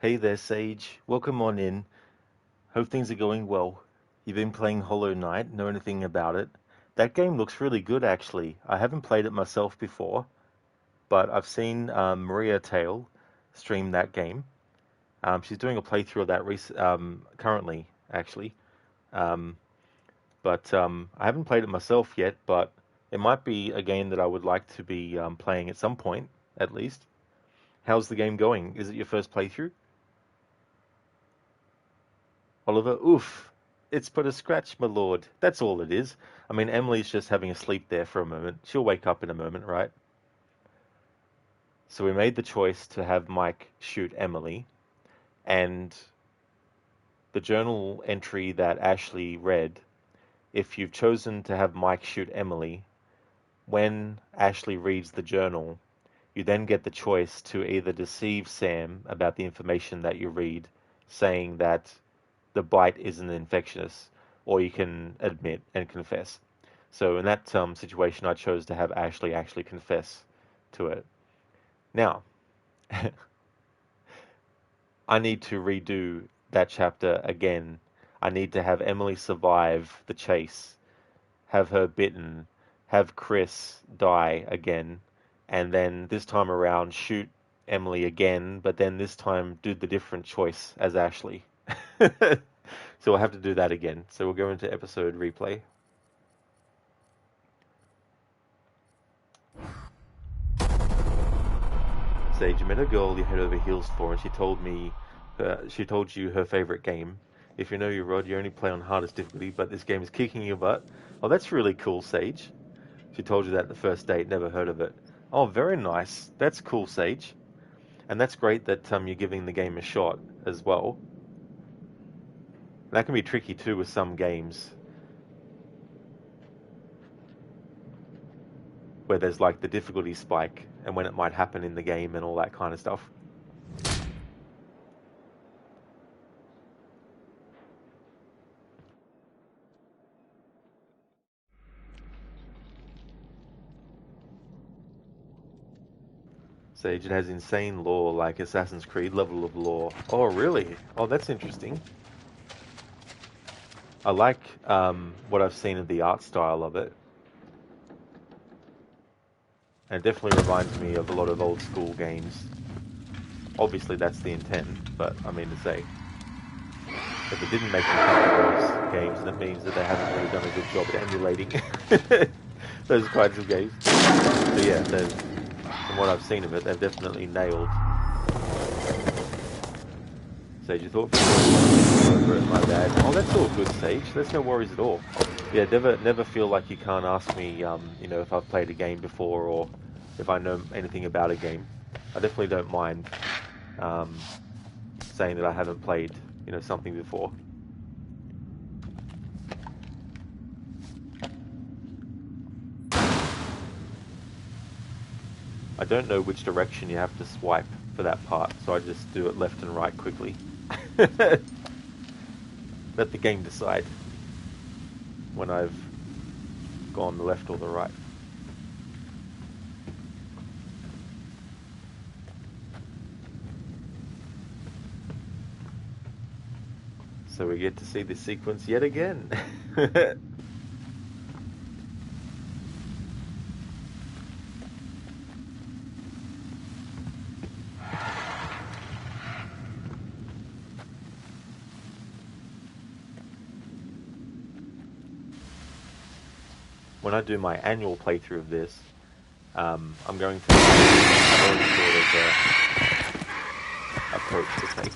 Hey there, Sage. Welcome on in. Hope things are going well. You've been playing Hollow Knight, know anything about it? That game looks really good, actually. I haven't played it myself before, but I've seen Maria Tail stream that game. She's doing a playthrough of that currently, actually. Um, but I haven't played it myself yet, but it might be a game that I would like to be playing at some point, at least. How's the game going? Is it your first playthrough? Oliver, oof. It's but a scratch, my lord. That's all it is. I mean, Emily's just having a sleep there for a moment. She'll wake up in a moment, right? So we made the choice to have Mike shoot Emily, and the journal entry that Ashley read, if you've chosen to have Mike shoot Emily, when Ashley reads the journal, you then get the choice to either deceive Sam about the information that you read, saying that the bite isn't infectious, or you can admit and confess. So in that situation, I chose to have Ashley actually confess to it. Now, I need to redo that chapter again. I need to have Emily survive the chase, have her bitten, have Chris die again, and then this time around shoot Emily again, but then this time do the different choice as Ashley. So we'll have to do that again. So we'll go into episode replay. Sage, you met a girl you head over heels for, and she told you her favorite game. If you know your Rod, you only play on hardest difficulty, but this game is kicking your butt. Oh, that's really cool, Sage. She told you that the first date, never heard of it. Oh, very nice. That's cool, Sage. And that's great that you're giving the game a shot as well. That can be tricky too with some games, where there's like the difficulty spike and when it might happen in the game and all that kind of stuff. Sage, it has insane lore like Assassin's Creed level of lore. Oh, really? Oh, that's interesting. I like what I've seen of the art style of it. And it definitely reminds me of a lot of old school games. Obviously that's the intent, but I mean to say, if it didn't make me come to those games, then it means that they haven't really done a good job at emulating those kinds of games. So yeah, from what I've seen of it, they've definitely nailed. Sage, you thought for it, my bad. Oh, that's all good, Sage. There's no worries at all. Yeah, never feel like you can't ask me, if I've played a game before or if I know anything about a game. I definitely don't mind saying that I haven't played, something before. I don't know which direction you have to swipe for that part, so I just do it left and right quickly. Let the game decide when I've gone the left or the right. So we get to see this sequence yet again. When I do my annual playthrough of this, I'm going to already sort of approach to take.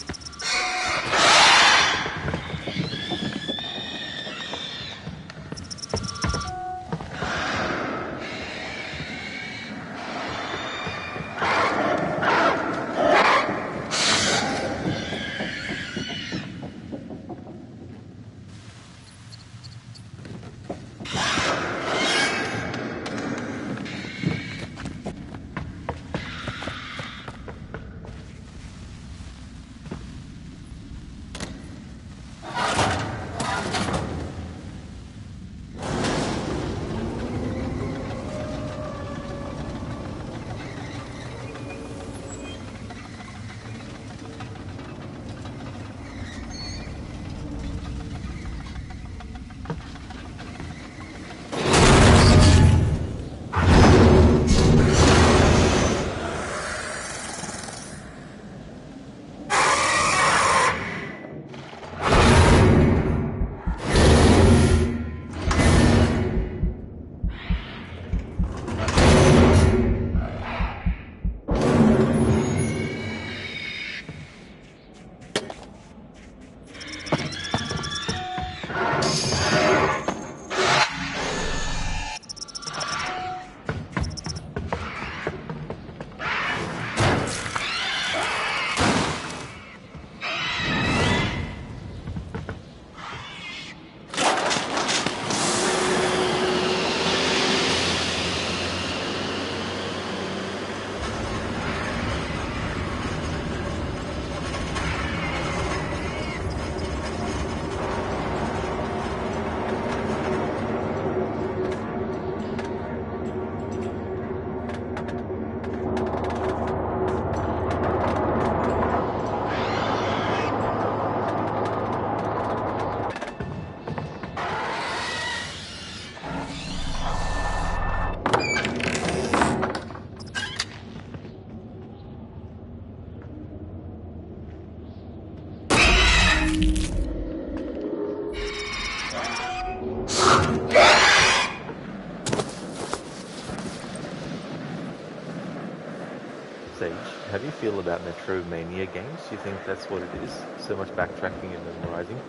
stage, how do you feel about Metroidvania games? Do you think that's what it is? So much backtracking and memorizing?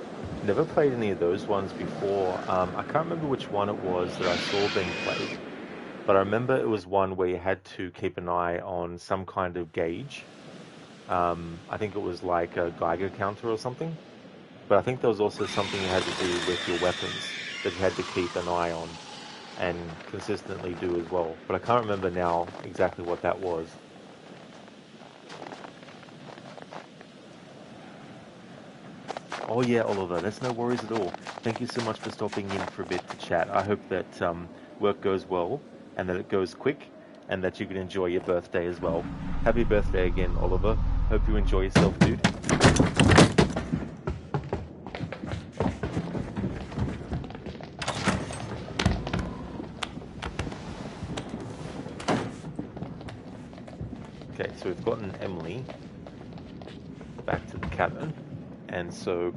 Never played any of those ones before. I can't remember which one it was that I saw being played, but I remember it was one where you had to keep an eye on some kind of gauge. I think it was like a Geiger counter or something. But I think there was also something you had to do with your weapons that you had to keep an eye on and consistently do as well. But I can't remember now exactly what that was. Oh yeah, Oliver, that's no worries at all. Thank you so much for stopping in for a bit to chat. I hope that work goes well and that it goes quick and that you can enjoy your birthday as well. Happy birthday again, Oliver. Hope you enjoy yourself, dude. Okay, so we've gotten Emily back to the cabin, and so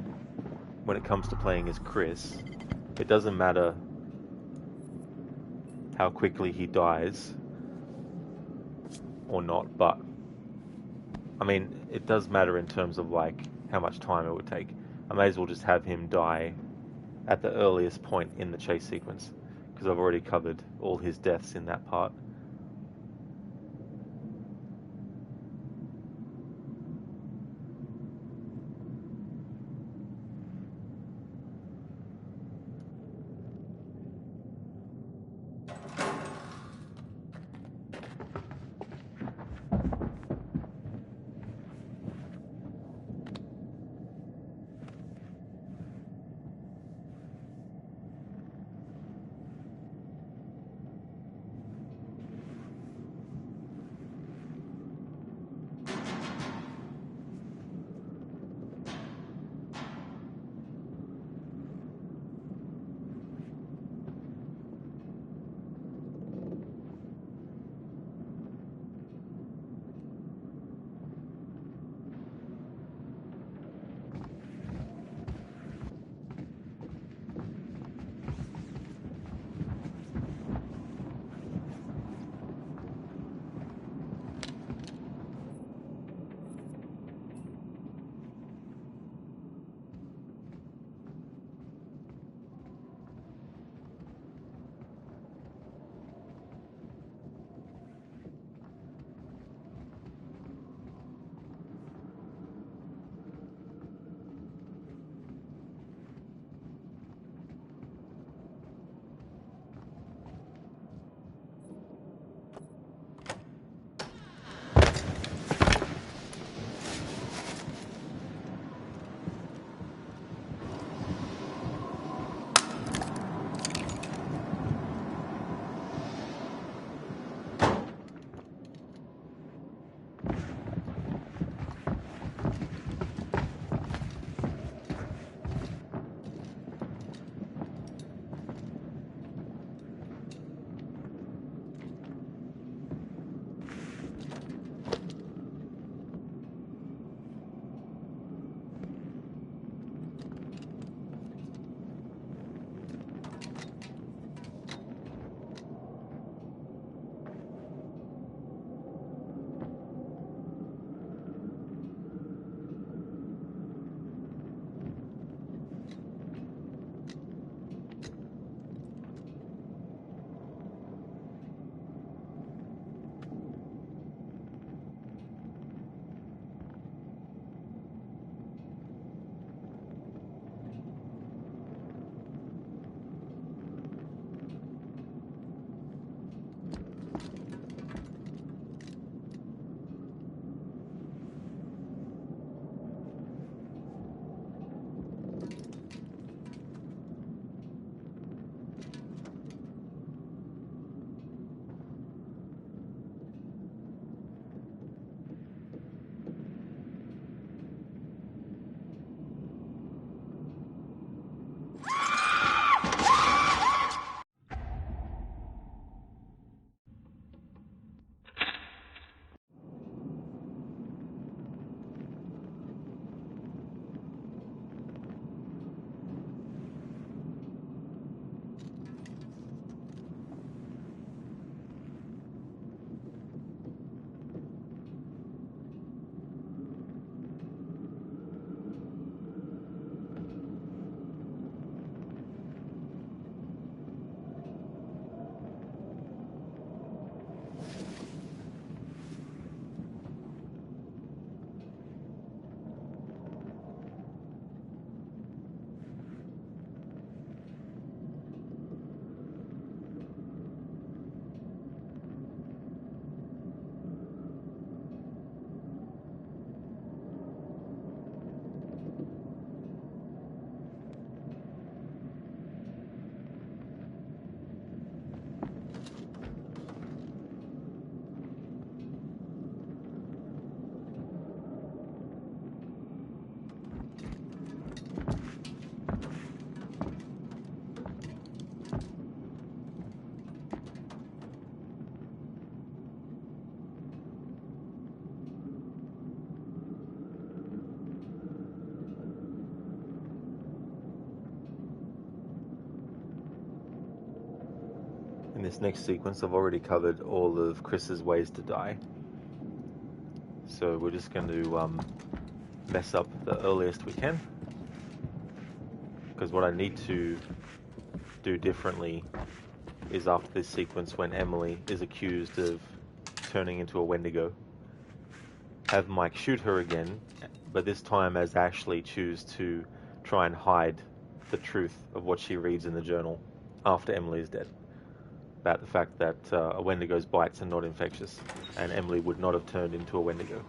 when it comes to playing as Chris, it doesn't matter how quickly he dies or not, but I mean, it does matter in terms of like how much time it would take. I may as well just have him die at the earliest point in the chase sequence because I've already covered all his deaths in that part. In this next sequence, I've already covered all of Chris's ways to die. So we're just going to mess up the earliest we can. Because what I need to do differently is after this sequence when Emily is accused of turning into a Wendigo, have Mike shoot her again, but this time as Ashley choose to try and hide the truth of what she reads in the journal after Emily is dead. About the fact that a Wendigo's bites are not infectious, and Emily would not have turned into a Wendigo.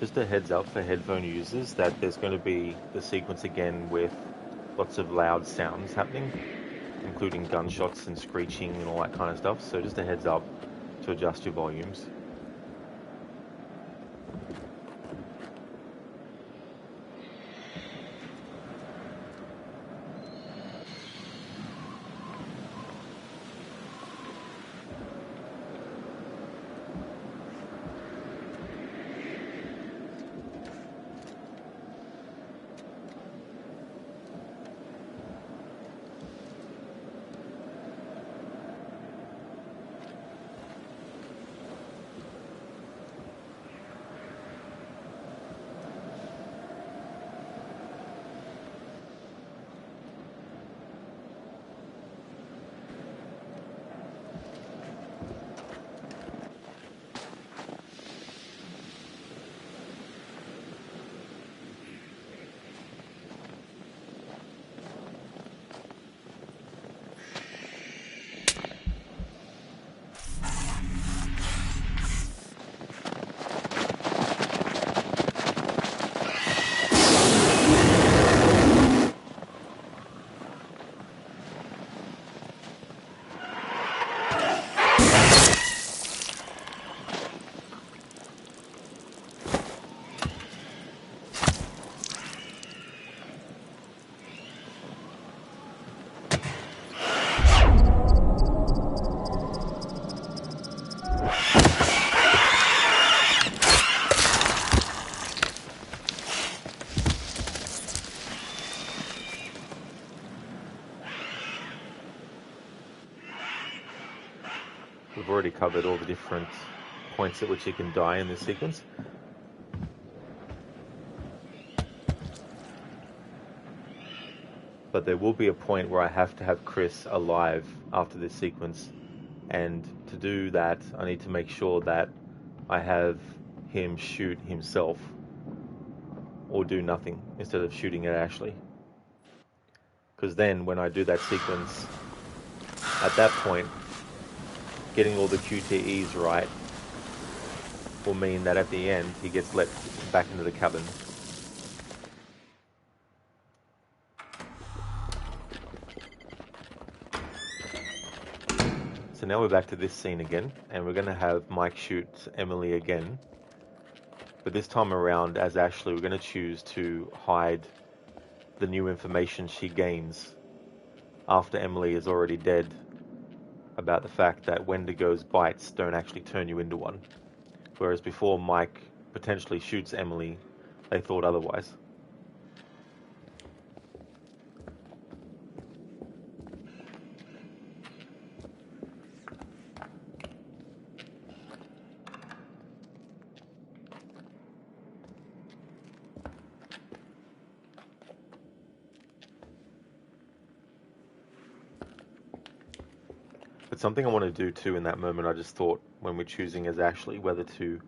Just a heads up for headphone users that there's going to be the sequence again with lots of loud sounds happening, including gunshots and screeching and all that kind of stuff. So just a heads up to adjust your volumes. We've already covered all the different points at which you can die in this sequence. But there will be a point where I have to have Chris alive after this sequence. And to do that, I need to make sure that I have him shoot himself or do nothing instead of shooting at Ashley. Because then when I do that sequence, at that point, getting all the QTEs right will mean that at the end he gets let back into the cabin. So now we're back to this scene again, and we're going to have Mike shoot Emily again. But this time around, as Ashley, we're going to choose to hide the new information she gains after Emily is already dead about the fact that Wendigo's bites don't actually turn you into one. Whereas before Mike potentially shoots Emily, they thought otherwise. But something I want to do too in that moment, I just thought when we're choosing as Ashley whether to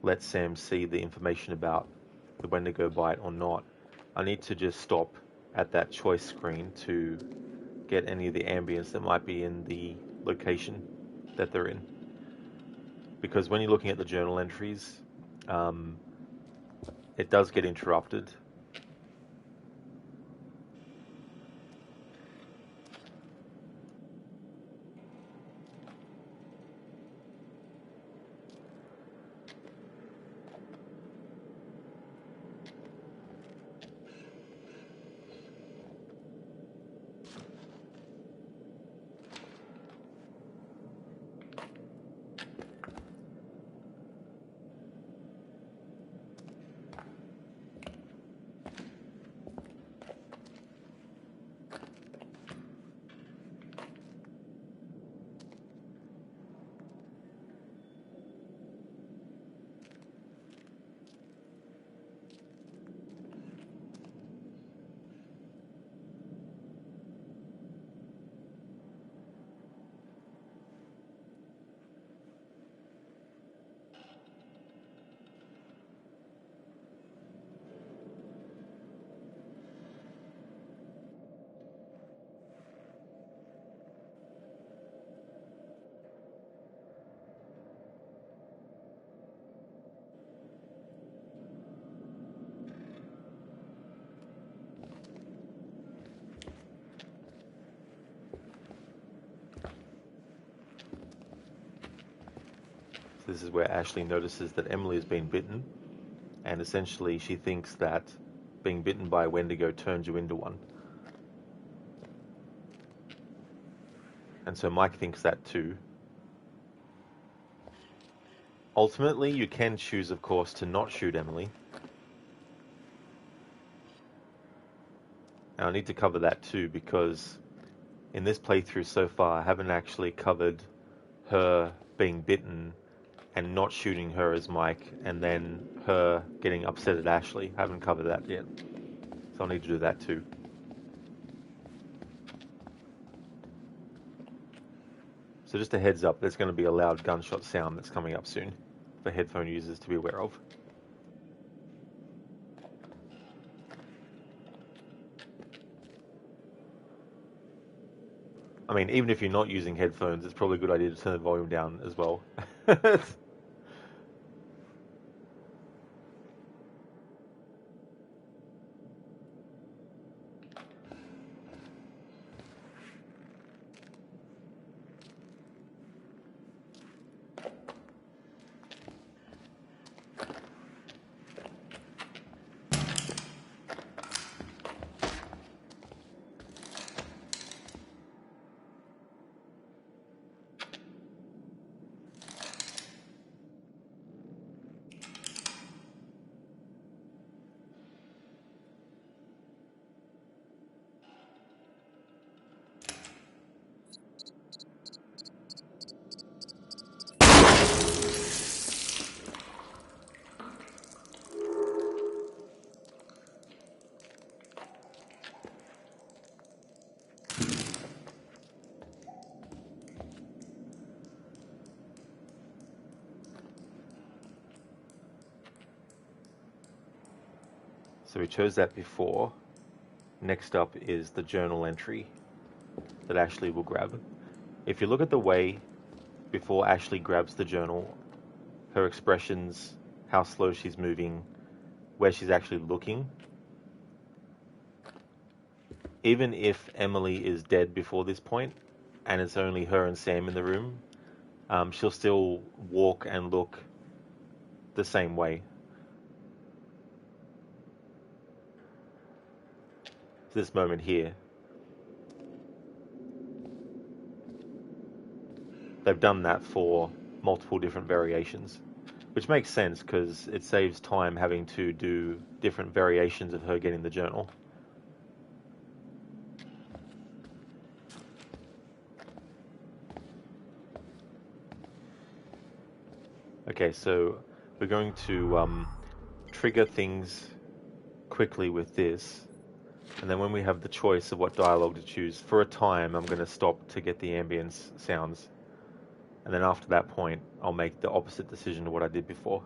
let Sam see the information about the Wendigo bite or not, I need to just stop at that choice screen to get any of the ambience that might be in the location that they're in. Because when you're looking at the journal entries, it does get interrupted. This is where Ashley notices that Emily has been bitten, and essentially she thinks that being bitten by a Wendigo turns you into one. And so Mike thinks that too. Ultimately, you can choose, of course, to not shoot Emily. And I need to cover that too, because in this playthrough so far, I haven't actually covered her being bitten and not shooting her as Mike, and then her getting upset at Ashley. I haven't covered that yet. So I'll need to do that too. So just a heads up, there's going to be a loud gunshot sound that's coming up soon for headphone users to be aware of. I mean, even if you're not using headphones, it's probably a good idea to turn the volume down as well. So we chose that before. Next up is the journal entry that Ashley will grab. If you look at the way before Ashley grabs the journal, her expressions, how slow she's moving, where she's actually looking. Even if Emily is dead before this point, and it's only her and Sam in the room, she'll still walk and look the same way. this moment here, they've done that for multiple different variations, which makes sense because it saves time having to do different variations of her getting the journal. Okay, so we're going to trigger things quickly with this, and then when we have the choice of what dialogue to choose, for a time I'm going to stop to get the ambience sounds, and then after that point I'll make the opposite decision to what I did before.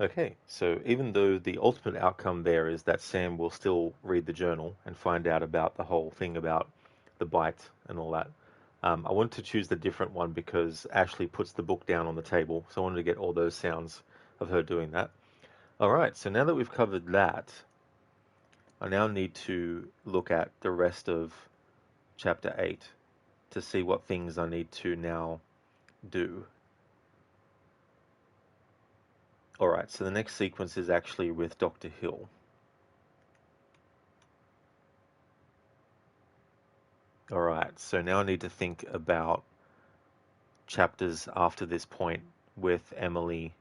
Okay, so even though the ultimate outcome there is that Sam will still read the journal and find out about the whole thing about the bite and all that, I wanted to choose the different one because Ashley puts the book down on the table, so I wanted to get all those sounds of her doing that. All right, so now that we've covered that, I now need to look at the rest of Chapter 8 to see what things I need to now do. Alright, so the next sequence is actually with Dr. Hill. Alright, so now I need to think about chapters after this point with Emily.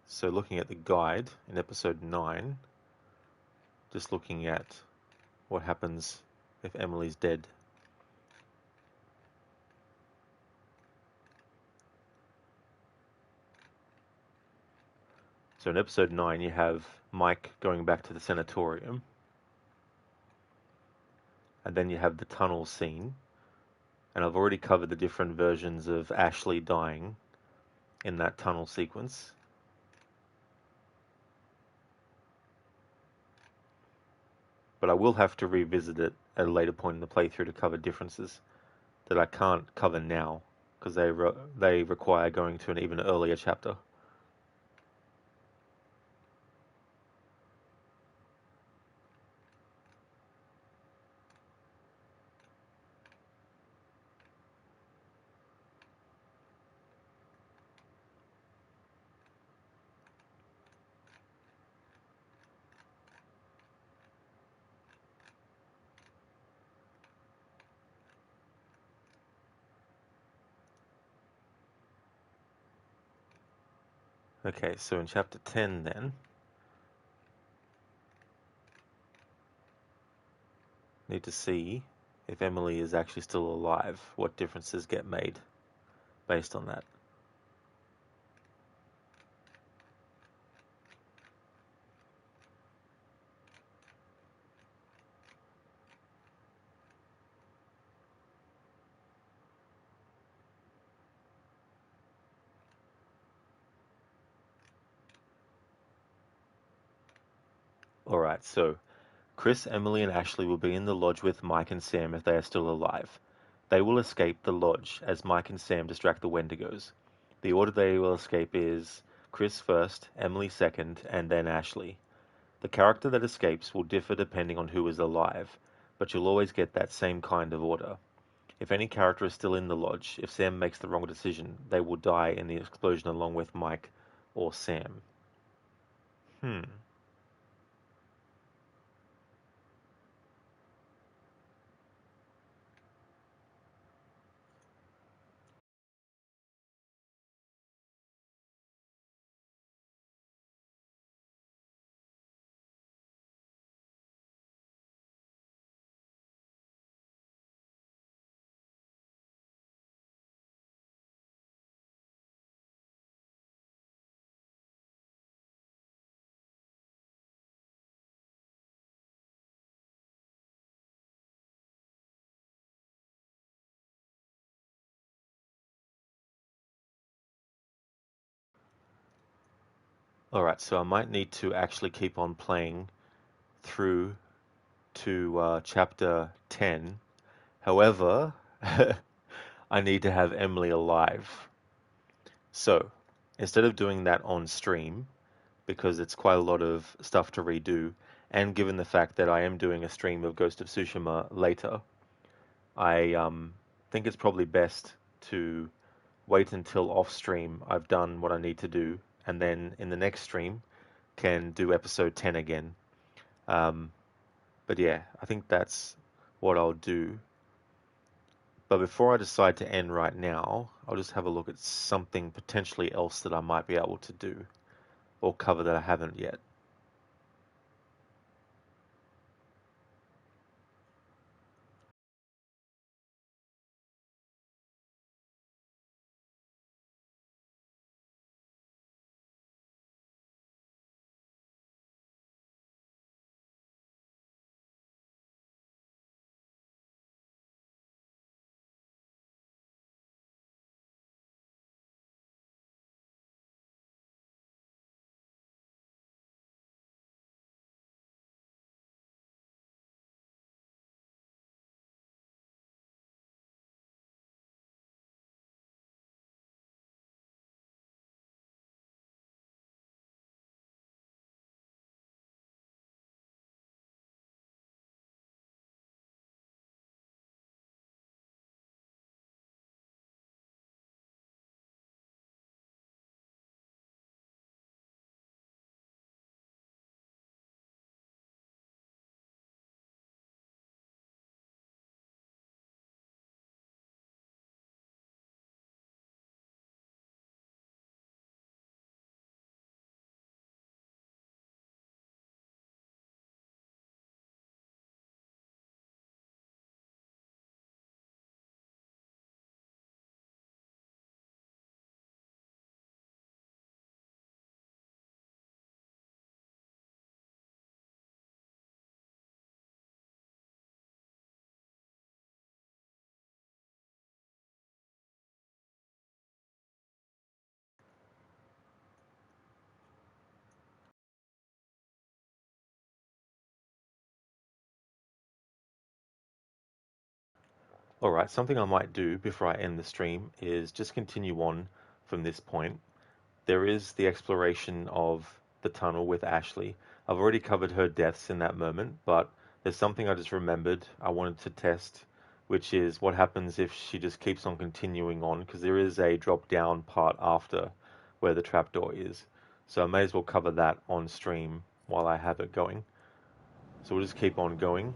So looking at the guide in episode 9, just looking at what happens if Emily's dead. So in episode 9 you have Mike going back to the sanatorium, and then you have the tunnel scene, and I've already covered the different versions of Ashley dying in that tunnel sequence. But I will have to revisit it at a later point in the playthrough to cover differences that I can't cover now because they require going to an even earlier chapter. Okay, so in chapter 10 then, need to see if Emily is actually still alive, what differences get made. based on that. Alright, so Chris, Emily, and Ashley will be in the lodge with Mike and Sam if they are still alive. They will escape the lodge as Mike and Sam distract the Wendigos. The order they will escape is Chris first, Emily second, and then Ashley. The character that escapes will differ depending on who is alive, but you'll always get that same kind of order. If any character is still in the lodge, if Sam makes the wrong decision, they will die in the explosion along with Mike or Sam. Hmm. Alright, so I might need to actually keep on playing through to chapter 10. However, I need to have Emily alive. So, instead of doing that on stream, because it's quite a lot of stuff to redo, and given the fact that I am doing a stream of Ghost of Tsushima later, I think it's probably best to wait until off stream I've done what I need to do, and then in the next stream can do episode 10 again. Um, but yeah, I think that's what I'll do. But before I decide to end right now, I'll just have a look at something potentially else that I might be able to do or cover that I haven't yet. Alright, something I might do before I end the stream is just continue on from this point. There is the exploration of the tunnel with Ashley. I've already covered her deaths in that moment, but there's something I just remembered I wanted to test, which is what happens if she just keeps on continuing on, because there is a drop down part after where the trapdoor is. So I may as well cover that on stream while I have it going. So we'll just keep on going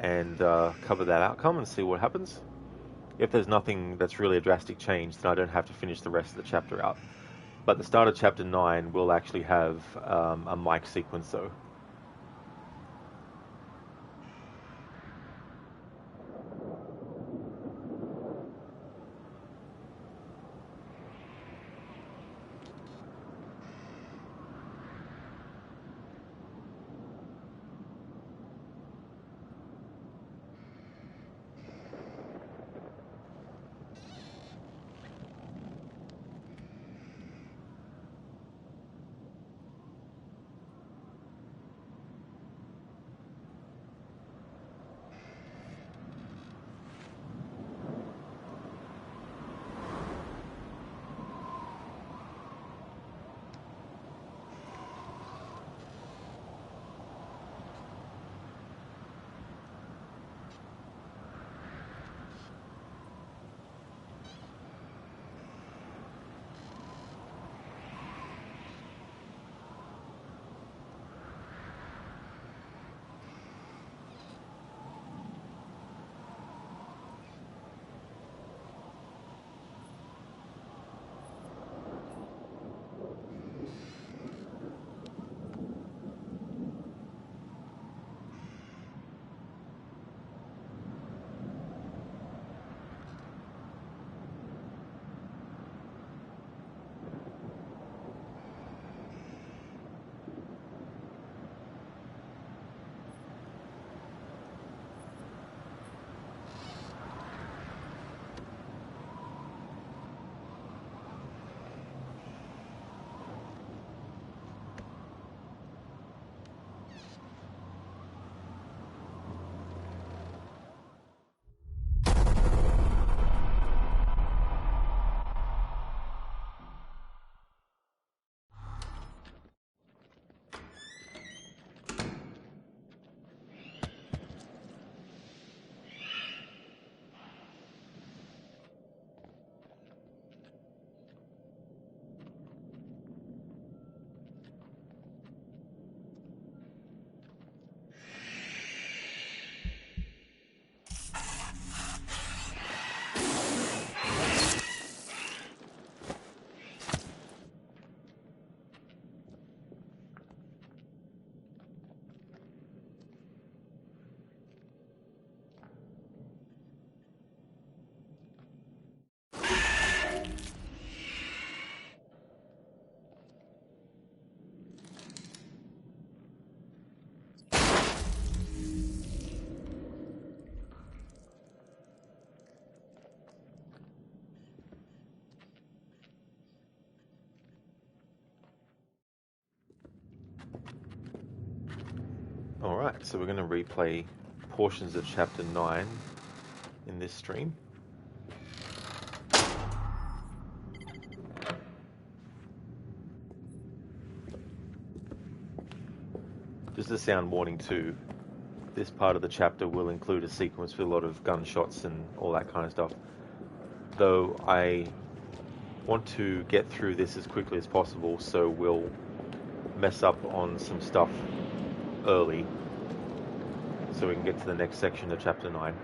and cover that outcome and see what happens. If there's nothing that's really a drastic change, then I don't have to finish the rest of the chapter out. But the start of chapter 9 will actually have a mic sequence, though. Alright, so we're going to replay portions of Chapter 9 in this stream. Just a sound warning too, this part of the chapter will include a sequence with a lot of gunshots and all that kind of stuff. Though I want to get through this as quickly as possible, so we'll mess up on some stuff early so we can get to the next section of Chapter 9.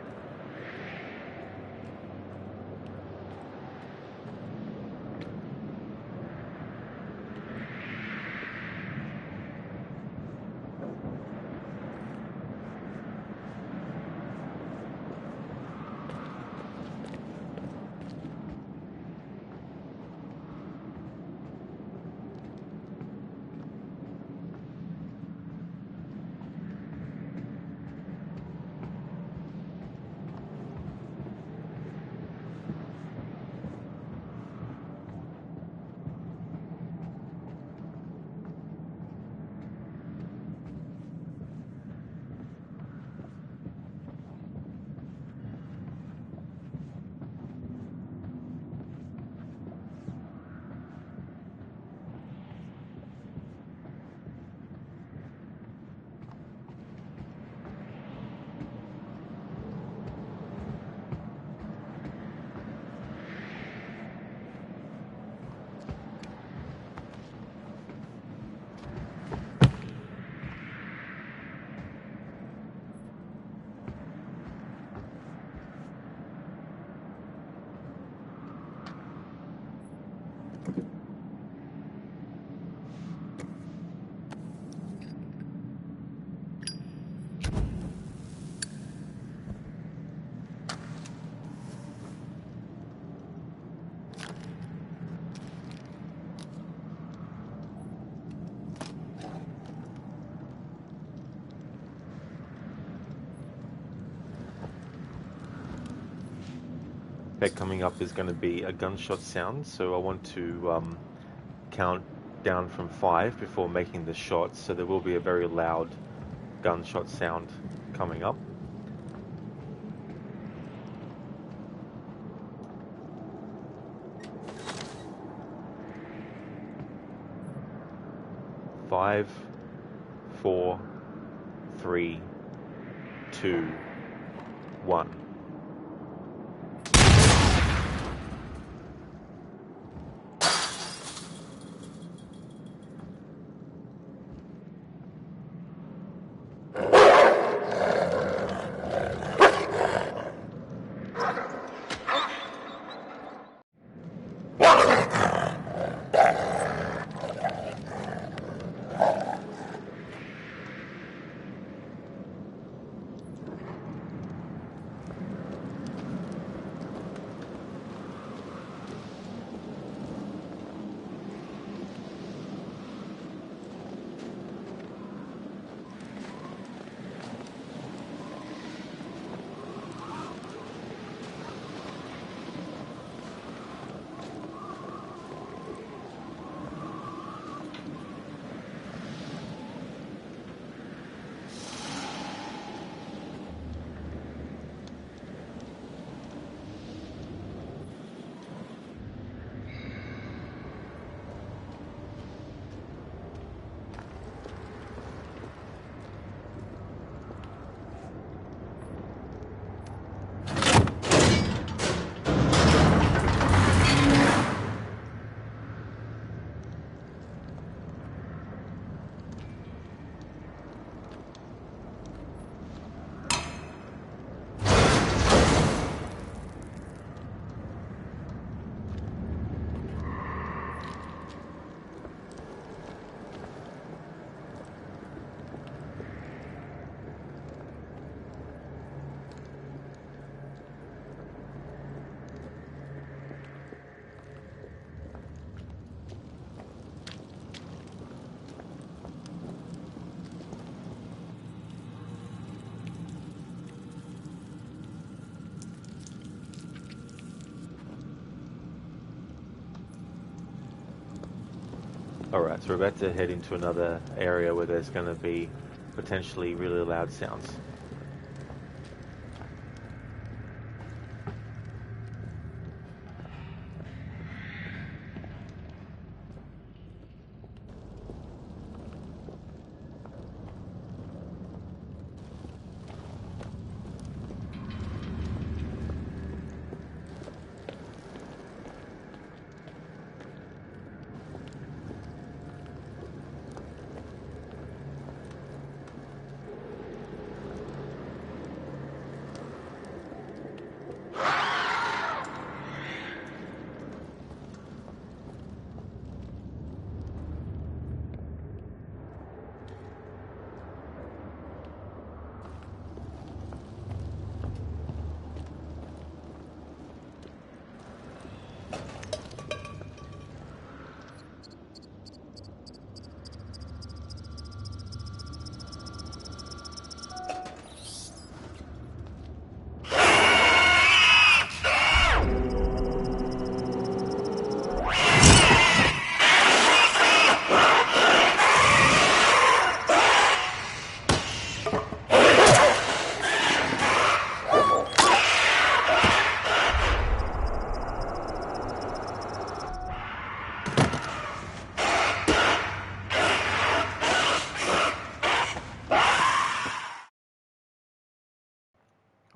Coming up is going to be a gunshot sound, so I want to count down from 5 before making the shot, so there will be a very loud gunshot sound coming up. Five, 4, 3, 2, 1. Alright, so we're about to head into another area where there's going to be potentially really loud sounds.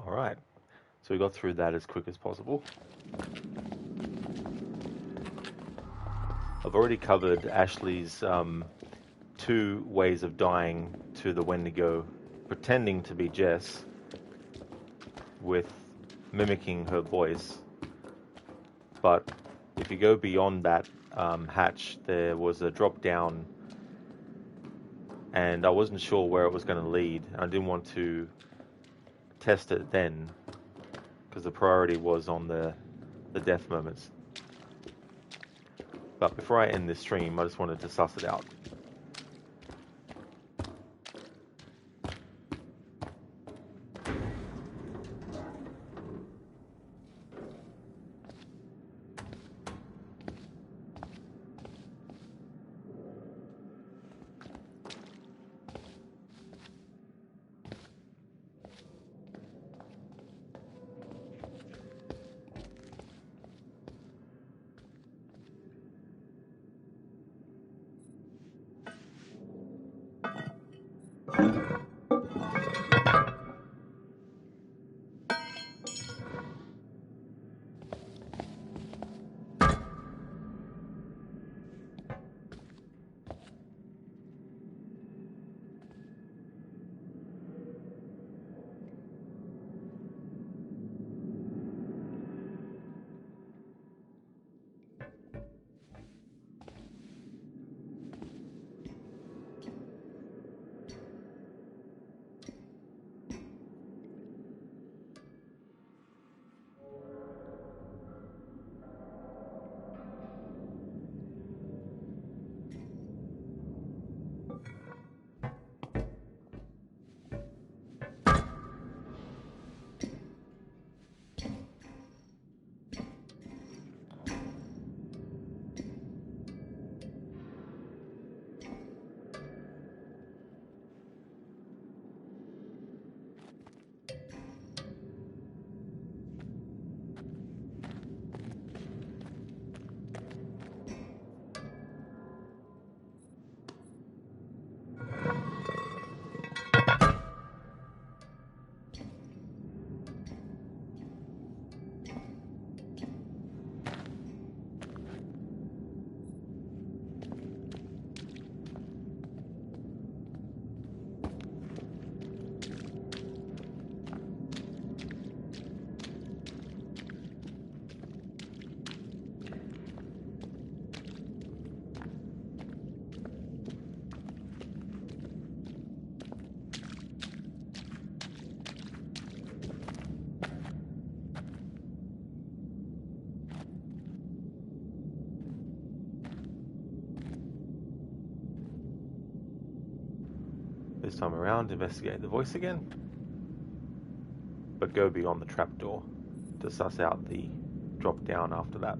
Alright, so we got through that as quick as possible. I've already covered Ashley's 2 ways of dying to the Wendigo, pretending to be Jess with mimicking her voice. But if you go beyond that hatch, there was a drop down, and I wasn't sure where it was going to lead. I didn't want to test it then, because the priority was on the death moments. But before I end this stream, I just wanted to suss it out. This time around, investigate the voice again, but go beyond the trapdoor to suss out the drop down after that.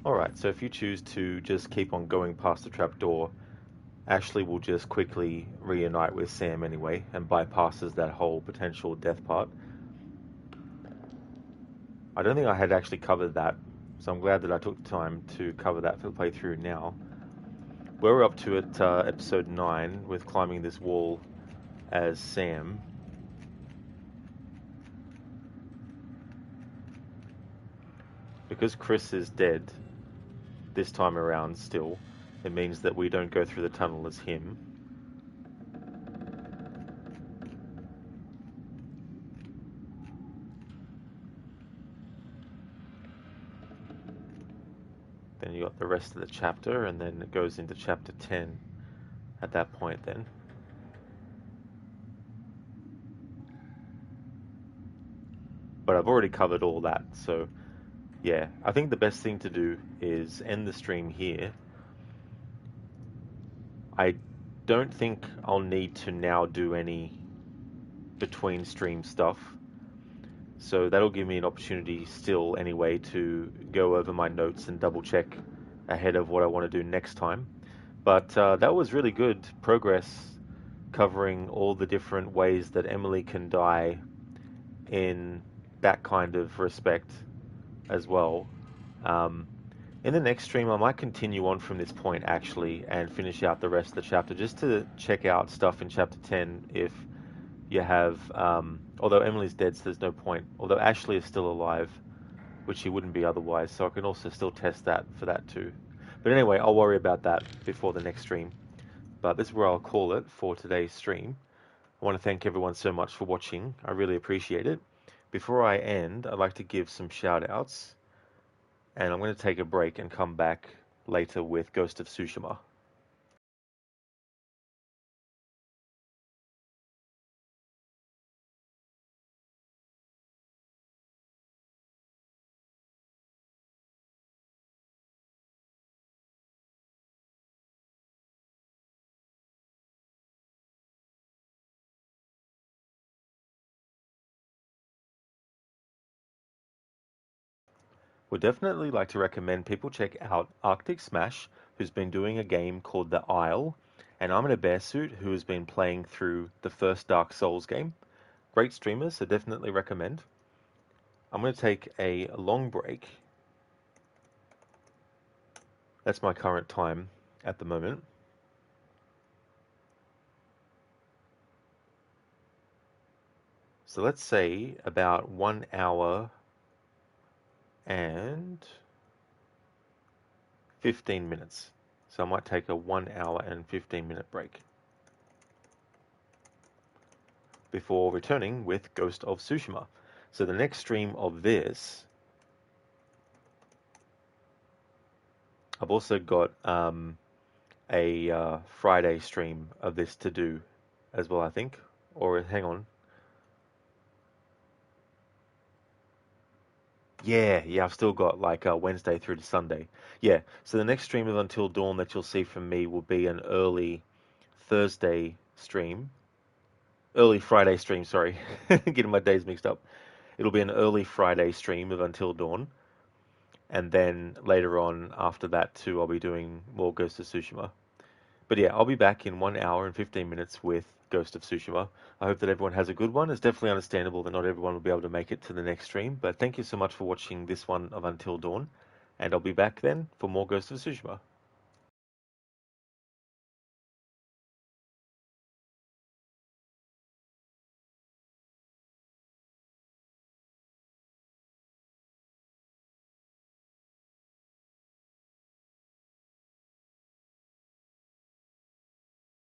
Alright, so if you choose to just keep on going past the trapdoor, Ashley will just quickly reunite with Sam anyway and bypasses that whole potential death part. I don't think I had actually covered that, so I'm glad that I took the time to cover that for the playthrough now. We're up to it, episode 9, with climbing this wall as Sam. Because Chris is dead this time around still, it means that we don't go through the tunnel as him. Then you got the rest of the chapter, and then it goes into chapter 10 at that point then. But I've already covered all that, so yeah, I think the best thing to do is end the stream here. I don't think I'll need to now do any between stream stuff, so that'll give me an opportunity still anyway to go over my notes and double check ahead of what I want to do next time. But that was really good progress, covering all the different ways that Emily can die in that kind of respect as well. In the next stream, I might continue on from this point actually and finish out the rest of the chapter, just to check out stuff in chapter 10 if you have, although Emily's dead, so there's no point. Although Ashley is still alive, which she wouldn't be otherwise, so I can also still test that for that too. But anyway, I'll worry about that before the next stream. But this is where I'll call it for today's stream. I want to thank everyone so much for watching. I really appreciate it. Before I end, I'd like to give some shout outs. And I'm going to take a break and come back later with Ghost of Tsushima. Would definitely like to recommend people check out Arctic Smash, who's been doing a game called The Isle, and I'm in a bear suit who has been playing through the first Dark Souls game. Great streamers, so definitely recommend. I'm going to take a long break. That's my current time at the moment. So let's say about 1 hour and 15 minutes. So I might take a 1 hour and 15-minute break before returning with Ghost of Tsushima. So the next stream of this, I've also got a Friday stream of this to do as well, I think. Or hang on. Yeah, I've still got like Wednesday through to Sunday. Yeah, so the next stream of Until Dawn that you'll see from me will be an early Thursday stream. Early Friday stream, sorry. Getting my days mixed up. It'll be an early Friday stream of Until Dawn. And then later on, after that too, I'll be doing more Ghost of Tsushima. But yeah, I'll be back in 1 hour and 15 minutes with Ghost of Tsushima. I hope that everyone has a good one. It's definitely understandable that not everyone will be able to make it to the next stream, but thank you so much for watching this one of Until Dawn, and I'll be back then for more Ghost of Tsushima.